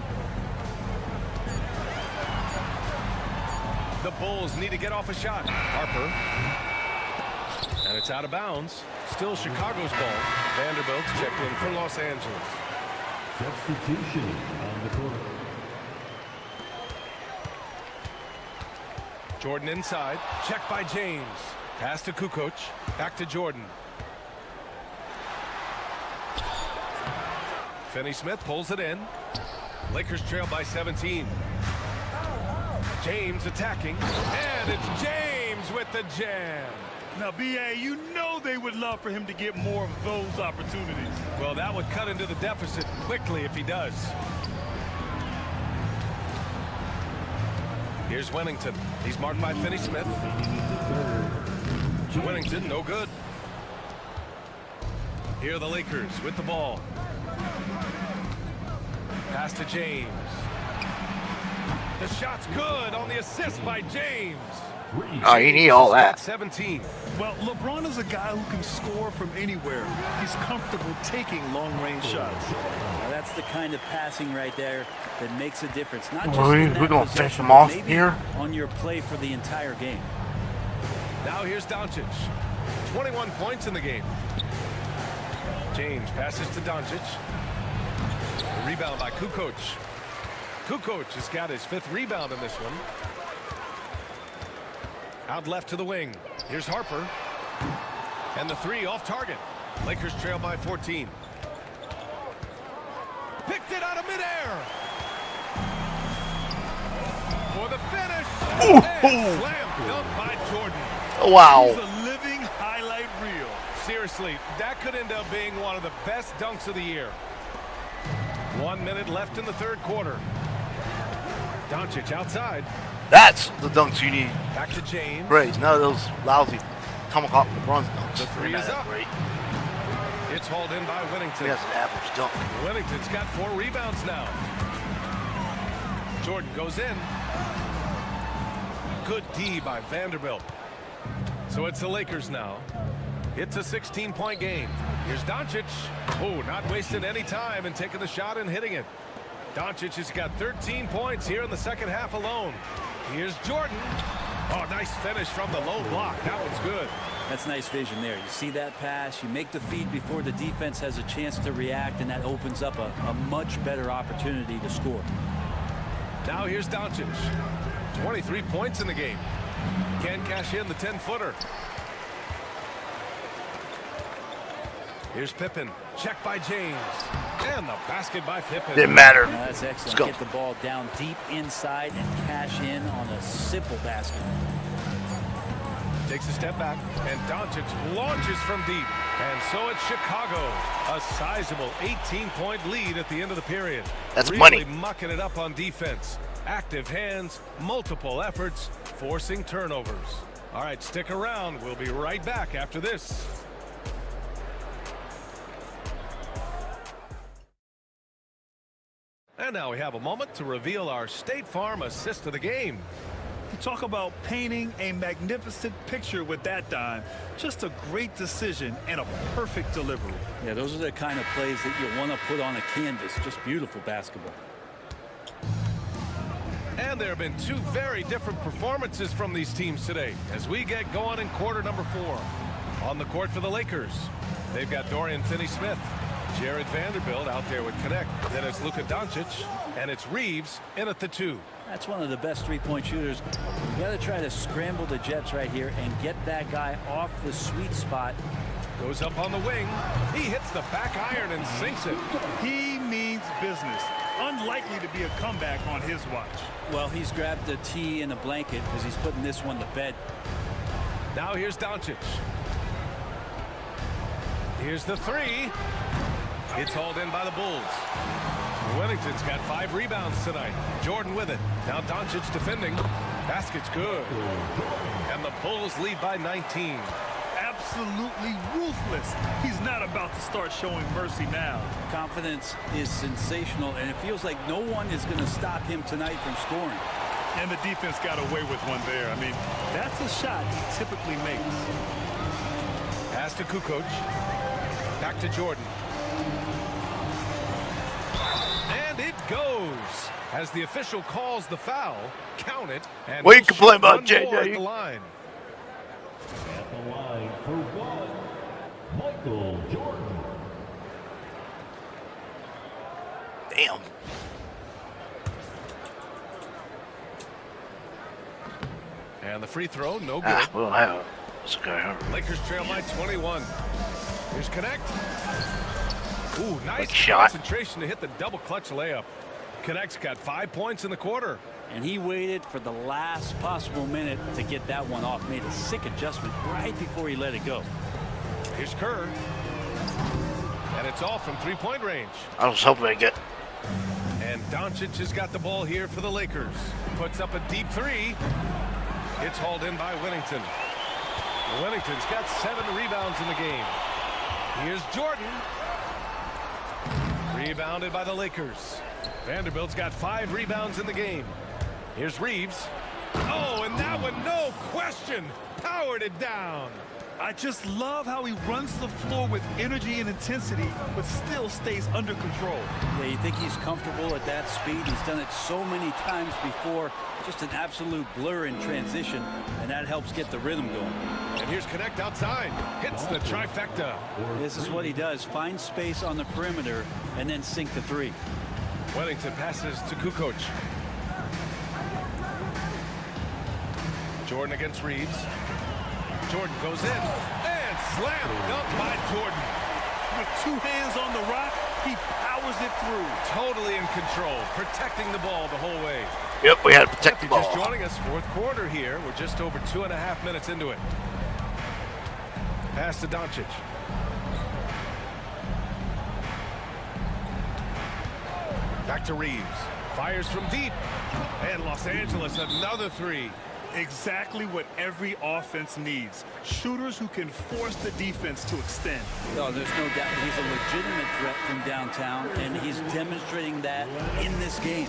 The Bulls need to get off a shot. Harper. And it's out of bounds. Still Chicago's ball. Vanderbilt's checked in for Los Angeles. Substitution on the court. Jordan inside. Check by James. Pass to Kukoc. Back to Jordan. Finney-Smith pulls it in. Lakers trail by 17. James attacking. And it's James with the jam. Now, B.A., you know they would love for him to get more of those opportunities. Well, that would cut into the deficit quickly if he does. Here's Wennington. He's marked by Finney-Smith. Wennington, no good. Here are the Lakers with the ball. Pass to James. The shot's good on the assist by James. Oh, you need all that. 17. Well, LeBron is a guy who can score from anywhere. He's comfortable taking long-range shots. Now that's the kind of passing right there that makes a difference. Not just We're going to finish him off here on your play for the entire game. Now here's Doncic. 21 points in the game. James passes to Doncic. A rebound by Kukoc. Kukoc has got his 5th rebound in this one. Out left to the wing. Here's Harper. And the 3 off target. Lakers trail by 14. Picked it out of midair. For the finish. And slam dunk by Jordan. Wow. He's a living highlight reel. Seriously, that could end up being one of the best dunks of the year. 1 minute left in the 3rd quarter. Doncic outside. That's the dunks you need. Back to James. Great. None of those lousy tomahawk LeBron's dunks. The 3 is up. Great. It's hauled in by Wennington. That's an average dunk. Wennington's got 4 rebounds now. Jordan goes in. Good D by Vanderbilt. So it's the Lakers now. It's a 16-point game. Here's Doncic. Oh, not wasting any time and taking the shot and hitting it. Doncic has got 13 points here in the 2nd half alone. Here's Jordan. Oh, nice finish from the low block. That one's good. That's nice vision there. You see that pass, you make the feed before the defense has a chance to react, and that opens up a much better opportunity to score. Now here's Doncic. 23 points in the game. Can cash in the 10-footer. Here's Pippen. Check by James. And the basket by Pippen. Didn't matter. Now that's excellent. Get the ball down deep inside and cash in on a simple basket. Takes a step back, and Doncic launches from deep. And so it's Chicago. A sizable 18-point lead at the end of the period. That's really money. Mucking it up on defense. Active hands, multiple efforts, forcing turnovers. All right, stick around. We'll be right back after this. And now we have a moment to reveal our State Farm assist of the game. You talk about painting a magnificent picture with that dime. Just a great decision and a perfect delivery. Yeah, those are the kind of plays that you want to put on a canvas. Just beautiful basketball. And there have been 2 very different performances from these teams today as we get going in quarter number 4. On the court for the Lakers, they've got Dorian Finney-Smith. Jared Vanderbilt out there with Connect. Then it's Luka Doncic, and it's Reeves in at the 2. That's one of the best three-point shooters. You got to try to scramble the Jets right here and get that guy off the sweet spot. Goes up on the wing. He hits the back iron and sinks it. He means business. Unlikely to be a comeback on his watch. Well, he's grabbed a tee and a blanket because he's putting this one to bed. Now here's Doncic. Here's the 3. It's hauled in by the Bulls. Wennington's got 5 rebounds tonight. Jordan with it. Now Doncic defending. Basket's good. And the Bulls lead by 19. Absolutely ruthless. He's not about to start showing mercy now. Confidence is sensational, and it feels like no one is going to stop him tonight from scoring. And the defense got away with one there. I mean, that's a shot he typically makes. Pass to Kukoc. Back to Jordan. And it goes. As the official calls the foul, count it. And what are you complaining about, JJ? at the line. At the line for one. Michael Jordan. Damn. And the free throw, no good. Ah, well, I have this guy. Huh? Lakers trail by 21. Here's Connect. Ooh, nice shot. concentration to hit the double clutch layup. Connect's got 5 points in the quarter. And he waited for the last possible minute to get that one off. Made a sick adjustment right before he let it go. Here's Kerr. And it's off from three-point range. I was hoping I'd get. And Doncic has got the ball here for the Lakers. Puts up a deep three. It's hauled in by Whittington. Whittington's got 7 rebounds in the game. Here's Jordan. Rebounded by the Lakers. Vanderbilt's got 5 rebounds in the game. Here's Reeves. Oh, and that one, no question, powered it down. I just love how he runs the floor with energy and intensity, but still stays under control. Yeah, you think he's comfortable at that speed? He's done it so many times before. Just an absolute blur in transition, and that helps get the rhythm going. And here's Connect outside. Hits the trifecta. This is what he does. Find space on the perimeter and then sink the three. Wellington passes to Kukoc. Jordan against Reeves. Jordan goes in and slam dunk by Jordan. With 2 hands on the rock, he powers it through. Totally in control, protecting the ball the whole way. Yep, we had to protect the ball. Just joining us, 4th quarter here. We're just over 2.5 minutes into it. Pass to Doncic. Back to Reeves. Fires from deep. And Los Angeles, another three. Exactly what every offense needs. Shooters who can force the defense to extend. No, there's no doubt he's a legitimate threat from downtown, and he's demonstrating that in this game.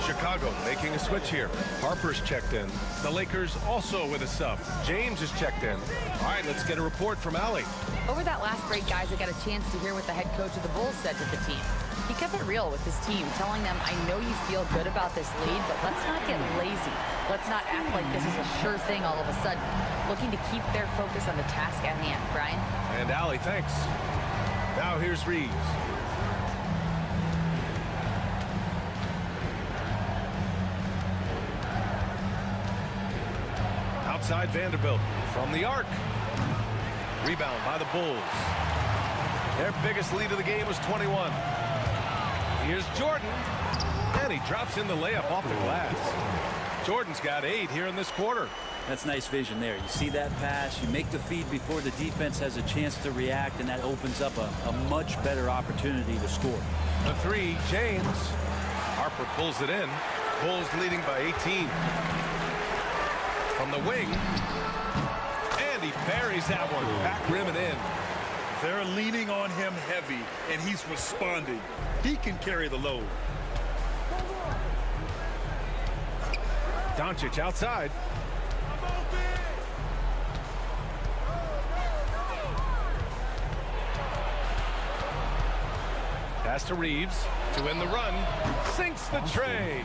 Chicago making a switch here. Harper's checked in. The Lakers also with a sub. James is checked in. All right, let's get a report from Allie. Over that last break, guys, I got a chance to hear what the head coach of the Bulls said to the team. He kept it real with his team, telling them, I know you feel good about this lead, but let's not get lazy. Let's not act like this is a sure thing all of a sudden. Looking to keep their focus on the task at hand. Brian? And Allie, thanks. Now here's Reeves. Outside Vanderbilt from the arc. Rebound by the Bulls. Their biggest lead of the game was 21. Here's Jordan, and he drops in the layup off the glass. Jordan's got 8 here in this quarter. That's nice vision there. You see that pass, you make the feed before the defense has a chance to react, and that opens up a much better opportunity to score. The three, James. Harper pulls it in. Bulls leading by 18. From the wing, and he buries that one. Back rim and in. They're leaning on him heavy, and he's responding. He can carry the load. Doncic outside. Pass to Reeves to win the run. Sinks the tray.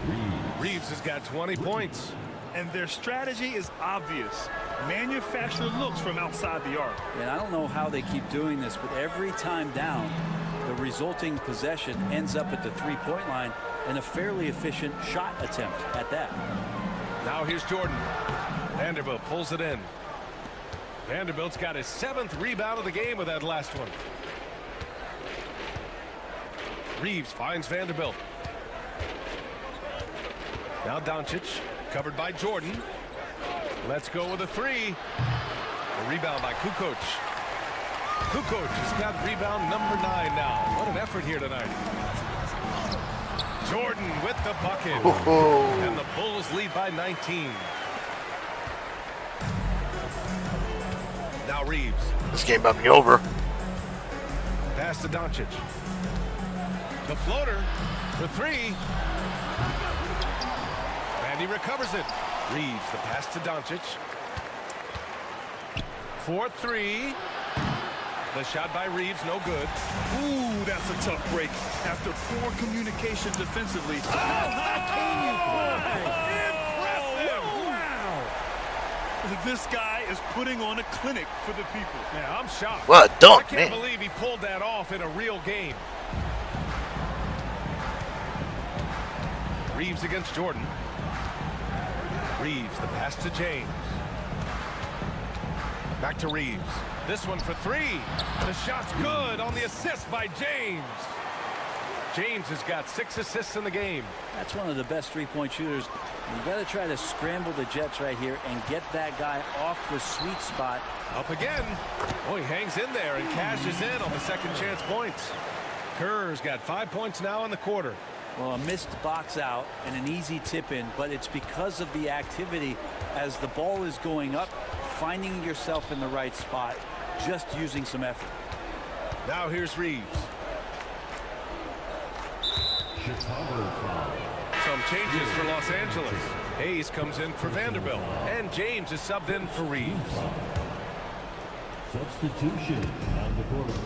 Reeves has got 20 points. And their strategy is obvious. Manufacture looks from outside the arc. And I don't know how they keep doing this, but every time down, the resulting possession ends up at the three-point line and a fairly efficient shot attempt at that. Now here's Jordan. Vanderbilt pulls it in. Vanderbilt's got his 7th rebound of the game with that last one. Reeves finds Vanderbilt. Now Doncic, covered by Jordan. Let's go with a three. A rebound by Kukoc. Kukoc has got rebound number 9 now. What an effort here tonight. Jordan with the bucket. And the Bulls lead by 19. Now Reeves. This game about to be over. Pass to Doncic. The floater for 3. And he recovers it. Reeves, the pass to Doncic. 4-3. The shot by Reeves, no good. Ooh, that's a tough break. After poor communication defensively. Oh, how can you play? Impressive! Wow! This guy is putting on a clinic for the people. Yeah, I'm shocked. What a dunk, I can't man. believe he pulled that off in a real game. Reeves against Jordan. Reeves, the pass to James. Back to Reeves. This one for three. The shot's good on the assist by James. James has got 6 assists in the game. That's one of the best three-point shooters. You got to try to scramble the Jets right here and get that guy off the sweet spot. Up again. Oh, he hangs in there and cashes in on the second chance points. Kerr's got 5 points now in the quarter. Well, a missed box out and an easy tip in, but it's because of the activity as the ball is going up, finding yourself in the right spot, just using some effort. Now here's Reeves. Chicago foul. Some changes for Los Angeles. Hayes comes in for Vanderbilt, and James is subbed in for Reeves. Substitution on the court.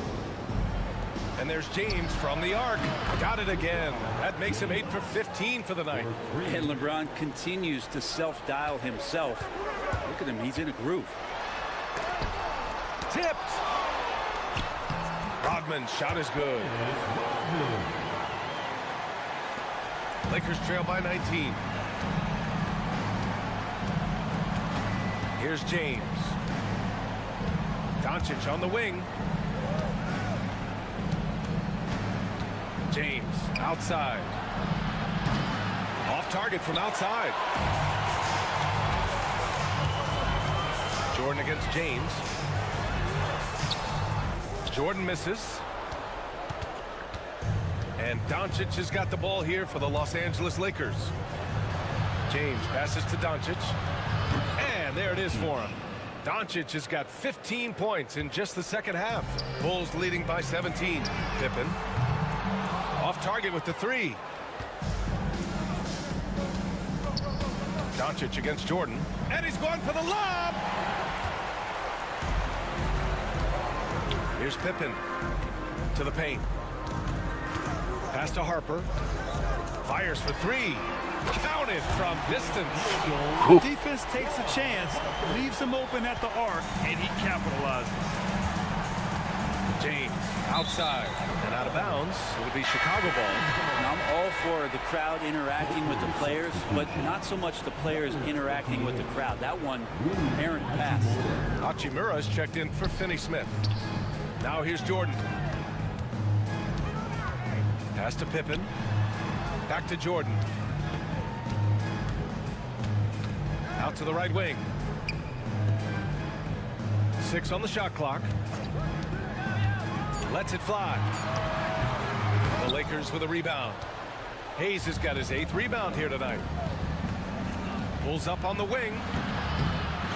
And there's James from the arc. Got it again. That makes him 8 for 15 for the night. And LeBron continues to self-dial himself. Look at him. He's in a groove. Tipped. Rodman's shot is good. Lakers trail by 19. Here's James. Doncic on the wing. James outside. Off target from outside. Jordan against James. Jordan misses. And Doncic has got the ball here for the Los Angeles Lakers. James passes to Doncic. And there it is for him. Doncic has got 15 points in just the second half. Bulls leading by 17. Pippen. Off target with the three. Doncic against Jordan. And he's going for the lob. Here's Pippen to the paint. Pass to Harper. Fires for three. Counted from distance. The defense takes a chance, leaves him open at the arc, and he capitalizes. James outside and out of bounds. It'll be Chicago ball. And I'm all for the crowd interacting with the players, but not so much the players interacting with the crowd. That one, errant pass. Hachimura's checked in for Finney-Smith. Now here's Jordan. Pass to Pippen. Back to Jordan. Out to the right wing. 6 on the shot clock. Lets it fly. The Lakers with a rebound. Hayes has got his 8th rebound here tonight. Pulls up on the wing.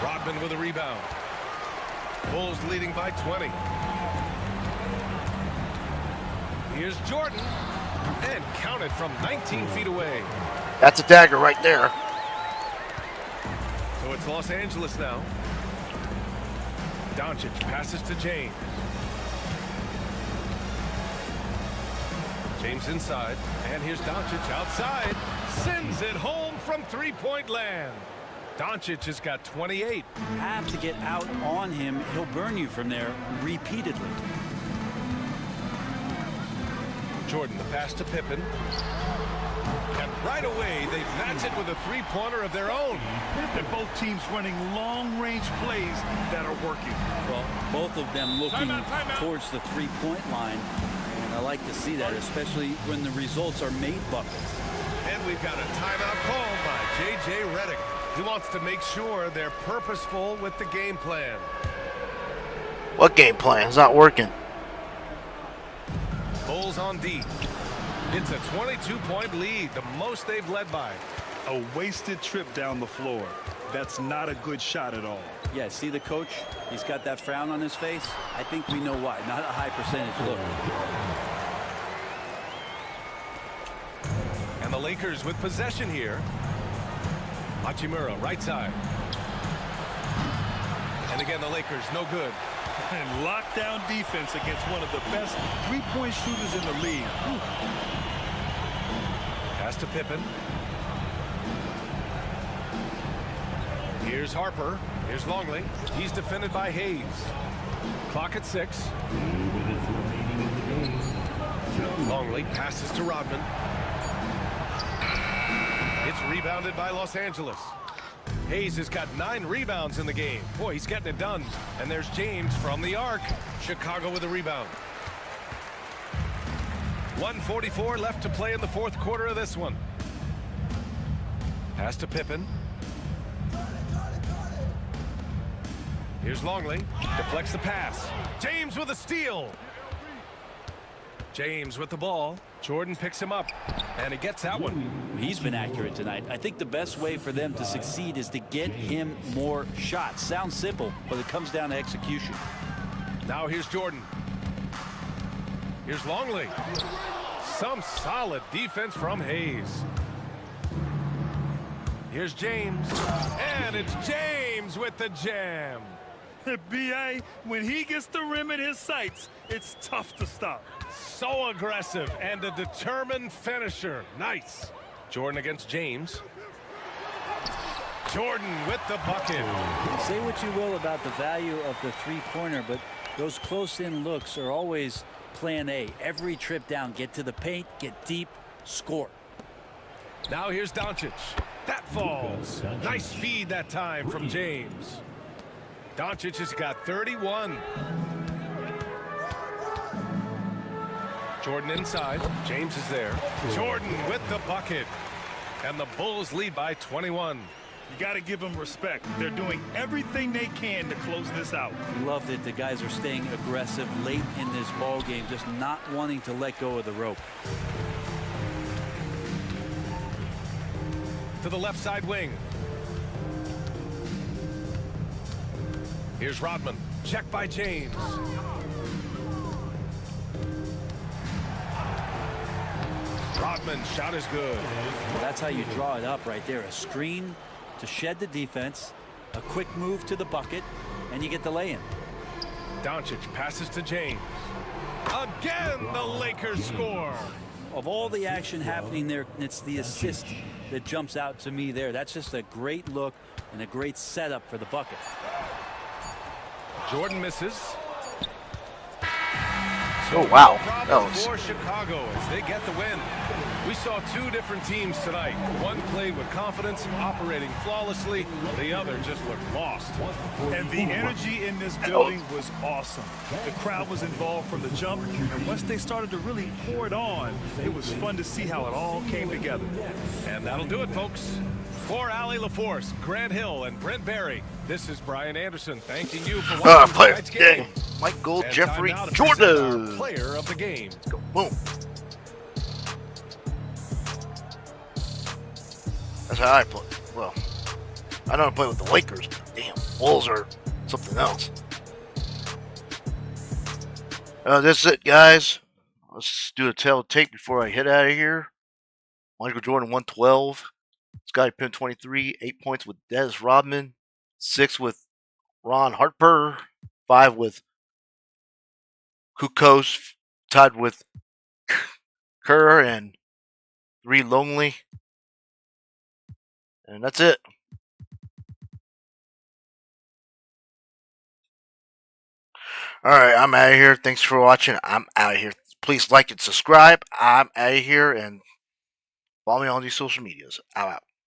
Rodman with a rebound. Bulls leading by 20. Here's Jordan. And counted from 19 feet away. That's a dagger right there. So it's Los Angeles now. Doncic passes to James. James inside. And here's Doncic outside. Sends it home from three-point land. Doncic has got 28. Have to get out on him. He'll burn you from there repeatedly. Jordan, the pass to Pippen. And right away, they match it with a three-pointer of their own. And both teams running long-range plays that are working. Well, both of them looking towards the three-point line. And I like to see that, especially when the results are made buckets. And we've got a timeout called by J.J. Redick. He wants to make sure they're purposeful with the game plan. What game plan? It's not working. Bulls on D. It's a 22-point lead, the most they've led by. A wasted trip down the floor. That's not a good shot at all. Yeah, see the coach? He's got that frown on his face. I think we know why. Not a high percentage look. And the Lakers with possession here. Hachimura, right side. And again, the Lakers, no good. And lockdown defense against one of the best three-point shooters in the league. Pass to Pippen. Here's Harper. Here's Longley. He's defended by Hayes. Clock at 6. 2 minutes remaining in the game. Longley passes to Rodman. It's rebounded by Los Angeles. Hayes has got 9 rebounds in the game. Boy, he's getting it done. And there's James from the arc. Chicago with a rebound. 1:44 left to play in the fourth quarter of this one. Pass to Pippen. Here's Longley. Deflects the pass. James with a steal. James with the ball. Jordan picks him up, and he gets that one. He's been accurate tonight. I think the best way for them to succeed is to get him more shots. Sounds simple, but it comes down to execution. Now here's Jordan. Here's Longley. Some solid defense from Hayes. Here's James, and it's James with the jam. B.A., when he gets the rim in his sights, it's tough to stop. So aggressive and a determined finisher. Nice. Jordan against James. Jordan with the bucket. Say what you will about the value of the three-pointer, but those close-in looks are always plan A. Every trip down, get to the paint, get deep, score. Now here's Doncic. That falls. Nice feed that time from James. Doncic has got 31. Jordan inside. James is there. Jordan with the bucket. And the Bulls lead by 21. You got to give them respect. They're doing everything they can to close this out. Love that the guys are staying aggressive late in this ball game, just not wanting to let go of the rope. To the left side wing. Here's Rodman. Check by James. Rodman, shot is good. That's how you draw it up right there. A screen to shed the defense, a quick move to the bucket, and you get the lay-in. Doncic passes to James. Again, the Lakers score. Of all the action happening there, it's the assist that jumps out to me there. That's just a great look and a great setup for the bucket. Jordan misses. Oh, wow. Problem for Chicago as they get the win. We saw 2 different teams tonight. One played with confidence, operating flawlessly. The other just looked lost. And the energy in this building was awesome. The crowd was involved from the jump, and once they started to really pour it on, it was fun to see how it all came together. And that'll do it, folks. For Allie LaForce, Grant Hill, and Brent Barry, this is Brian Anderson thanking you for watching tonight's game. Michael And Jeffrey time now to present our Jordan. player of the game. Go. Boom. That's how I play. Well, I don't play with the Lakers, but damn, Bulls are something else. That's it, guys. Let's do a tail tape before I head out of here. Michael Jordan 112. Scottie Pippen 23. 8 points with Dennis Rodman. 6 with Ron Harper. 5 with Kukos. Tied with Kerr. And 3 Longley. And that's it. Alright, I'm out of here. Thanks for watching. I'm out of here. Please like and subscribe. I'm out of here. And follow me on these social medias. I'm out.